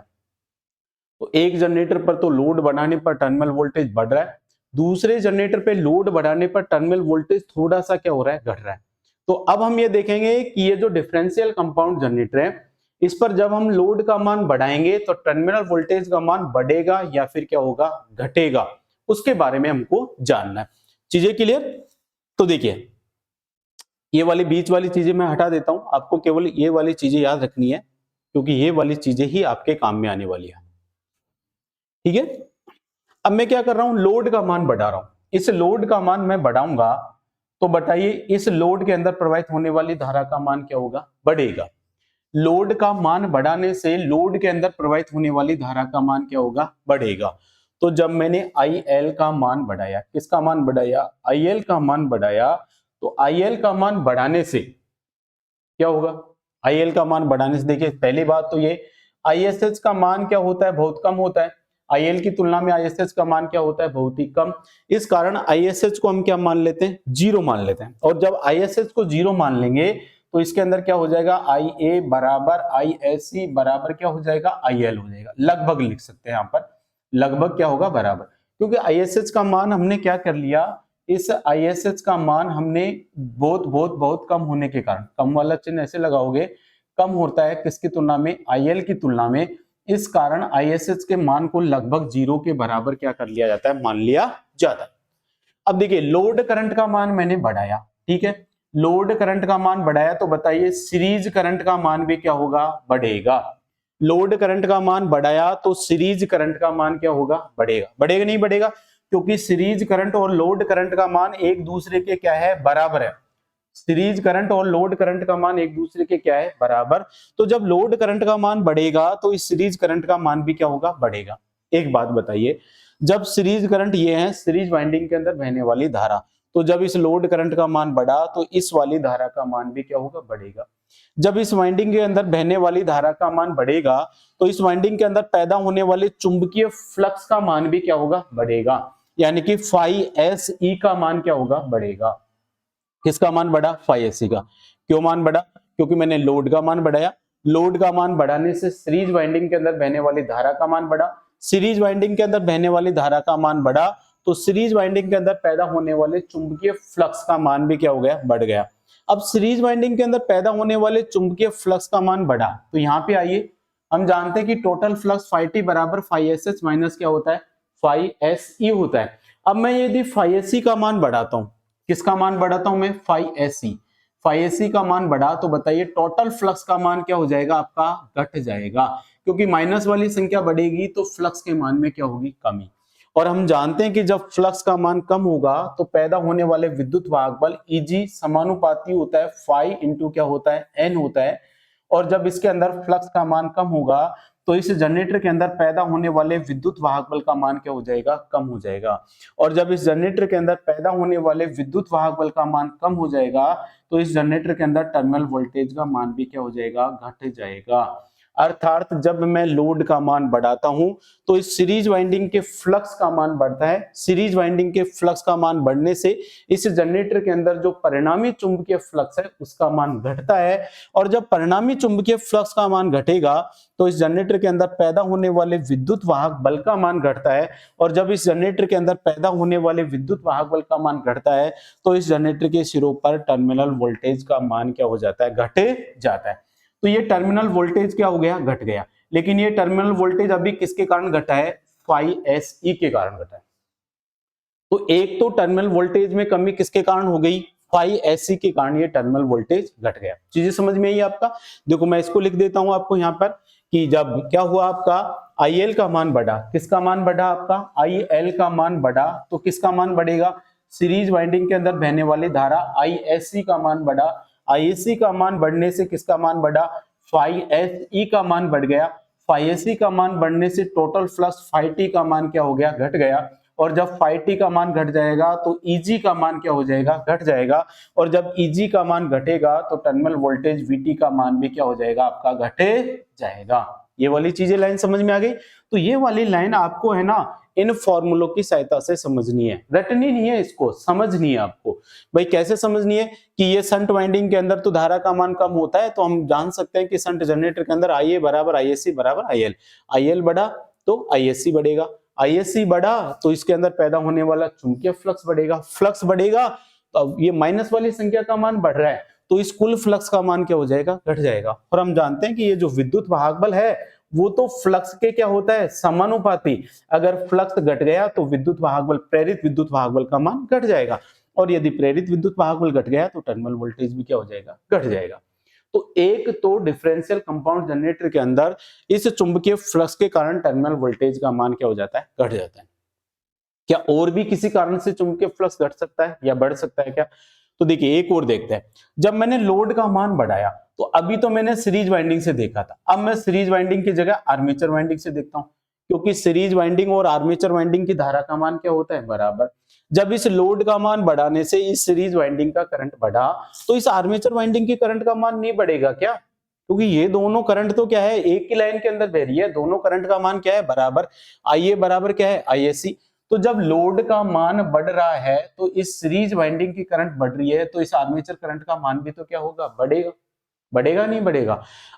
तो एक जनरेटर पर तो लोड बढ़ाने पर टर्मिनल वोल्टेज बढ़ रहा है, दूसरे जनरेटर पे लोड बढ़ाने पर टर्मिनल वोल्टेज थोड़ा सा क्या हो रहा है, घट रहा है। तो अब हम ये देखेंगे कि ये जो डिफरेंशियल कंपाउंड जनरेटर है, इस पर जब हम लोड का मान बढ़ाएंगे तो टर्मिनल वोल्टेज का मान बढ़ेगा या फिर क्या होगा, घटेगा, उसके बारे में हमको जानना है। चीजें क्लियर। तो देखिए ये वाली बीच वाली चीजें मैं हटा देता हूं, आपको केवल ये वाली चीजें याद रखनी है, क्योंकि ये वाली चीजें ही आपके काम में आने वाली है। ठीक है, अब मैं क्या कर रहा हूं, लोड का मान बढ़ा रहा हूं। इस लोड का मान मैं बढ़ाऊंगा तो बताइए इस लोड के अंदर प्रवाहित होने वाली धारा का मान क्या होगा, बढ़ेगा। लोड का मान बढ़ाने से लोड के अंदर प्रवाहित होने वाली धारा का मान क्या होगा, बढ़ेगा। तो जब मैंने IL का मान बढ़ाया, किसका मान बढ़ाया, IL का मान बढ़ाया, तो IL का मान बढ़ाने से क्या होगा, IL का मान बढ़ाने से देखिए पहली बात तो ये ISH का मान क्या होता है, बहुत कम होता है। IL की तुलना में ISH का मान क्या होता है, बहुत ही कम। इस कारण ISH को हम क्या मान लेते हैं, जीरो मान लेते हैं। और जब ISH को जीरो मान लेंगे तो इसके अंदर क्या हो जाएगा, IA बराबर ISC बराबर क्या हो जाएगा, IL हो जाएगा। लगभग लिख सकते हैं यहाँ पर, लगभग क्या होगा, बराबर। क्योंकि ISH का मान हमने क्या कर लिया, इस ISH का मान हमने बहुत बहुत बहुत कम होने के कारण, कम वाला चिन्ह ऐसे लगाओगे, कम होता है किसकी तुलना में, IL की तुलना में। इस कारण ISH के मान को लगभग जीरो के बराबर क्या कर लिया जाता है, मान लिया जाता है। अब देखिए लोड करंट का मान मैंने बढ़ाया, ठीक है, लोड करंट का मान बढ़ाया, तो बताइए सीरीज करंट का मान भी क्या होगा, बढ़ेगा। लोड करंट का मान बढ़ाया तो सीरीज करंट का मान क्या होगा, बढ़ेगा। बढ़ेगा नहीं बढ़ेगा, क्योंकि सीरीज करंट और लोड करंट का मान एक दूसरे के क्या है, बराबर है। सीरीज करंट और लोड करंट का मान एक दूसरे के क्या है, बराबर। तो जब लोड करंट का मान बढ़ेगा तो इस सीरीज करंट का मान भी क्या होगा, बढ़ेगा। एक बात बताइए, जब सीरीज करंट ये है सीरीज वाइंडिंग के अंदर बहने वाली धारा, तो जब इस लोड करंट का मान बढ़ा तो इस वाली धारा का मान भी क्या होगा, बढ़ेगा। जब इस वाइंडिंग के अंदर बहने वाली धारा का मान बढ़ेगा तो इस वाइंडिंग के अंदर पैदा होने वाले चुंबकीय फ्लक्स का मान भी क्या होगा, बढ़ेगा। यानी कि φSe का मान क्या होगा, बढ़ेगा। किसका मान बढ़ा, φSe का। क्यों मान बढ़ा, क्योंकि मैंने लोड का मान बढ़ाया। लोड का मान बढ़ाने से सीरीज वाइंडिंग के अंदर बहने वाली धारा का मान बढ़ा। सीरीज वाइंडिंग के अंदर बहने वाली धारा का मान बढ़ा तो सीरीज वाइंडिंग के अंदर पैदा होने वाले चुंबकीय फ्लक्स का मान भी क्या हो गया, बढ़ गया। अब सीरीज वाइंडिंग के अंदर पैदा होने वाले चुंबकीय फ्लक्स का मान बढ़ा, तो यहाँ पे आइए, हम जानते हैं कि टोटल फ्लक्स φT बराबर φSH माइनस क्या होता है, φSe होता है। अब मैं यदि φSe का मान बढ़ाता हूं, किसका मान बढ़ाता हूं मैं, φSe का मान बढ़ा, तो बताइए टोटल फ्लक्स का मान क्या हो जाएगा, आपका घट जाएगा। क्योंकि माइनस वाली संख्या बढ़ेगी तो फ्लक्स के मान में क्या होगी, कमी। और हम जानते हैं कि जब फ्लक्स का मान कम होगा तो पैदा होने वाले विद्युत वाहक बल Eg समानुपाती होता है फाई इंटू क्या होता है, N होता है। और जब इसके अंदर फ्लक्स का मान कम होगा तो इस जनरेटर के अंदर पैदा होने वाले विद्युत वाहक बल का मान क्या हो जाएगा, कम हो जाएगा। और जब इस जनरेटर के अंदर पैदा होने वाले विद्युत वाहक बल का मान कम हो जाएगा तो इस जनरेटर के अंदर टर्मिनल वोल्टेज का मान भी क्या हो जाएगा, घट जाएगा। अर्थात जब मैं लोड का मान बढ़ाता हूं तो इस सीरीज वाइंडिंग के फ्लक्स का मान बढ़ता है। सीरीज वाइंडिंग के फ्लक्स का मान बढ़ने से इस जनरेटर के अंदर जो परिणामी चुंबकीय फ्लक्स है उसका मान घटता है। और जब परिणामी चुंबकीय फ्लक्स का मान घटेगा तो इस जनरेटर के अंदर पैदा होने वाले विद्युत वाहक बल का मान घटता है। और जब इस जनरेटर के अंदर पैदा होने वाले विद्युत वाहक बल का मान घटता है तो इस जनरेटर के सिरों पर टर्मिनल वोल्टेज का मान क्या हो जाता है, घट जाता है। तो ये टर्मिनल वोल्टेज क्या हो गया, घट गया। लेकिन ये टर्मिनल वोल्टेज अभी किसके कारण घटा है, फाई एस ई के कारण घटा है। तो एक तो टर्मिनल वोल्टेज में कमी किसके कारण हो गई, फाई एस सी के कारण ये टर्मिनल वोल्टेज घट गया। चीजें समझ में आई आपका। देखो मैं इसको लिख देता हूं आपको यहाँ पर कि जब क्या हुआ आपका IL का मान बढ़ा, किसका मान बढ़ा आपका, IL का मान बढ़ा, तो किसका मान बढ़ेगा, सीरीज वाइंडिंग के अंदर बहने वाली धारा ISC का मान बढ़ा। ISC का मान बढ़ने से किसका मान बढ़ा, फाई एस ई का मान बढ़ गया। फाई एस ई का मान बढ़ने से टोटल फ्लक्स फाई टी का मान क्या हो गया, घट गया। और जब फाई टी का मान घट जाएगा तो ईजी का मान क्या हो जाएगा, घट जाएगा। और जब ईजी का मान घटेगा तो टर्मिनल वोल्टेज वीटी का मान भी क्या हो जाएगा आपका, घटे जाएगा। ये वाली चीजें लाइन समझ में आ गई। तो ये वाली लाइन आपको है ना इन फॉर्मूलों की सहायता से समझनी है, रटनी नहीं है, इसको समझनी है आपको। भाई कैसे समझनी है कि ये शंट वाइंडिंग के अंदर तो धारा का मान कम होता है, तो हम जान सकते हैं कि शंट जनरेटर के अंदर IA बराबर ISC बराबर IL। IL बढ़ा तो ISC बढ़ेगा, ISC बढ़ा तो इसके अंदर पैदा होने वाला चुंबकीय फ्लक्स बढ़ेगा, फ्लक्स बढ़ेगा तो अब ये माइनस वाली संख्या का मान बढ़ रहा है तो इस कुल फ्लक्स का मान क्या हो जाएगा, घट जाएगा। और हम जानते हैं कि ये जो विद्युत वाहक बल है वो तो फ्लक्स के क्या होता है, समानुपाती। अगर फ्लक्स घट गया तो विद्युत वाहक बल, प्रेरित विद्युत वाहक बल का मान घट जाएगा। और यदि प्रेरित विद्युत वाहक बल घट गया तो टर्मिनल वोल्टेज भी क्या हो जाएगा, घट जाएगा। तो एक तो डिफरेंशियल कंपाउंड जनरेटर के अंदर इस चुंबकीय फ्लक्स के कारण टर्मिनल वोल्टेज का मान क्या हो जाता है, घट जाता है। क्या और भी किसी कारण से चुंबकीय फ्लक्स घट सकता है या बढ़ सकता है क्या, तो देखिए एक और देखते हैं। जब मैंने लोड का मान बढ़ाया तो अभी तो मैंने सीरीज वाइंडिंग से देखा था, अब मैं सीरीज वाइंडिंग की जगह आर्मेचर वाइंडिंग से देखता हूं, क्योंकि सीरीज वाइंडिंग और आर्मेचर वाइंडिंग की धारा का मान क्या होता है, बराबर। जब इस लोड का मान बढ़ाने से इस सीरीज वाइंडिंग का करंट बढ़ा तो इस आर्मेचर वाइंडिंग की करंट का मान नहीं बढ़ेगा क्या, क्योंकि ये दोनों करंट तो क्या है, एक ही लाइन के अंदर बह रही है, दोनों करंट का मान क्या है, बराबर। IA बराबर क्या है, ISC। तो जब लोड का मान बढ़ रहा है तो इस सीरीज वाइंडिंग की करंट बढ़ रही है तो इस आर्मेचर करंट का मान भी तो क्या होगा, बढ़ेगा। बढ़ेगा नहीं बढ़ेगा।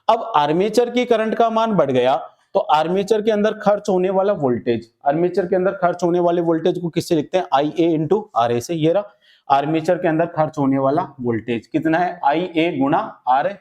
अब आर्मेचर की करंट का मान बढ़ गया तो आर्मेचर के अंदर खर्च होने वाला वोल्टेज, आर्मेचर के अंदर खर्च होने वाले वोल्टेज को किससे लिखते हैं, IA इंटू RA से। ये रहा आर्मेचर के अंदर खर्च होने वाला वोल्टेज कितना है, IA गुणा RA।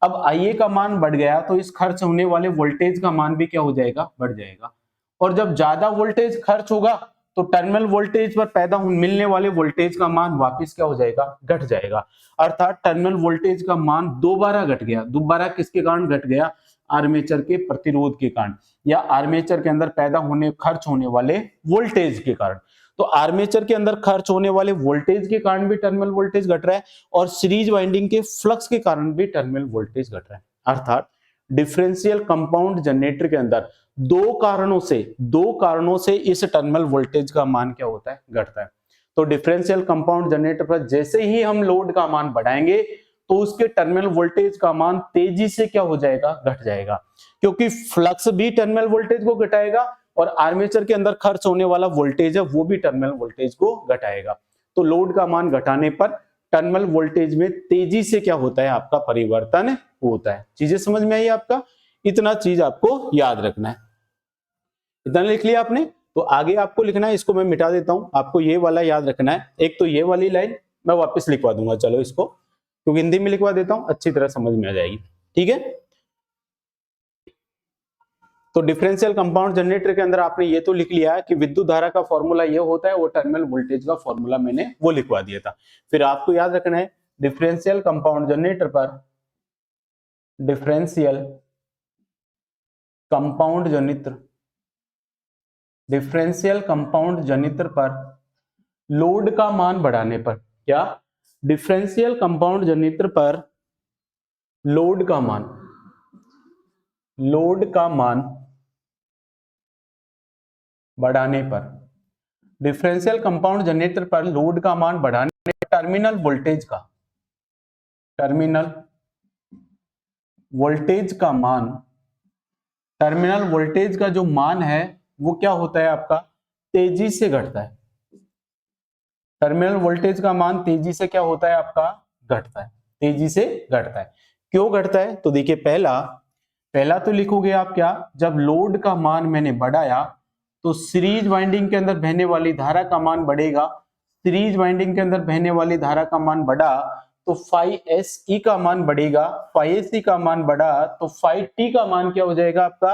अब IA का मान बढ़ गया तो इस खर्च होने वाले वोल्टेज का मान भी क्या हो जाएगा, बढ़ जाएगा। और जब ज्यादा वोल्टेज खर्च होगा तो टर्मिनल वोल्टेज पर पैदा मिलने वाले वोल्टेज का मान वापस क्या हो जाएगा, घट जाएगा। अर्थात टर्मिनल वोल्टेज का मान दोबारा घट गया। दोबारा किसके कारण घट गया, आर्मेचर के प्रतिरोध के कारण या आर्मेचर के अंदर पैदा होने खर्च होने वाले वोल्टेज के कारण। तो आर्मेचर के अंदर खर्च होने वाले वोल्टेज के कारण भी टर्मिनल वोल्टेज घट रहा है और सीरीज वाइंडिंग के फ्लक्स के कारण भी टर्मिनल वोल्टेज घट रहा है। अर्थात डिफरेंशियल कंपाउंड जनरेटर के अंदर दो कारणों से इस टर्मिनल वोल्टेज का मान क्या होता है, घटता है। तो डिफरेंशियल कंपाउंड जनरेटर पर जैसे ही हम लोड का मान बढ़ाएंगे तो उसके टर्मिनल वोल्टेज का मान तेजी से क्या हो जाएगा, घट जाएगा, क्योंकि फ्लक्स भी टर्मिनल वोल्टेज को घटाएगा और आर्मेचर के अंदर खर्च होने वाला वोल्टेज है वो भी टर्मिनल वोल्टेज को घटाएगा। तो लोड का मान घटाने पर टर्मिनल वोल्टेज में तेजी से क्या होता है, आपका परिवर्तन होता है। चीजें समझ में आई आपका, इतना चीज आपको याद रखना है। इतना लिख लिया आपने, तो आगे आपको लिखना है, इसको मैं मिटा देता हूं, आपको ये वाला याद रखना है। एक तो ये वाली लाइन मैं वापस लिखवा दूंगा, चलो इसको, क्योंकि हिंदी में लिखवा देता हूं, अच्छी तरह समझ में आ जाएगी। ठीक है, तो डिफरेंशियल कंपाउंड जनरेटर के अंदर आपने ये तो लिख लिया कि विद्युत धारा का फॉर्मूला ये होता है, वो टर्मिनल वोल्टेज का फॉर्मूला मैंने वो लिखवा दिया था। फिर आपको याद रखना है डिफरेंशियल कंपाउंड जनरेटर पर, डिफरेंशियल कंपाउंड जनित्र, डिफरेंशियल कंपाउंड जनित्र पर लोड का मान बढ़ाने पर, क्या, डिफरेंशियल कंपाउंड जनित्र पर लोड का मान, लोड का मान बढ़ाने पर, डिफरेंशियल कंपाउंड जनरेटर पर लोड का मान बढ़ाने पर टर्मिनल वोल्टेज का, टर्मिनल वोल्टेज का मान, टर्मिनल वोल्टेज का जो मान है वो क्या होता है आपका, तेजी से घटता है। टर्मिनल वोल्टेज का मान तेजी से क्या होता है आपका, घटता है, तेजी से घटता है। क्यों घटता है, तो देखिए पहला पहला तो लिखोगे आप क्या, जब लोड का मान मैंने बढ़ाया तो सीरीज वाइंडिंग के अंदर बहने वाली धारा का मान बढ़ेगा, सीरीज वाइंडिंग के अंदर बहने वाली धारा का मान बढ़ा तो फाई एस ई का मान बढ़ेगा, फाई एस ई का मान बढ़ा तो फाई टी का मान क्या हो जाएगा आपका,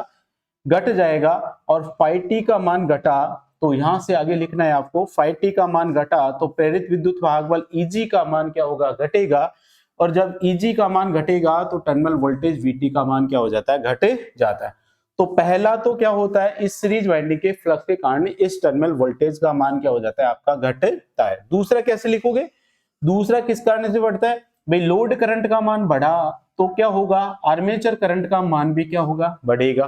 घट जाएगा, और फाई टी का मान घटा तो यहां से आगे लिखना है आपको, फाई टी का मान घटा तो प्रेरित विद्युत भाग बल ईजी का मान क्या होगा, घटेगा, और जब ईजी का मान घटेगा तो टर्मिनल वोल्टेज वीटी का मान क्या हो जाता है, घटे जाता है। तो पहला तो क्या होता है, इस सीरीज वाइंडिंग के फ्लक्स के कारण इस टर्मिनल वोल्टेज का मान क्या हो जाता है आपका, घटता है। दूसरा कैसे लिखोगे, दूसरा किस कारण से बढ़ता है, भाई लोड करंट का मान बढ़ा तो क्या होगा, आर्मेचर करंट का मान भी क्या होगा, बढ़ेगा।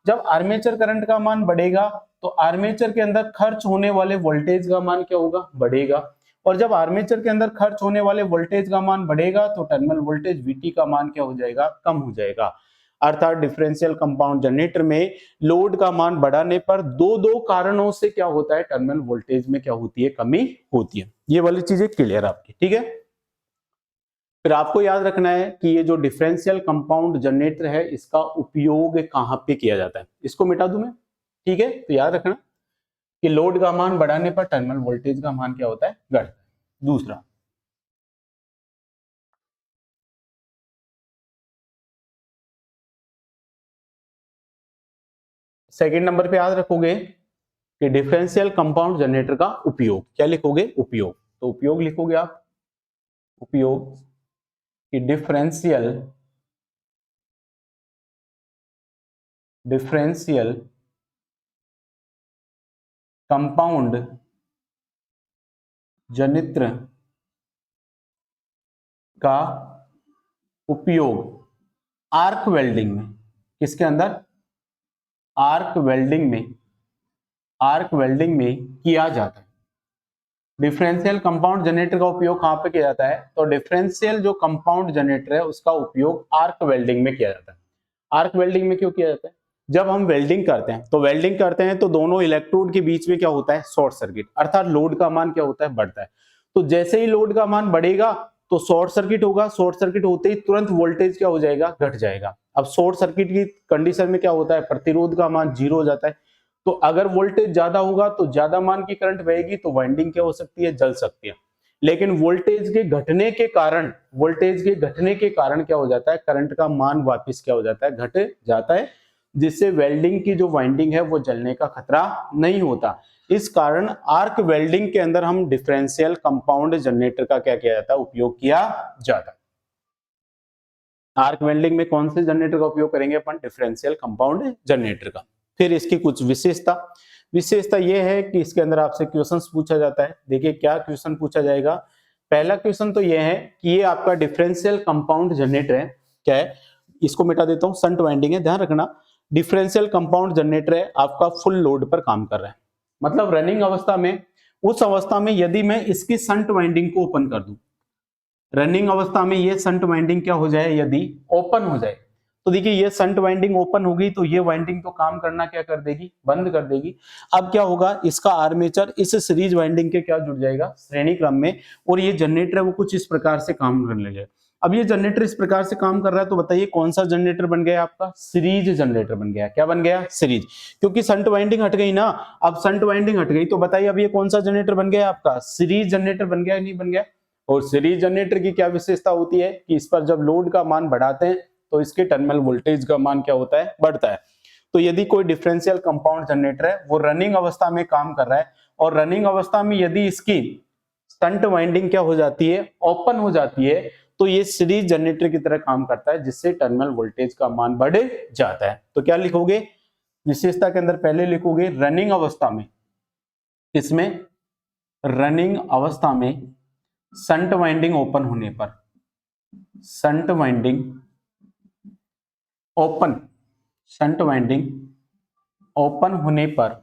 जब आर्मेचर करंट का मान बढ़ेगा तो आर्मेचर के अंदर खर्च होने वाले वोल्टेज का मान क्या होगा, बढ़ेगा, और जब आर्मेचर के अंदर खर्च होने वाले वोल्टेज का मान बढ़ेगा तो टर्मिनल वोल्टेज वीटी का मान क्या हो जाएगा, कम हो जाएगा। अर्थात डिफरेंशियल कंपाउंड जनरेटर में लोड का मान बढ़ाने पर दो दो कारणों से क्या होता है, टर्मिनल वोल्टेज में क्या होती है, कमी होती है। ये वाली चीजें क्लियर आपकी, ठीक है। फिर आपको याद रखना है कि ये जो डिफरेंशियल कंपाउंड जनरेटर है इसका उपयोग कहां पे किया जाता है, इसको मिटा दूं मैं, ठीक है। तो याद रखना कि लोड का मान बढ़ाने पर टर्मिनल वोल्टेज का मान क्या होता है, घटता है। दूसरा, सेकंड नंबर पे याद रखोगे कि डिफरेंशियल कंपाउंड जनरेटर का उपयोग, क्या लिखोगे, उपयोग। तो उपयोग लिखोगे आप, उपयोग कि डिफरेंशियल डिफरेंशियल कंपाउंड जनरेटर का उपयोग आर्क वेल्डिंग में, किसके अंदर, आर्क वेल्डिंग में, आर्क वेल्डिंग में किया जाता है। डिफरेंशियल कंपाउंड जनरेटर का उपयोग कहां पे किया जाता है, तो डिफरेंशियल जो कंपाउंड जनरेटर है उसका उपयोग आर्क वेल्डिंग में किया जाता है। आर्क वेल्डिंग में क्यों किया जाता है, जब हम वेल्डिंग करते हैं तो वेल्डिंग करते हैं तो दोनों इलेक्ट्रोड के बीच में क्या होता है, शॉर्ट सर्किट, अर्थात लोड का मान क्या होता है, बढ़ता है। तो जैसे ही लोड का मान बढ़ेगा तो शॉर्ट सर्किट होगा, शॉर्ट सर्किट होते ही तुरंत वोल्टेज क्या हो जाएगा, घट जाएगा। अब शॉर्ट सर्किट की कंडीशन में क्या होता है, प्रतिरोध का मान 0 हो जाता है। तो अगर वोल्टेज ज्यादा होगा तो ज्यादा मान की करंट बहेगी तो वाइंडिंग क्या हो सकती है, जल सकती है। लेकिन वोल्टेज के घटने के कारण, वोल्टेज के घटने के कारण क्या हो जाता है, करंट का मान वापस क्या हो जाता है, घट जाता है, जिससे वेल्डिंग की जो वाइंडिंग है वो जलने का खतरा नहीं होता। इस कारण आर्क वेल्डिंग के अंदर हम डिफरेंशियल कंपाउंड जनरेटर का क्या किया जाता है, उपयोग किया जाता है। आर्क वेल्डिंग में कौन से जनरेटर का उपयोग करेंगे अपन, डिफरेंशियल कंपाउंड जनरेटर का। फिर इसकी कुछ विशेषता, विशेषता यह है कि इसके अंदर आपसे क्वेश्चंस पूछा जाता है। देखिए क्या क्वेश्चन पूछा जाएगा। पहला क्वेश्चन तो यह है कि ये आपका डिफरेंशियल कंपाउंड जनरेटर है, क्या है, इसको मिटा देता हूं, संट वाइंडिंग है, ध्यान रखना। डिफरेंशियल कंपाउंड जनरेटर है आपका, फुल लोड पर काम कर रहा है, मतलब रनिंग अवस्था में, उस अवस्था में यदि मैं इसकी संट वाइंडिंग को ओपन कर दूं, रनिंग अवस्था में ये संट वाइंडिंग क्या हो जाए, यदि ओपन हो जाए, तो देखिए ये संट वाइंडिंग ओपन होगी तो ये वाइंडिंग तो काम करना क्या कर देगी, बंद कर देगी। अब क्या होगा, इसका आर्मेचर इस सीरीज वाइंडिंग के क्या जुड़ जाएगा, श्रेणी क्रम में, और ये जनरेटर है वो कुछ इस प्रकार से काम करने लगेगा। अब ये जनरेटर इस प्रकार से काम कर रहा है तो बताइए कौन सा जनरेटर बन गया आपका, सीरीज जनरेटर बन गया। क्या बन गया, सीरीज, क्योंकि संट वाइंडिंग हट गई ना। अब संट वाइंडिंग हट गई तो बताइए अब ये कौन सा जनरेटर बन गया आपका, सीरीज जनरेटर बन गया, नहीं बन गया। और सीरीज जनरेटर की क्या विशेषता होती है कि इस पर जब लोड का मान बढ़ाते हैं तो इसके टर्मिनल वोल्टेज का मान क्या होता है, बढ़ता है। तो यदि कोई डिफरेंशियल कंपाउंड जनरेटर है वो रनिंग अवस्था में काम कर रहा है, और रनिंग अवस्था में यदि इसकी स्टंट वाइंडिंग क्या हो जाती है, ओपन हो जाती है, तो ये सीरीज जनरेटर की तरह काम करता है, जिससे टर्मिनल वोल्टेज का मान बढ़ जाता है। तो क्या लिखोगे, विशेषता के अंदर पहले लिखोगे रनिंग अवस्था में, इसमें रनिंग अवस्था में संट वाइंडिंग ओपन होने पर, shunt winding open, shunt winding open होने पर,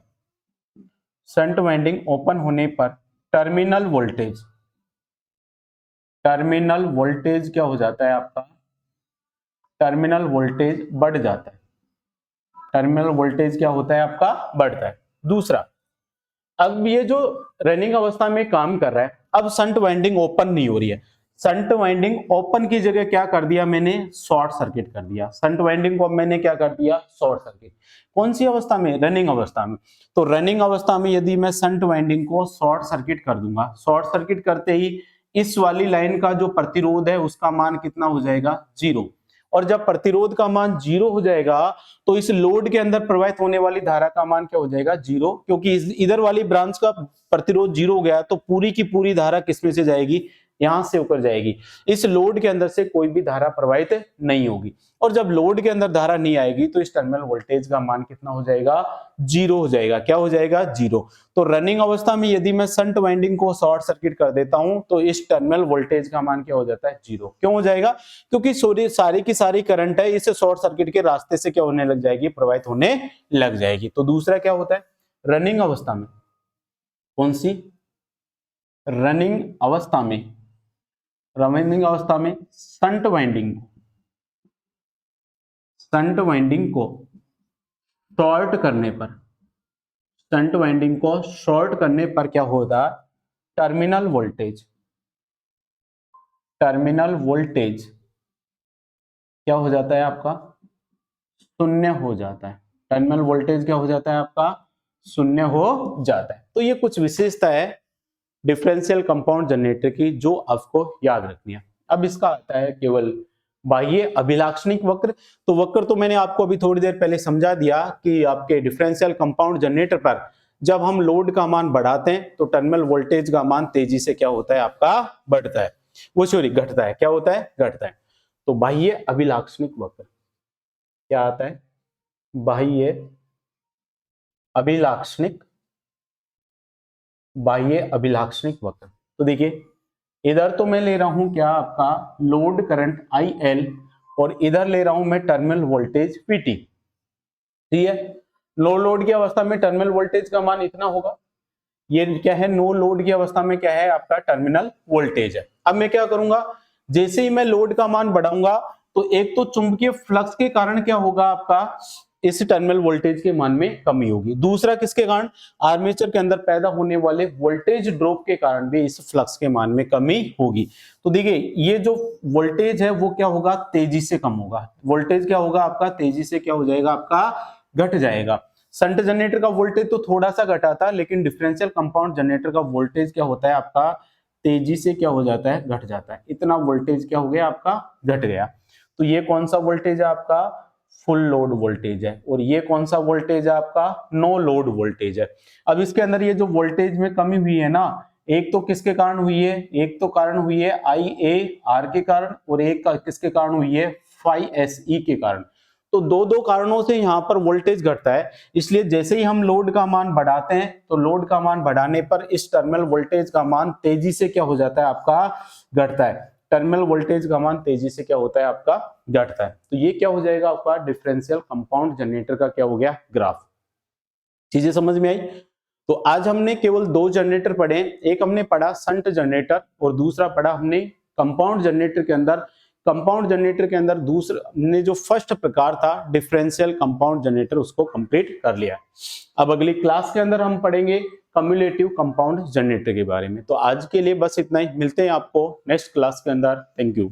शंट वाइंडिंग ओपन होने पर टर्मिनल वोल्टेज, टर्मिनल वोल्टेज क्या हो जाता है आपका, टर्मिनल वोल्टेज बढ़ जाता है, टर्मिनल वोल्टेज क्या होता है आपका, बढ़ता है। दूसरा, अब ये जो रनिंग अवस्था में काम कर रहा है, अब शंट वाइंडिंग ओपन नहीं हो रही है, शंट वाइंडिंग ओपन की जगह क्या कर दिया मैंने, शॉर्ट सर्किट कर दिया। शंट वाइंडिंग को मैंने क्या कर दिया, शॉर्ट सर्किट। कौन सी अवस्था में, रनिंग अवस्था में। तो रनिंग अवस्था में यदि मैं शंट वाइंडिंग को शॉर्ट सर्किट कर दूंगा, शॉर्ट सर्किट करते ही इस वाली लाइन का जो प्रतिरोध है उसका मान कितना हो जाएगा, 0। और जब प्रतिरोध का मान 0 हो जाएगा तो इस लोड के अंदर प्रवाहित होने वाली धारा का मान क्या हो जाएगा, 0, क्योंकि इधर वाली ब्रांच का प्रतिरोध 0 हो गया तो पूरी की पूरी धारा किसमें से जाएगी, यहां से होकर जाएगी। इस लोड के अंदर से कोई भी धारा प्रवाहित नहीं होगी, और जब लोड के अंदर धारा नहीं आएगी तो इस टर्मिनल वोल्टेज का मान कितना हो जाएगा, 0 हो जाएगा। क्या हो जाएगा, 0। तो रनिंग अवस्था में यदि मैं शंट वाइंडिंग को शॉर्ट सर्किट कर देता हूं तो इस टर्मिनल वोल्टेज का मान क्या हो जाता है, 0। क्यों हो जाएगा, क्योंकि सारी की सारी करंट है इस शॉर्ट सर्किट के रास्ते से क्या होने लग जाएगी, प्रवाहित होने लग जाएगी। तो दूसरा क्या होता है, रनिंग अवस्था में, कौन सी, रनिंग अवस्था में, रनिंग अवस्था में शंट वाइंडिंग, शंट वाइंडिंग को शॉर्ट करने पर, शंट वाइंडिंग को शॉर्ट करने पर क्या होगा, टर्मिनल वोल्टेज, टर्मिनल वोल्टेज क्या हो जाता है आपका, शून्य हो जाता है। टर्मिनल वोल्टेज क्या हो जाता है आपका, शून्य हो जाता है। तो ये कुछ विशेषता है डिफरेंशियल कंपाउंड जनरेटर की जो आपको याद रखनी है। अब इसका आता है केवल बाह्य अभिलाक्षणिक वक्र। तो वक्र तो मैंने आपको अभी थोड़ी देर पहले समझा दिया कि आपके डिफरेंशियल कंपाउंड जनरेटर पर जब हम लोड का मान बढ़ाते हैं तो टर्मिनल वोल्टेज का मान तेजी से क्या होता है आपका, बढ़ता है, वो सॉरी घटता है। क्या होता है, घटता है। तो बाह्य अभिलाक्षणिक वक्र क्या आता है, बाह्य अभिलाक्षणिक, बाह्य अभिलाक्षणिक वक्र। तो देखिए इधर तो मैं ले रहा हूं क्या आपका लोड करंट IL और इधर ले रहा हूं मैं टर्मिनल वोल्टेज PT। ठीक है, नो लोड की अवस्था में टर्मिनल वोल्टेज का मान इतना होगा, ये क्या है, नो लोड की अवस्था में क्या है आपका टर्मिनल वोल्टेज है। अब मैं क्या करूंगा, जैसे ही मैं लोड का मान बढ़ाऊंगा तो एक तो चुंबकीय फ्लक्स के कारण क्या होगा आपका, इस टर्मिनल वोल्टेज के मान में कमी होगी। दूसरा किसके कारण, आर्मेचर के अंदर पैदा होने वाले वोल्टेज ड्रॉप के कारण भी इस फ्लक्स के मान में कमी होगी। तो देखिए ये जो वोल्टेज है वो क्या होगा, तेजी से कम होगा। वोल्टेज क्या होगा आपका, तेजी से क्या हो जाएगा आपका, घट जाएगा। शंट जनरेटर का वोल्टेज तो थोड़ा सा घटा था, लेकिन डिफरेंशियल कंपाउंड जनरेटर का वोल्टेज क्या होता है आपका, तेजी से क्या हो जाता है, घट जाता है। इतना वोल्टेज क्या हो गया आपका, घट गया। तो ये कौन सा वोल्टेज है आपका, फुल लोड वोल्टेज है, और ये कौन सा वोल्टेज है आपका, नो लोड वोल्टेज है। अब इसके अंदर ये जो वोल्टेज में कमी हुई है ना, एक तो किसके कारण हुई है, एक तो कारण हुई है IAR के कारण, और एक किसके कारण हुई है, phi SE के कारण। तो दो दो कारणों से यहाँ पर वोल्टेज घटता है। इसलिए जैसे ही हम लोड का मान बढ़ाते हैं तो लोड का मान बढ़ाने पर इस टर्मिनल वोल्टेज का मान तेजी से क्या हो जाता है आपका, घटता है। टर्मिनल वोल्टेज का मान तेजी से क्या होता है आपका, घटता है। तो ये क्या हो जाएगा आपका डिफरेंशियल कंपाउंड जनरेटर का क्या हो गया, ग्राफ। चीजें समझ में आई। तो आज हमने केवल 2 जनरेटर पढ़े, एक हमने पढ़ा शंट जनरेटर और दूसरा पढ़ा हमने कंपाउंड जनरेटर के अंदर। कंपाउंड जनरेटर के अंदर दूसरा ने जो फर्स्ट प्रकार था डिफरेंशियल कंपाउंड जनरेटर, उसको कंप्लीट कर लिया। अब अगली क्लास के अंदर हम पढ़ेंगे कम्युलेटिव कंपाउंड जनरेटर के बारे में। तो आज के लिए बस इतना ही, मिलते हैं आपको नेक्स्ट क्लास के अंदर। Thank you.